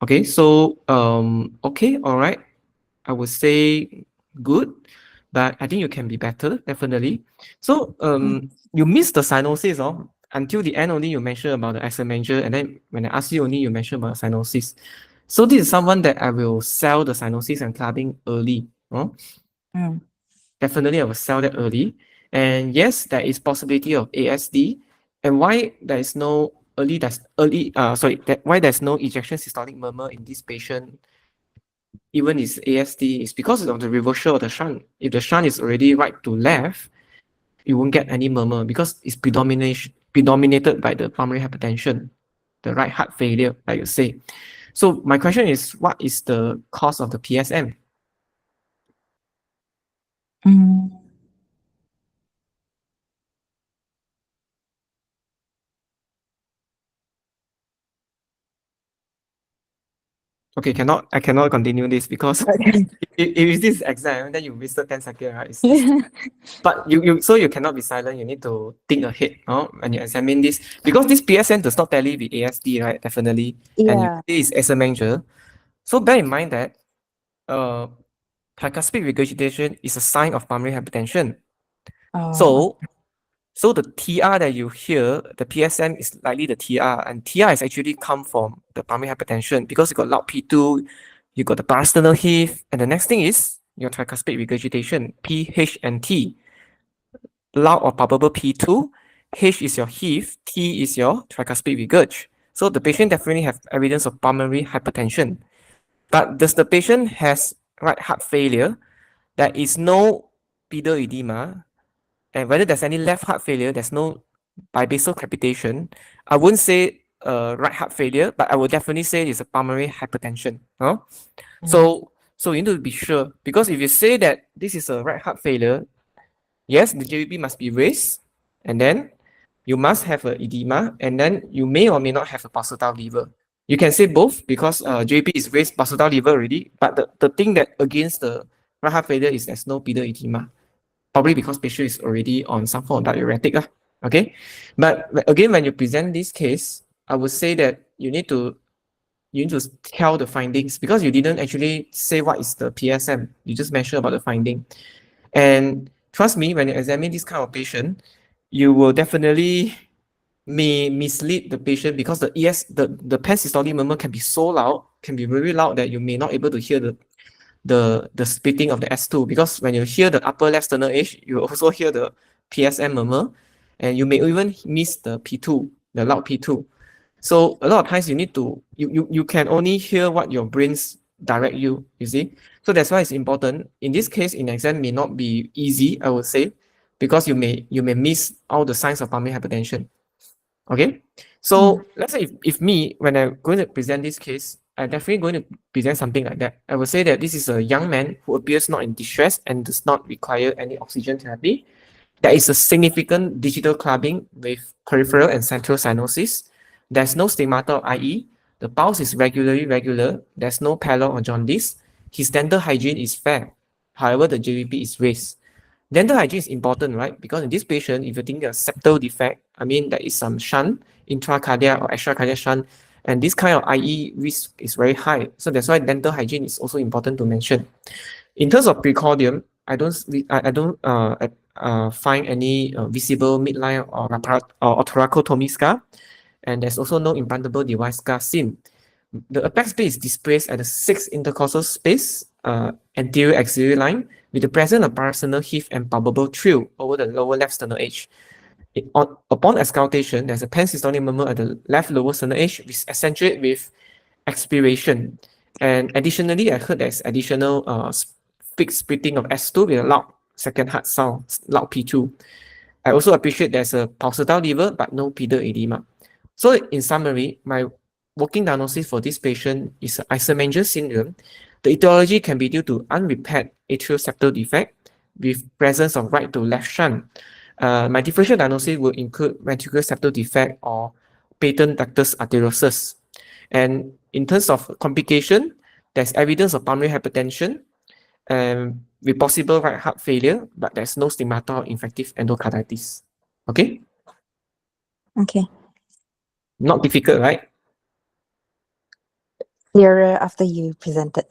Okay, so okay, all right. I would say good, but I think you can be better, definitely. So you missed the cyanosis, until the end only you mentioned about the exomenger, and then when I ask you only you mentioned about cyanosis. So this is someone that I will sell the cyanosis and clubbing early. Definitely I will sell that early. And yes, there is possibility of ASD. And why there is no why there's no ejection systolic murmur in this patient, even is ASD, is because of the reversal of the shunt. If the shunt is already right to left, you won't get any murmur because it's predominated by the pulmonary hypertension, the right heart failure, like you say. So my question is, what is the cause of the PSM? Okay, I cannot continue this because if this exam, then you wasted 10 seconds, right? But you cannot be silent. You need to think ahead, when you examine this, because this PSM does not tally with ASD, right? Definitely, and you say it's exomenger. So bear in mind that tricuspid regurgitation is a sign of pulmonary hypertension. So the TR that you hear, the PSM is likely the TR, and TR is actually come from the pulmonary hypertension because you got loud P2, you got the parasternal heave, and the next thing is your tricuspid regurgitation, P, H, and T. Loud or palpable P2, H is your heave, T is your tricuspid regurg. So the patient definitely have evidence of pulmonary hypertension. But does the patient has right heart failure? There is no pedal edema, and whether there's any left heart failure, there's no bibasal crepitation. I wouldn't say right heart failure, but I would definitely say it's a pulmonary hypertension. So you need to be sure, because if you say that this is a right heart failure, yes, the JVP must be raised, and then you must have an edema, and then you may or may not have a pulsatile liver. You can say both because JVP is raised, pulsatile liver already, but the thing that against the right heart failure is there's no pedal edema. Probably because patient is already on some form of diuretic. Okay. But again, when you present this case, I would say that you need to tell the findings, because you didn't actually say what is the PSM. You just mentioned about the finding. And trust me, when you examine this kind of patient, you will definitely may mislead the patient, because the pen systolic murmur can be so loud, can be very loud, that you may not able to hear the splitting of the S2, because when you hear the upper left sternal edge, you also hear the PSM murmur, and you may even miss the P2, the loud P2. So a lot of times you can only hear what your brains direct you see. So that's why it's important. In this case, in exam may not be easy, I would say, because you may miss all the signs of pulmonary hypertension. Okay, so let's say if me, when I'm going to present this case, I'm definitely going to present something like that. I would say that this is a young man who appears not in distress and does not require any oxygen therapy. There is a significant digital clubbing with peripheral and central cyanosis. There's no stigmata of IE. The pulse is regular. There's no pallor or jaundice. His dental hygiene is fair. However, the JVP is raised. Dental hygiene is important, right? Because in this patient, if you think a septal defect, I mean, there is some shunt, intracardiac or extracardiac shunt, and this kind of IE risk is very high. So that's why dental hygiene is also important to mention. In terms of precordium, I don't find any visible midline or thoracotomy scar, and there's also no implantable device scar seen. The apex space is displaced at the sixth intercostal space, anterior axillary line, with the presence of parasternal heave and palpable trill over the lower left sternal edge. Upon auscultation, there's a pansystolic murmur at the left lower sternal edge, which accentuate with expiration. And additionally, I heard there's additional fixed splitting of S2 with a loud second heart sound, loud P2. I also appreciate there's a pulsatile lever, but no pedal edema. So in summary, my working diagnosis for this patient is Eisenmenger syndrome. The etiology can be due to unrepaired atrial septal defect with presence of right to left shunt. My differential diagnosis will include ventricular septal defect or patent ductus arteriosus. And in terms of complication, there's evidence of pulmonary hypertension with possible right heart failure, but there's no stigmata of infective endocarditis. Okay? Okay. Not difficult, right? Clearer after you presented.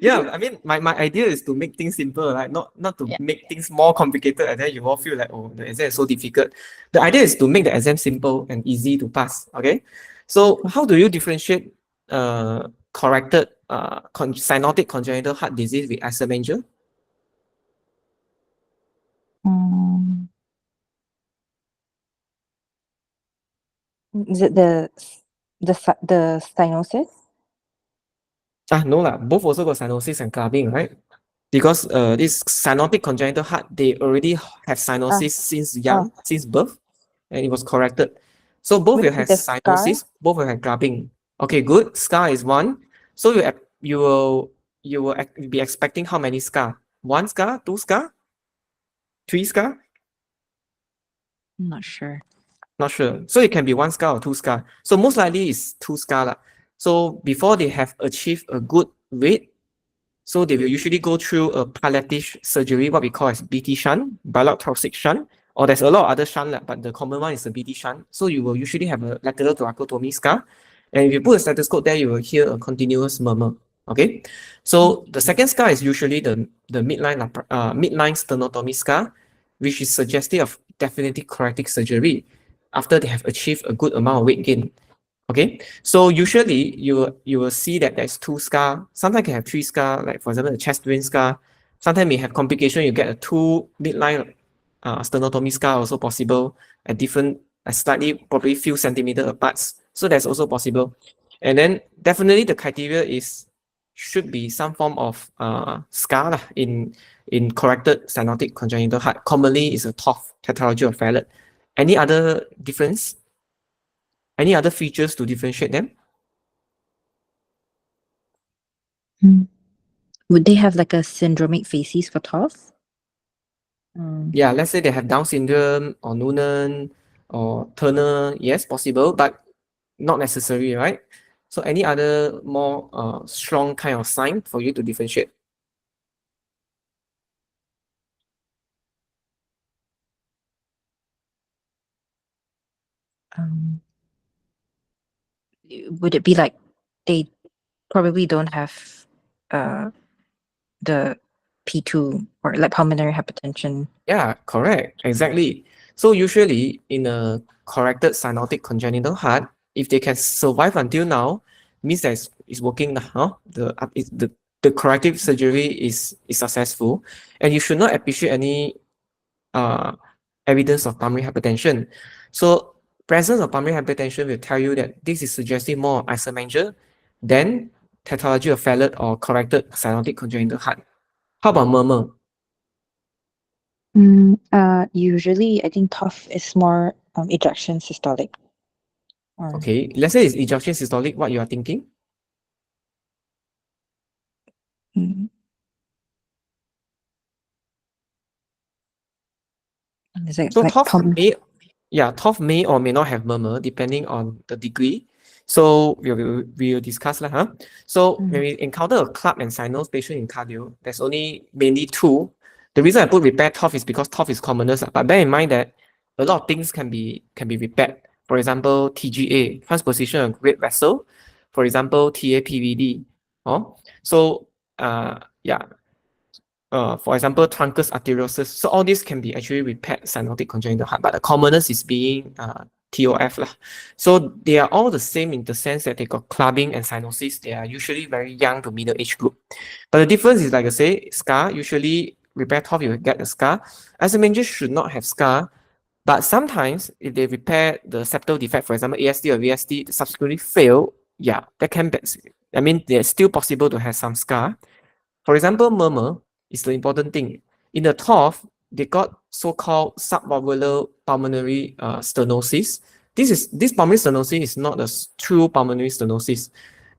Yeah, I mean, my idea is to make things simple, right? Not to Yeah. make things more complicated, and then you all feel like, oh, the exam is so difficult. The idea is to make the exam simple and easy to pass. Okay, so how do you differentiate corrected cyanotic congenital heart disease with Eisenmenger? Is it the cyanosis? No lah, both also got cyanosis and clubbing, right? Because this cyanotic congenital heart, they already have cyanosis since young, since birth, and it was corrected. So both will have With the scar? cyanosis, both will have clubbing. Okay, good. Scar is one. So you will be expecting how many scar? One scar, two scar, three scar? I'm not sure. Not sure. So it can be one scar or two scar. So most likely it's two scar lah. So before they have achieved a good weight, so they will usually go through a palliative surgery, what we call as BT shunt, bilateral thoracic shunt, or there's a lot of other shunt, but the common one is a BT shunt. So you will usually have a lateral thoracotomy scar. And if you put a stethoscope there, you will hear a continuous murmur. Okay. So the second scar is usually the midline sternotomy scar, which is suggestive of definitive corrective surgery after they have achieved a good amount of weight gain. Okay, so usually you will see that there's two scar. Sometimes you can have three scar, like for example, the chest vein scar. Sometimes you have complication, you get a two midline sternotomy scar also possible at different, slightly probably few centimeter apart. So that's also possible. And then definitely the criteria should be some form of scar lah, in corrected cyanotic congenital heart. Commonly is a TOF, tetralogy of Fallot. Any other difference? Any other features to differentiate them? Would they have like a syndromic facies for TOF? Yeah, let's say they have Down syndrome or Noonan or Turner. Yes, possible, but not necessary, right? So any other more strong kind of sign for you to differentiate? Would it be like they probably don't have the P2 or like pulmonary hypertension? Yeah, correct. Exactly. So usually in a corrected cyanotic congenital heart, if they can survive until now, means that it's working now. The corrective surgery is successful, and you should not appreciate any evidence of pulmonary hypertension. So presence of pulmonary hypertension will tell you that this is suggesting more of Eisenmenger than tetralogy of Fallot or corrected cyanotic congenital heart. How about murmur? Usually, I think TOF is more ejection systolic. Okay, let's say it's ejection systolic, what you are thinking? Is it So like TOF may or may not have murmur depending on the degree. So we'll discuss lah, huh? So when we encounter a club and sinus patient in cardio, there's only mainly two. The reason I put repair TOF is because TOF is commonest, but bear in mind that a lot of things can be repaired. For example, TGA, transposition of great vessel. For example, TAPVD. Oh, so yeah. For example, truncus arteriosus. So all this can be actually repaired cyanotic congenital heart, but the commonest is being TOF lah. So they are all the same in the sense that they got clubbing and cyanosis. They are usually very young to middle age group. But the difference is, like I say, scar, usually repair TOF, you will get a scar. Asymmetric should not have scar, but sometimes if they repair the septal defect, for example, ASD or VSD, subsequently fail, yeah, that can be, I mean, it's still possible to have some scar. For example, murmur is the important thing. In the TOF, they got so-called subvalvular pulmonary stenosis. This pulmonary stenosis is not a true pulmonary stenosis.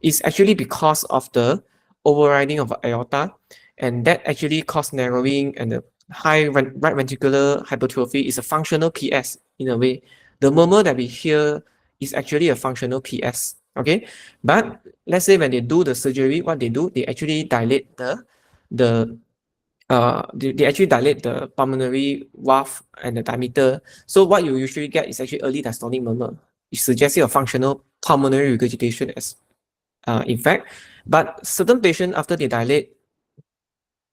It's actually because of the overriding of aorta, and that actually caused narrowing, and the high right ventricular hypertrophy is a functional PS in a way. The murmur that we hear is actually a functional PS. Okay, but let's say when they do the surgery, what they do, they actually dilate they actually dilate the pulmonary valve and the diameter. So what you usually get is actually early diastolic murmur. It suggests a functional pulmonary regurgitation as in fact, but certain patients after they dilate,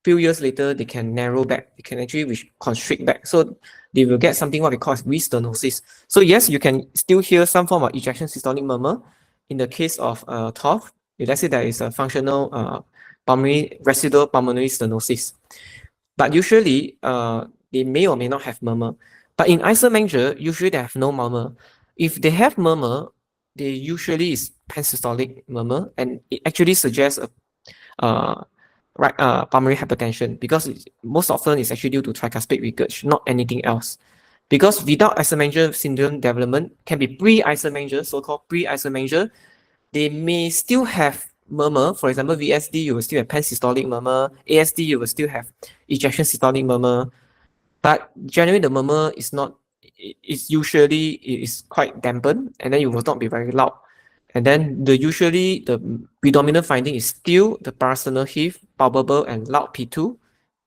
few years later, they can narrow back. They can actually constrict back. So they will get something what we call restenosis. So yes, you can still hear some form of ejection systolic murmur. In the case of TOF, let's say there is a functional residual pulmonary stenosis. But usually, they may or may not have murmur. But in isomenger, usually they have no murmur. If they have murmur, they usually is pansystolic murmur, and it actually suggests a pulmonary hypertension, because most often it's actually due to tricuspid regurg, not anything else. Because without isomenger syndrome development, can be pre-isomenger, so-called pre-isomenger, they may still have murmur. For example, VSD, you will still have pansystolic murmur. ASD, you will still have ejection systolic murmur. But generally, the murmur is not, it's usually it is quite dampened, and then it will not be very loud. And then usually the predominant finding is still the parasternal heave, palpable and loud P2,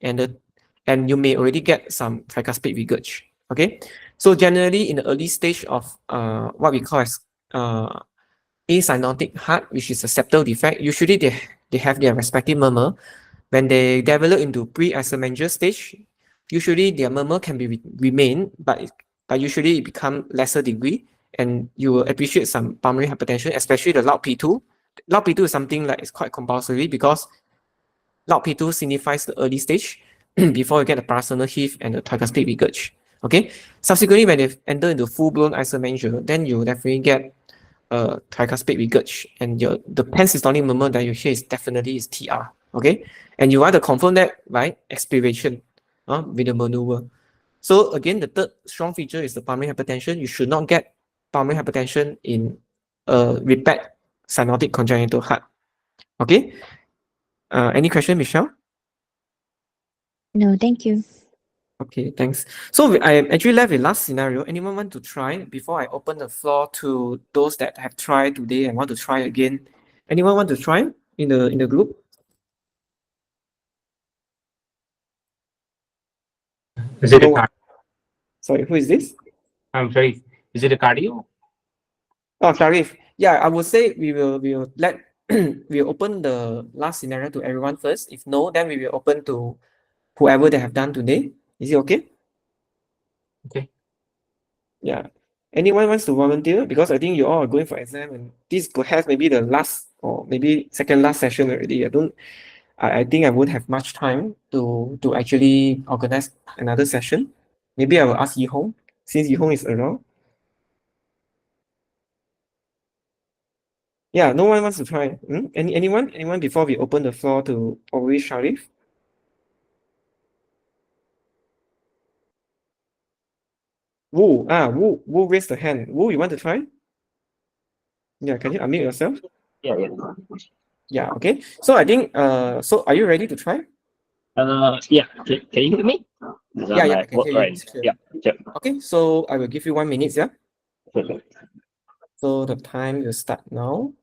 and you may already get some tricuspid regurg. Okay, so generally in the early stage of what we call as acyanotic heart, which is a septal defect, usually they have their respective murmur. When they develop into pre-isomenger stage, usually their murmur can be remain, but usually it become lesser degree, and you will appreciate some pulmonary hypertension, especially the loud P2. Loud P2 is something like it's quite compulsory, because loud P2 signifies the early stage before you get the parasternal heave and the tricuspid regurg. Okay, subsequently when they enter into full-blown isomenger, then you will definitely get tricuspid regurg, and the pansystolic murmur that you hear is definitely TR. Okay, and you want to confirm that by expiration with the maneuver. So again, the third strong feature is the pulmonary hypertension. You should not get pulmonary hypertension in repaired cyanotic congenital heart. Okay. Any question, Michelle? No, thank you. Okay, thanks. So I am actually left with last scenario. Anyone want to try before I open the floor to those that have tried today and want to try again? Anyone want to try in the group? Is it a Sorry, who is this? I'm sorry. Is it a cardio? Oh, Sharif. Yeah, I would say we will let we'll open the last scenario to everyone first. If no, then we will open to whoever they have done today. Is it okay? Okay. Yeah. Anyone wants to volunteer? Because I think you all are going for exam, and this perhaps maybe the last or maybe second last session already. I think I won't have much time to actually organize another session. Maybe I will ask Yihong, since Yihong is around. Yeah, no one wants to try. Anyone before we open the floor to Ori Sharif? Wu raised the hand. Wu, you want to try? Yeah, can you unmute yourself? Yeah. Yeah, okay. So I think so are you ready to try? Yeah. Can you hear me? Yeah, I can hear you. Right. It's clear. Yeah. Sure. Okay, so I will give you 1 minute, yeah? Sure. So the time will start now.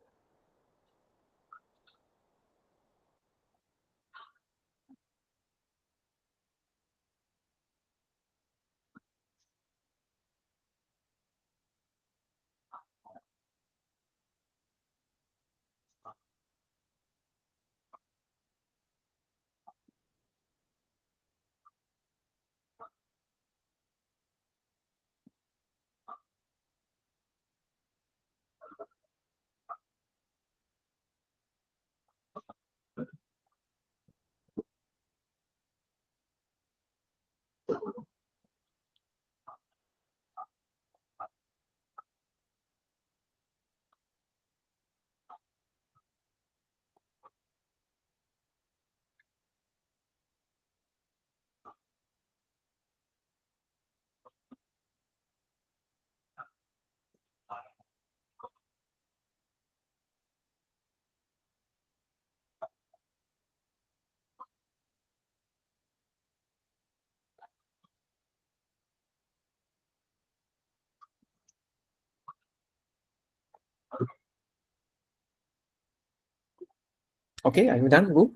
Okay, are you done, Wu?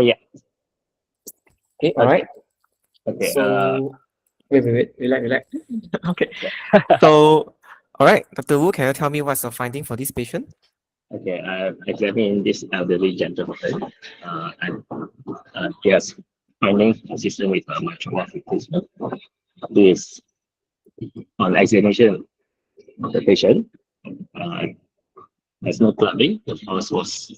Yeah. Okay, all right. Okay. So wait, relax. Okay. So all right, Dr. Wu, can you tell me what's the finding for this patient? Okay. I examine this elderly gentleman. And just finding consistent with my trauma replacement. This on examination of the patient. There's no clubbing. The pulse was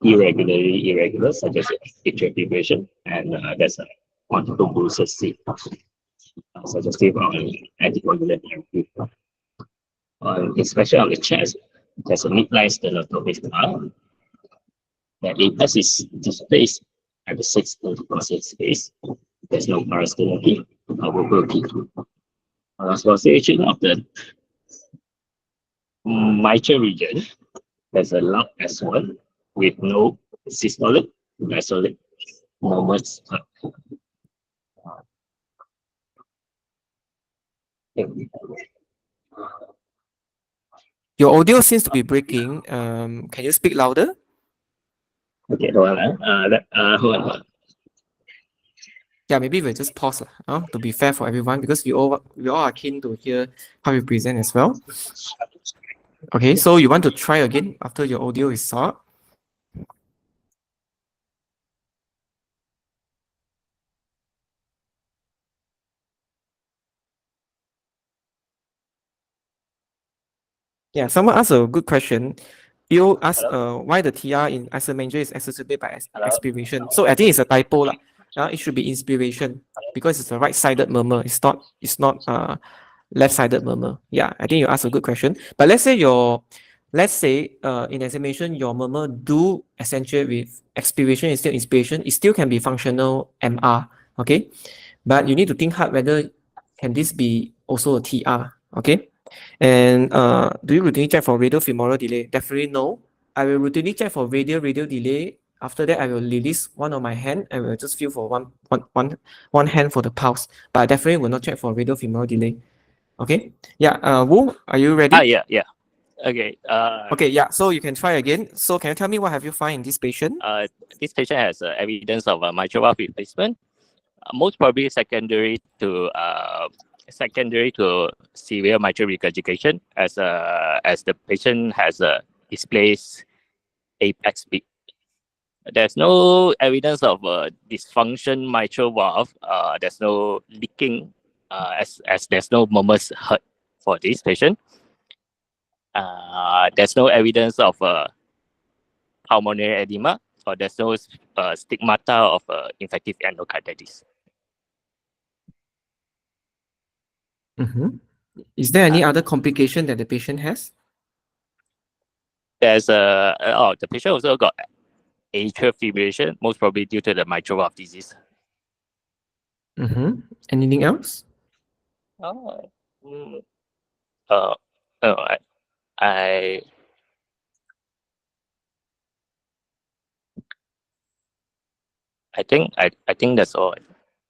irregular, such as atrial fibrillation, and there's a multiple bruises seen, suggestive of anticoagulant therapy. Especially on the chest, there's a midline sternotomic scar. The apex is displaced at the 6 space. There's no parastenotic mobility. Association of the mitral region, there's a loud S1 with no systolic, diastolic moments. Your audio seems to be breaking. Can you speak louder? Okay, hold on. Hold on. Yeah, maybe we'll just pause to be fair for everyone, because we all are keen to hear how you present as well. Okay, so you want to try again after your audio is solved? Yeah, someone asked a good question. You asked why the TR in isomenger is exacerbated by expiration. So I think it's a typo lah. It should be inspiration, because it's a right-sided murmur. It's not left-sided murmur. Yeah, I think you asked a good question. But let's say in examination your murmur do accentuate with expiration instead of inspiration, it still can be functional MR. Okay, but you need to think hard whether can this be also a TR. Okay. And do you routinely check for radial femoral delay? Definitely no. I will routinely check for radial delay. After that, I will release one of my hand. I will just feel for one hand for the pulse. But I definitely will not check for radial femoral delay. Okay. Yeah. Wu, are you ready? Yeah. Okay. Okay. Yeah. So you can try again. So can you tell me what have you found in this patient? This patient has evidence of mitral valve replacement, most probably secondary to severe mitral regurgitation, as the patient has displaced apex beat. There's no evidence of dysfunction mitral valve. There's no leaking, as there's no murmurs heard for this patient. There's no evidence of pulmonary edema, or there's no stigmata of infective endocarditis. Is there any other complication that the patient has? There's the patient also got atrial fibrillation, most probably due to the mitral valve disease. Anything else? I think that's all.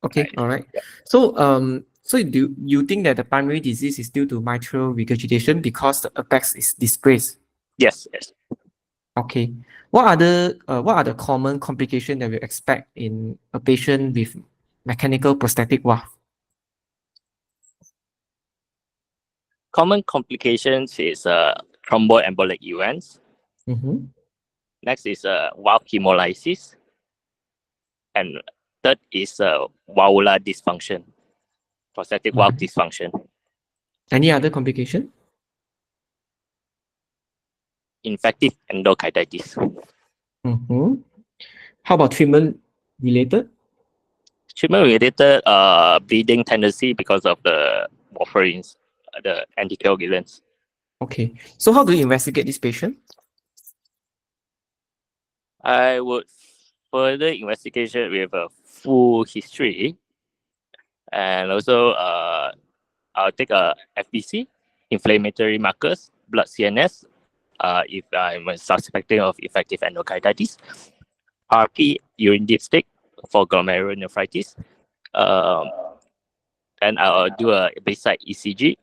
Okay, all right. So So do you think that the primary disease is due to mitral regurgitation because the apex is displaced? Yes, yes. Okay. What are the common complications that we expect in a patient with mechanical prosthetic valve? Common complications is thromboembolic events. Mm-hmm. Next is valve hemolysis. And third is valvular dysfunction, prosthetic valve dysfunction. Any other complication? Infective endocarditis. Mm-hmm. How about treatment related? Treatment related bleeding tendency because of the warfarins, the anticoagulants. Okay. So how do you investigate this patient? I would further investigation with a full history, and also I'll take a FBC, inflammatory markers, blood CNS, if I'm suspecting of effective endocarditis, RP, urine dipstick for glomerulonephritis, and I'll do a bedside ECG,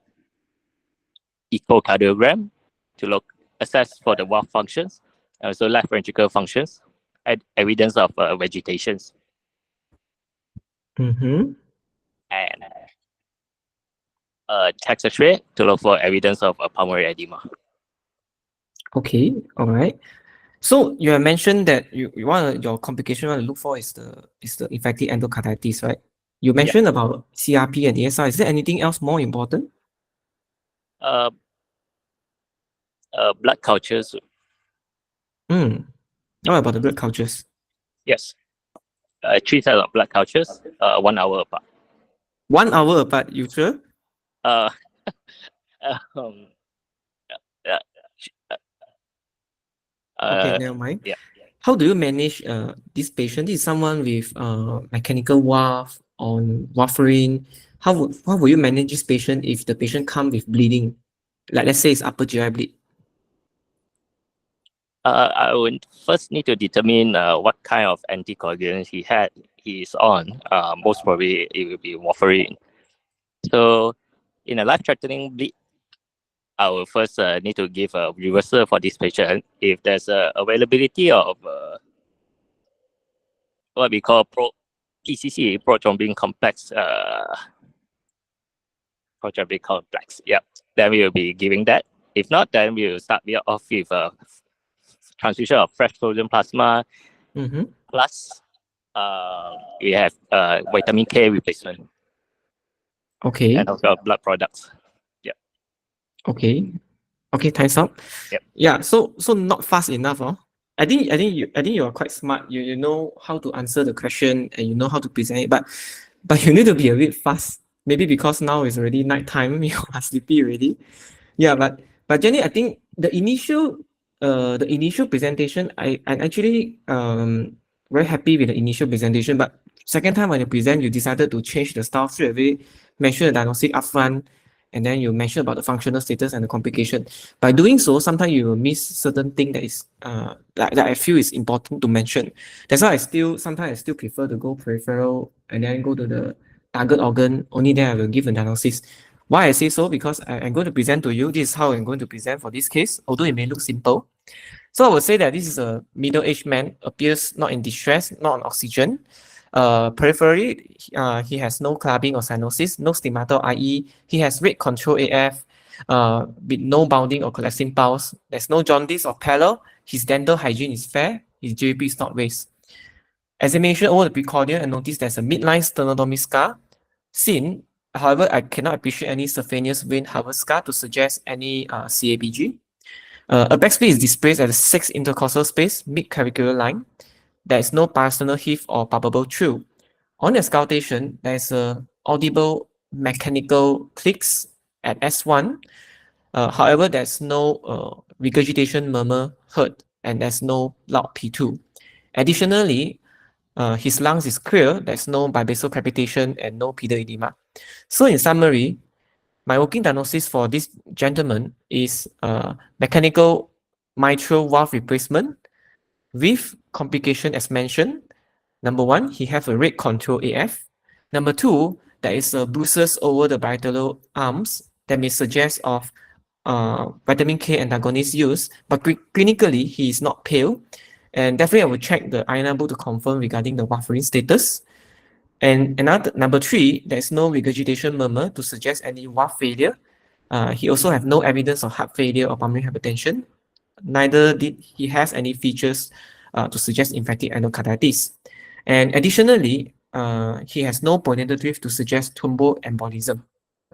echocardiogram to assess for the valve functions, and also left ventricle functions, and evidence of vegetations, Mm-hmm. and chest X-ray to look for evidence of pulmonary edema. Okay. All right. So you have mentioned that you want your complication you want to look for is the infective endocarditis, right? You mentioned about CRP and ASR. Is there anything else more important? Blood cultures. What about the blood cultures? Yes. 3 sets of blood cultures, 1 hour apart. 1 hour apart, you sure? Um, Okay, never mind. yeah. How do you manage this patient? This is someone with mechanical valve on warfarin. How will you manage this patient if the patient come with bleeding? Like let's say it's upper GI bleed. I would first need to determine what kind of anticoagulant he is on. Most probably it will be warfarin. So in a life-threatening bleed, I will first need to give a reversal for this patient. If there's availability of what we call PCC, prothrombin complex, then we will be giving that. If not, then we will start off with transfusion of fresh frozen plasma. Mm-hmm. Plus, we have vitamin K replacement. Okay. And also blood products. Yeah. Okay. Okay, time's up. Yep. Yeah, so not fast enough, huh? I think you are quite smart. You know how to answer the question and you know how to present it, but you need to be a bit fast. Maybe because now it's already night time, you are sleepy already. Yeah, but Jenny, I think the initial presentation, I'm actually very happy with the initial presentation, but second time when you present, you decided to change the style straight away, mention the diagnostic upfront, and then you mention about the functional status and the complication. By doing so, sometimes you will miss certain thing that is that I feel is important to mention. That's why sometimes I still prefer to go peripheral and then go to the target organ. Only then I will give a diagnosis. Why I say so? Because I'm going to present to you. This is how I'm going to present for this case, although it may look simple. So I would say that this is a middle-aged man, appears not in distress, not on oxygen. Peripherally, he has no clubbing or cyanosis, no stigmata, i.e. he has rate control AF, with no bounding or collapsing pulse. There's no jaundice or pallor. His dental hygiene is fair. His JP is not raised. Examination over the precordial and notice there's a midline sternotomy scar. Seen, however, I cannot appreciate any sophaneous vein harbor scar to suggest any CABG. Apex space is displaced at the 6 intercostal space, mid-clavicular line. There is no parasternal heave or palpable through. On auscultation, there is a audible mechanical clicks at S1. However, there's no regurgitation murmur heard, and there's no loud P2. Additionally, his lungs is clear, there's no bibasal crepitation and no pedal edema. So in summary, my working diagnosis for this gentleman is mechanical mitral valve replacement with complication as mentioned. Number 1, he have a rate control AF. Number 2, there is a bruises over the bilateral arms that may suggest of vitamin K antagonist use, but clinically he is not pale. And definitely I will check the INR book to confirm regarding the warfarin status. And another number 3, there is no regurgitation murmur to suggest any warp failure. He also have no evidence of heart failure or pulmonary hypertension. Neither did he has any features to suggest infective endocarditis. And additionally, he has no pointed drift to suggest thromboembolism.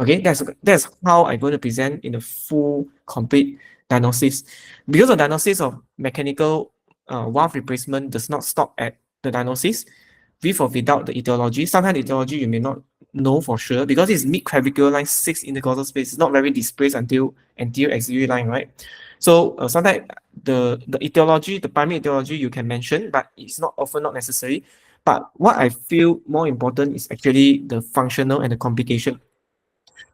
Okay, that's how I'm going to present in a full, complete diagnosis. Because the diagnosis of mechanical valve replacement does not stop at the diagnosis, with or without the etiology. Sometimes the etiology you may not know for sure because it's mid-clavicular line 6 intercostal space. It's not very displaced until anterior axillary line, right? So sometimes the etiology, the primary etiology you can mention, but it's not often not necessary. But what I feel more important is actually the functional and the complication.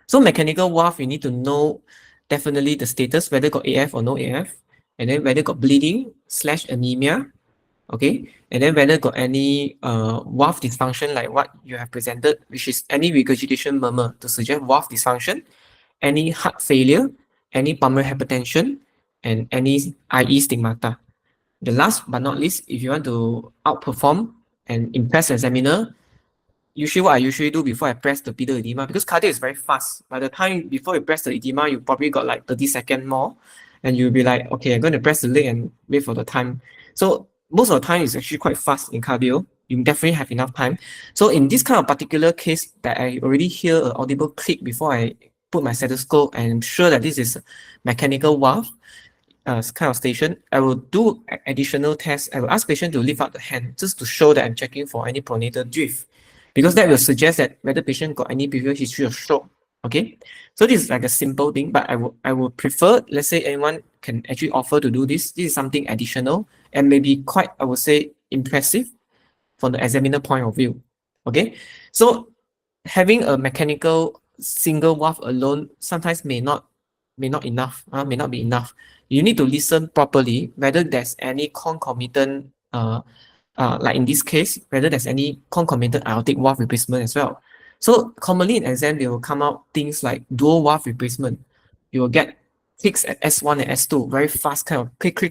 So mechanical valve, you need to know definitely the status, whether got AF or no AF, and then whether got bleeding / anemia, okay, and then whether got any valve dysfunction like what you have presented, which is any regurgitation murmur to suggest valve dysfunction, any heart failure, any pulmonary hypertension, and any IE stigmata. The last but not least, if you want to outperform and impress the examiner, usually what I usually do before I press the pedal edema, because cardio is very fast. By the time before you press the edema, you probably got like 30 seconds more, and you'll be like, okay, I'm going to press the leg and wait for the time. So most of the time is actually quite fast in cardio. You definitely have enough time. So in this kind of particular case that I already hear an audible click before I put my stethoscope, and I'm sure that this is a mechanical valve kind of station, I will do additional tests. I will ask patient to lift up the hand just to show that I'm checking for any pronator drift, because that will suggest that whether patient got any previous history of stroke. Okay, so this is like a simple thing, but I would prefer, let's say anyone can actually offer to do this. This is something additional and maybe quite, I would say, impressive from the examiner point of view. Okay, so having a mechanical single valve alone sometimes may not be enough. You need to listen properly whether there's any concomitant like in this case, whether there's any concomitant aortic valve replacement as well. So commonly in exam, they will come out things like dual valve replacement. You will get clicks at S1 and S2, very fast kind of click,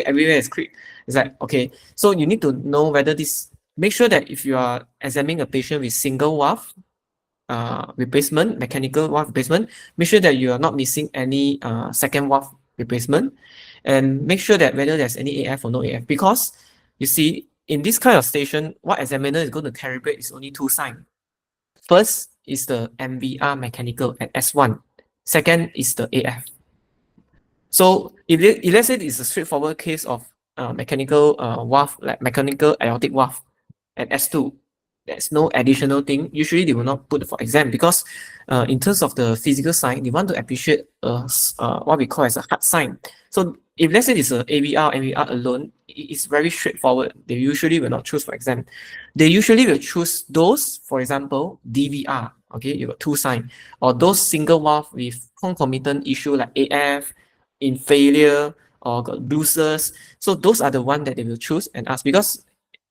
everywhere is click. It's like, okay, so you need to know whether this, make sure that if you are examining a patient with single valve replacement, mechanical valve replacement, make sure that you are not missing any second valve replacement, and make sure that whether there's any AF or no AF, because you see, in this kind of station, what examiner is going to calibrate is only 2 signs. First is the MVR mechanical at S1. Second is the AF. So if let's say it's a straightforward case of mechanical valve, like mechanical aortic valve at S2, there's no additional thing. Usually they will not put for exam because in terms of the physical sign, they want to appreciate what we call as a hard sign. So if let's say it's a AVR, MVR alone, it's very straightforward. They usually will not choose for exam. They usually will choose those, for example, DVR, okay, you got 2 signs, or those single valve with concomitant issue like AF, in failure, or got bruises. So those are the one that they will choose and ask, because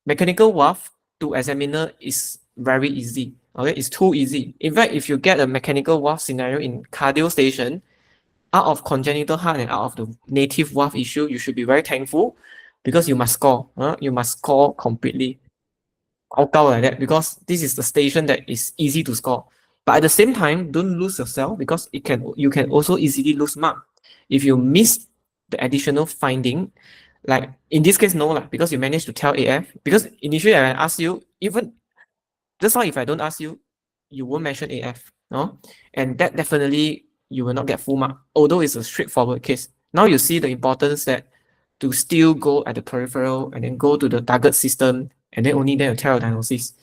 mechanical valve to examiner is very easy. Okay, it's too easy. In fact, if you get a mechanical valve scenario in cardio station, out of congenital heart and out of the native valve issue, you should be very thankful because you must score. You must score completely. Like that, because this is the station that is easy to score. But at the same time, don't lose yourself, because you can also easily lose mark if you miss the additional finding. Like in this case, no, because you managed to tell AF. Because initially I asked you, even just now if I don't ask you, you won't mention AF, no? And that definitely you will not get full mark, although it's a straightforward case. Now you see the importance that to still go at the peripheral and then go to the target system, and then only then you tell diagnosis.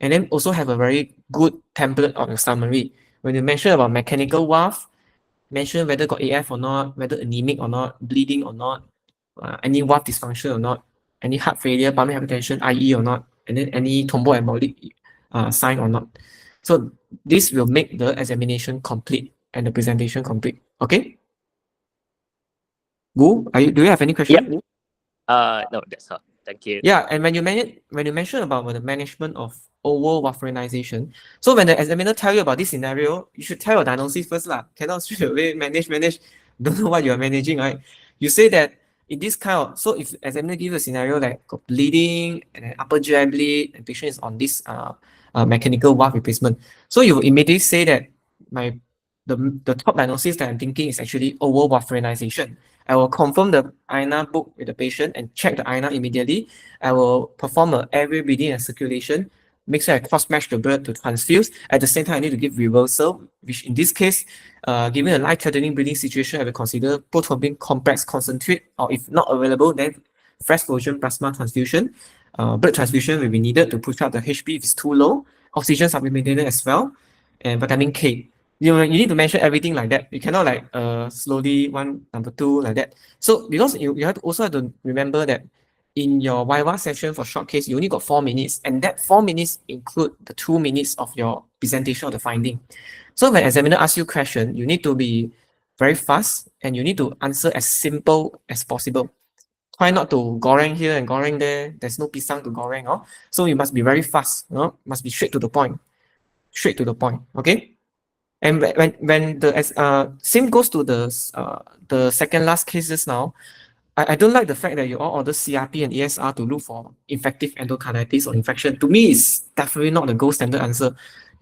And then also have a very good template on your summary. When you mention about mechanical valve, mention whether got AF or not, whether anemic or not, bleeding or not, any valve dysfunction or not, any heart failure, pulmonary hypertension, IE or not, and then any thromboembolic sign or not. So this will make the examination complete and the presentation complete. Okay? Gu, do you have any question? No, that's all. Thank you. Yeah, and when you mention about the management of oval warfarinization. So when the examiner tell you about this scenario, you should tell your diagnosis first lah. Cannot straight away manage, don't know what you are managing, right? You say that in this kind of, so if examiner give a scenario like got bleeding and an upper GI bleed, and patient is on this mechanical valve replacement, so you will immediately say that the top diagnosis that I'm thinking is actually oval warfarinization. I will confirm the INA book with the patient and check the INA immediately. I will perform a airway breathing and circulation, make sure I cross-match the blood to transfuse. At the same time, I need to give reversal, which in this case, given a life-threatening breathing situation, I will consider prothrombin complex concentrate, or if not available, then fresh fusion plasma transfusion. Blood transfusion will be needed to push up the HP if it's too low. Oxygen supplementation as well, and vitamin K. You need to mention everything like that. You cannot like slowly one, number two, like that. So because you also have to remember that in your YY session for short case, you only got 4 minutes, and that 4 minutes include the 2 minutes of your presentation of the finding. So when examiner asks you question, you need to be very fast and you need to answer as simple as possible. Try not to goreng here and goreng there. There's no pisang to goreng, oh. So you must be very fast, must be straight to the point. Straight to the point, okay? And when the same goes to the second last cases now, I don't like the fact that you all order CRP and ESR to look for infective endocarditis or infection. To me, it's definitely not the gold standard answer.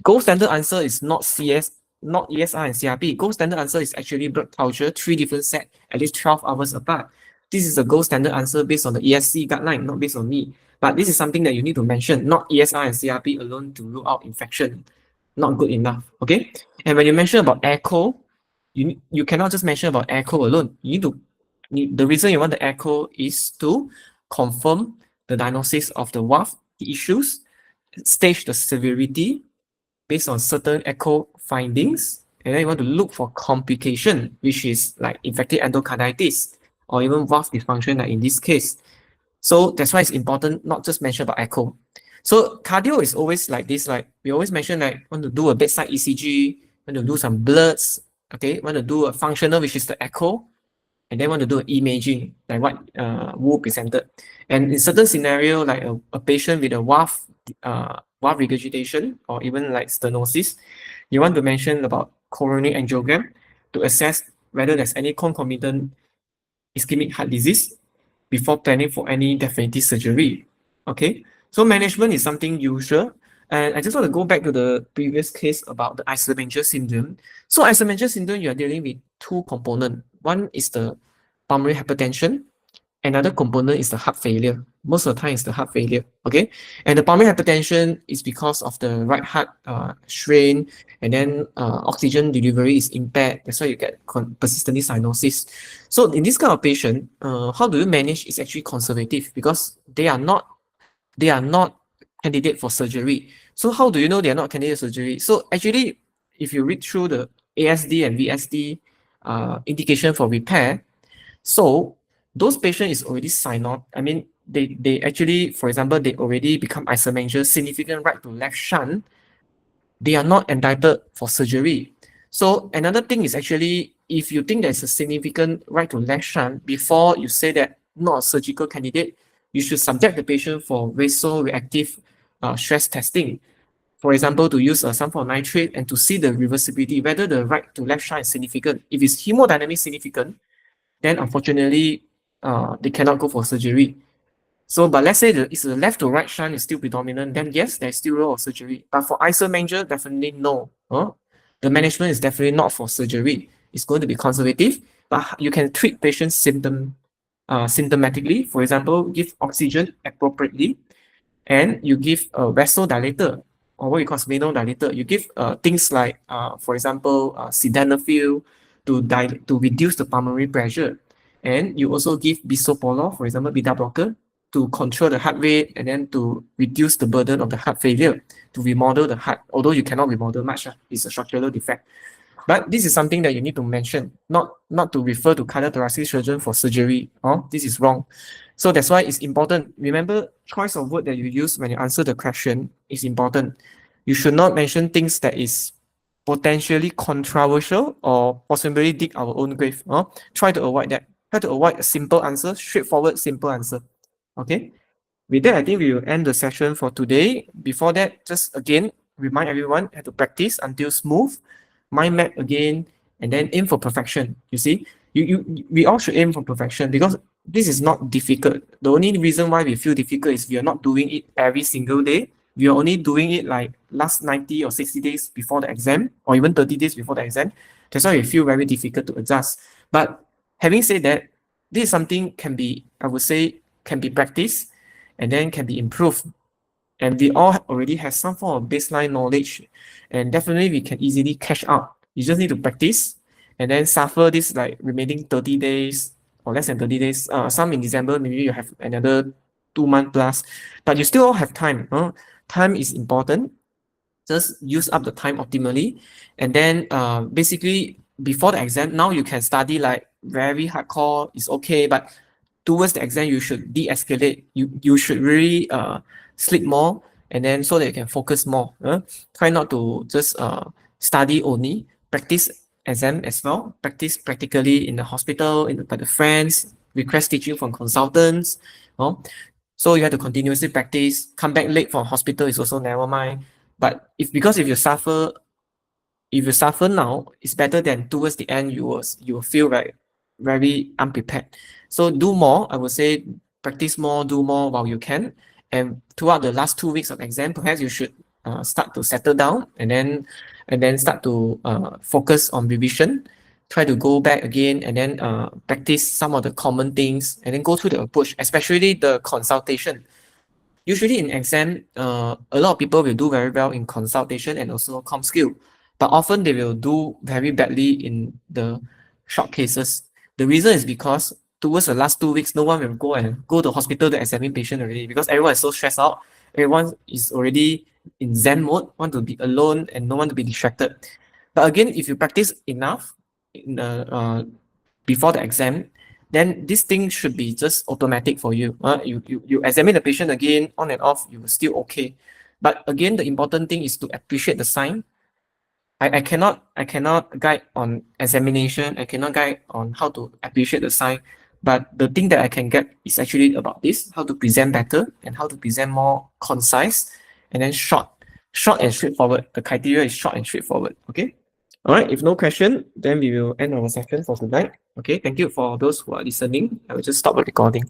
Gold standard answer is not CS, not ESR and CRP. Gold standard answer is actually blood culture, 3 different sets, at least 12 hours apart. This is the gold standard answer based on the ESC guideline, not based on me. But this is something that you need to mention, not ESR and CRP alone to rule out infection. Not good enough, okay? And when you mention about echo, you cannot just mention about echo alone. The reason you want the echo is to confirm the diagnosis of the valve issues, stage the severity based on certain echo findings, and then you want to look for complication, which is like infective endocarditis or even valve dysfunction, like in this case. So that's why it's important not just mention about echo. So cardio is always like this, like we always mention like want to do a bedside ECG, want to do some bloods, okay, want to do a functional, which is the echo, and then want to do an imaging, like what Wu presented. And in certain scenario, like a patient with a valve regurgitation or even like stenosis, you want to mention about coronary angiogram to assess whether there's any concomitant ischemic heart disease before planning for any definitive surgery. Okay, so management is something usual. And I just want to go back to the previous case about the Eisenmenger syndrome. So Eisenmenger syndrome, you are dealing with 2 components. One is the pulmonary hypertension. Another component is the heart failure. Most of the time, it's the heart failure. Okay, and the pulmonary hypertension is because of the right heart strain, and then oxygen delivery is impaired. That's why you get persistently cyanosis. So in this kind of patient, how do you manage? Is actually conservative because they are not candidate for surgery. So how do you know they are not candidate for surgery? So actually, if you read through the ASD and VSD indication for repair, so those patients is already cyanotic. I mean, they actually, for example, they already become Eisenmenger, significant right to left shunt. They are not entitled for surgery. So another thing is actually, if you think there's a significant right to left shunt, before you say that not a surgical candidate, you should subject the patient for vasoreactive stress testing. For example, to use sulfur nitrate and to see the reversibility, whether the right to left shunt is significant. If it's hemodynamic significant, then unfortunately, they cannot go for surgery. So, but let's say it's the left to right shunt is still predominant, then yes, there's still role of surgery. But for Eisenmenger, definitely no. The management is definitely not for surgery. It's going to be conservative, but you can treat patients symptomatically. For example, give oxygen appropriately, and you give a vasodilator, or what we call vasodilator. You give things like, for example, sildenafil to reduce the pulmonary pressure, and you also give bisoprolol, for example, beta blocker, to control the heart rate and then to reduce the burden of the heart failure, to remodel the heart. Although you cannot remodel much, it's a structural defect. But this is something that you need to mention, not to refer to cardiothoracic surgeon for surgery. This is wrong. So that's why it's important. Remember, choice of word that you use when you answer the question is important. You should not mention things that is potentially controversial or possibly dig our own grave. Try to avoid that. Try to avoid a simple answer, straightforward, simple answer. Okay. With that, I think we will end the session for today. Before that, just again, remind everyone how to practice until smooth, mind map again, and then aim for perfection. You see, we all should aim for perfection because this is not difficult. The only reason why we feel difficult is we are not doing it every single day. We are only doing it like last 90 or 60 days before the exam, or even 30 days before the exam. That's why we feel very difficult to adjust. But having said that, this is something can be, I would say, can be practiced and then can be improved. And we all already have some form of baseline knowledge, and definitely we can easily catch up. You just need to practice and then suffer this like remaining 30 days or less than 30 days. Some in December, maybe you have another 2 months plus, but you still have time. Time is important. Just use up the time optimally. And then basically before the exam, now you can study like very hardcore, is okay, but towards the exam, you should de-escalate. You should really sleep more, and then so that you can focus more. Try not to just study only. Practice exam as well. Practice practically in the hospital, by the friends. Request teaching from consultants. So you have to continuously practice. Come back late from hospital is also never mind. But if you suffer now, it's better than towards the end you will feel like very unprepared. So do more. I would say practice more, do more while you can. And throughout the last 2 weeks of exam, perhaps you should start to settle down and then start to focus on revision. Try to go back again and then practice some of the common things and then go through the approach, especially the consultation. Usually in exam, a lot of people will do very well in consultation and also com skill, but often they will do very badly in the short cases. The reason is because towards the last 2 weeks, no one will go to hospital to examine patient already because everyone is so stressed out. Everyone is already in Zen mode, want to be alone and no one to be distracted. But again, if you practice enough before the exam, then this thing should be just automatic for you. You examine the patient again, on and off, you will still okay. But again, the important thing is to appreciate the sign. I cannot guide on examination. I cannot guide on how to appreciate the sign. But the thing that I can get is actually about this, how to present better and how to present more concise and then short and straightforward. The criteria is short and straightforward. Okay. All right. If no question, then we will end our session for tonight. Okay. Thank you for those who are listening. I will just stop the recording.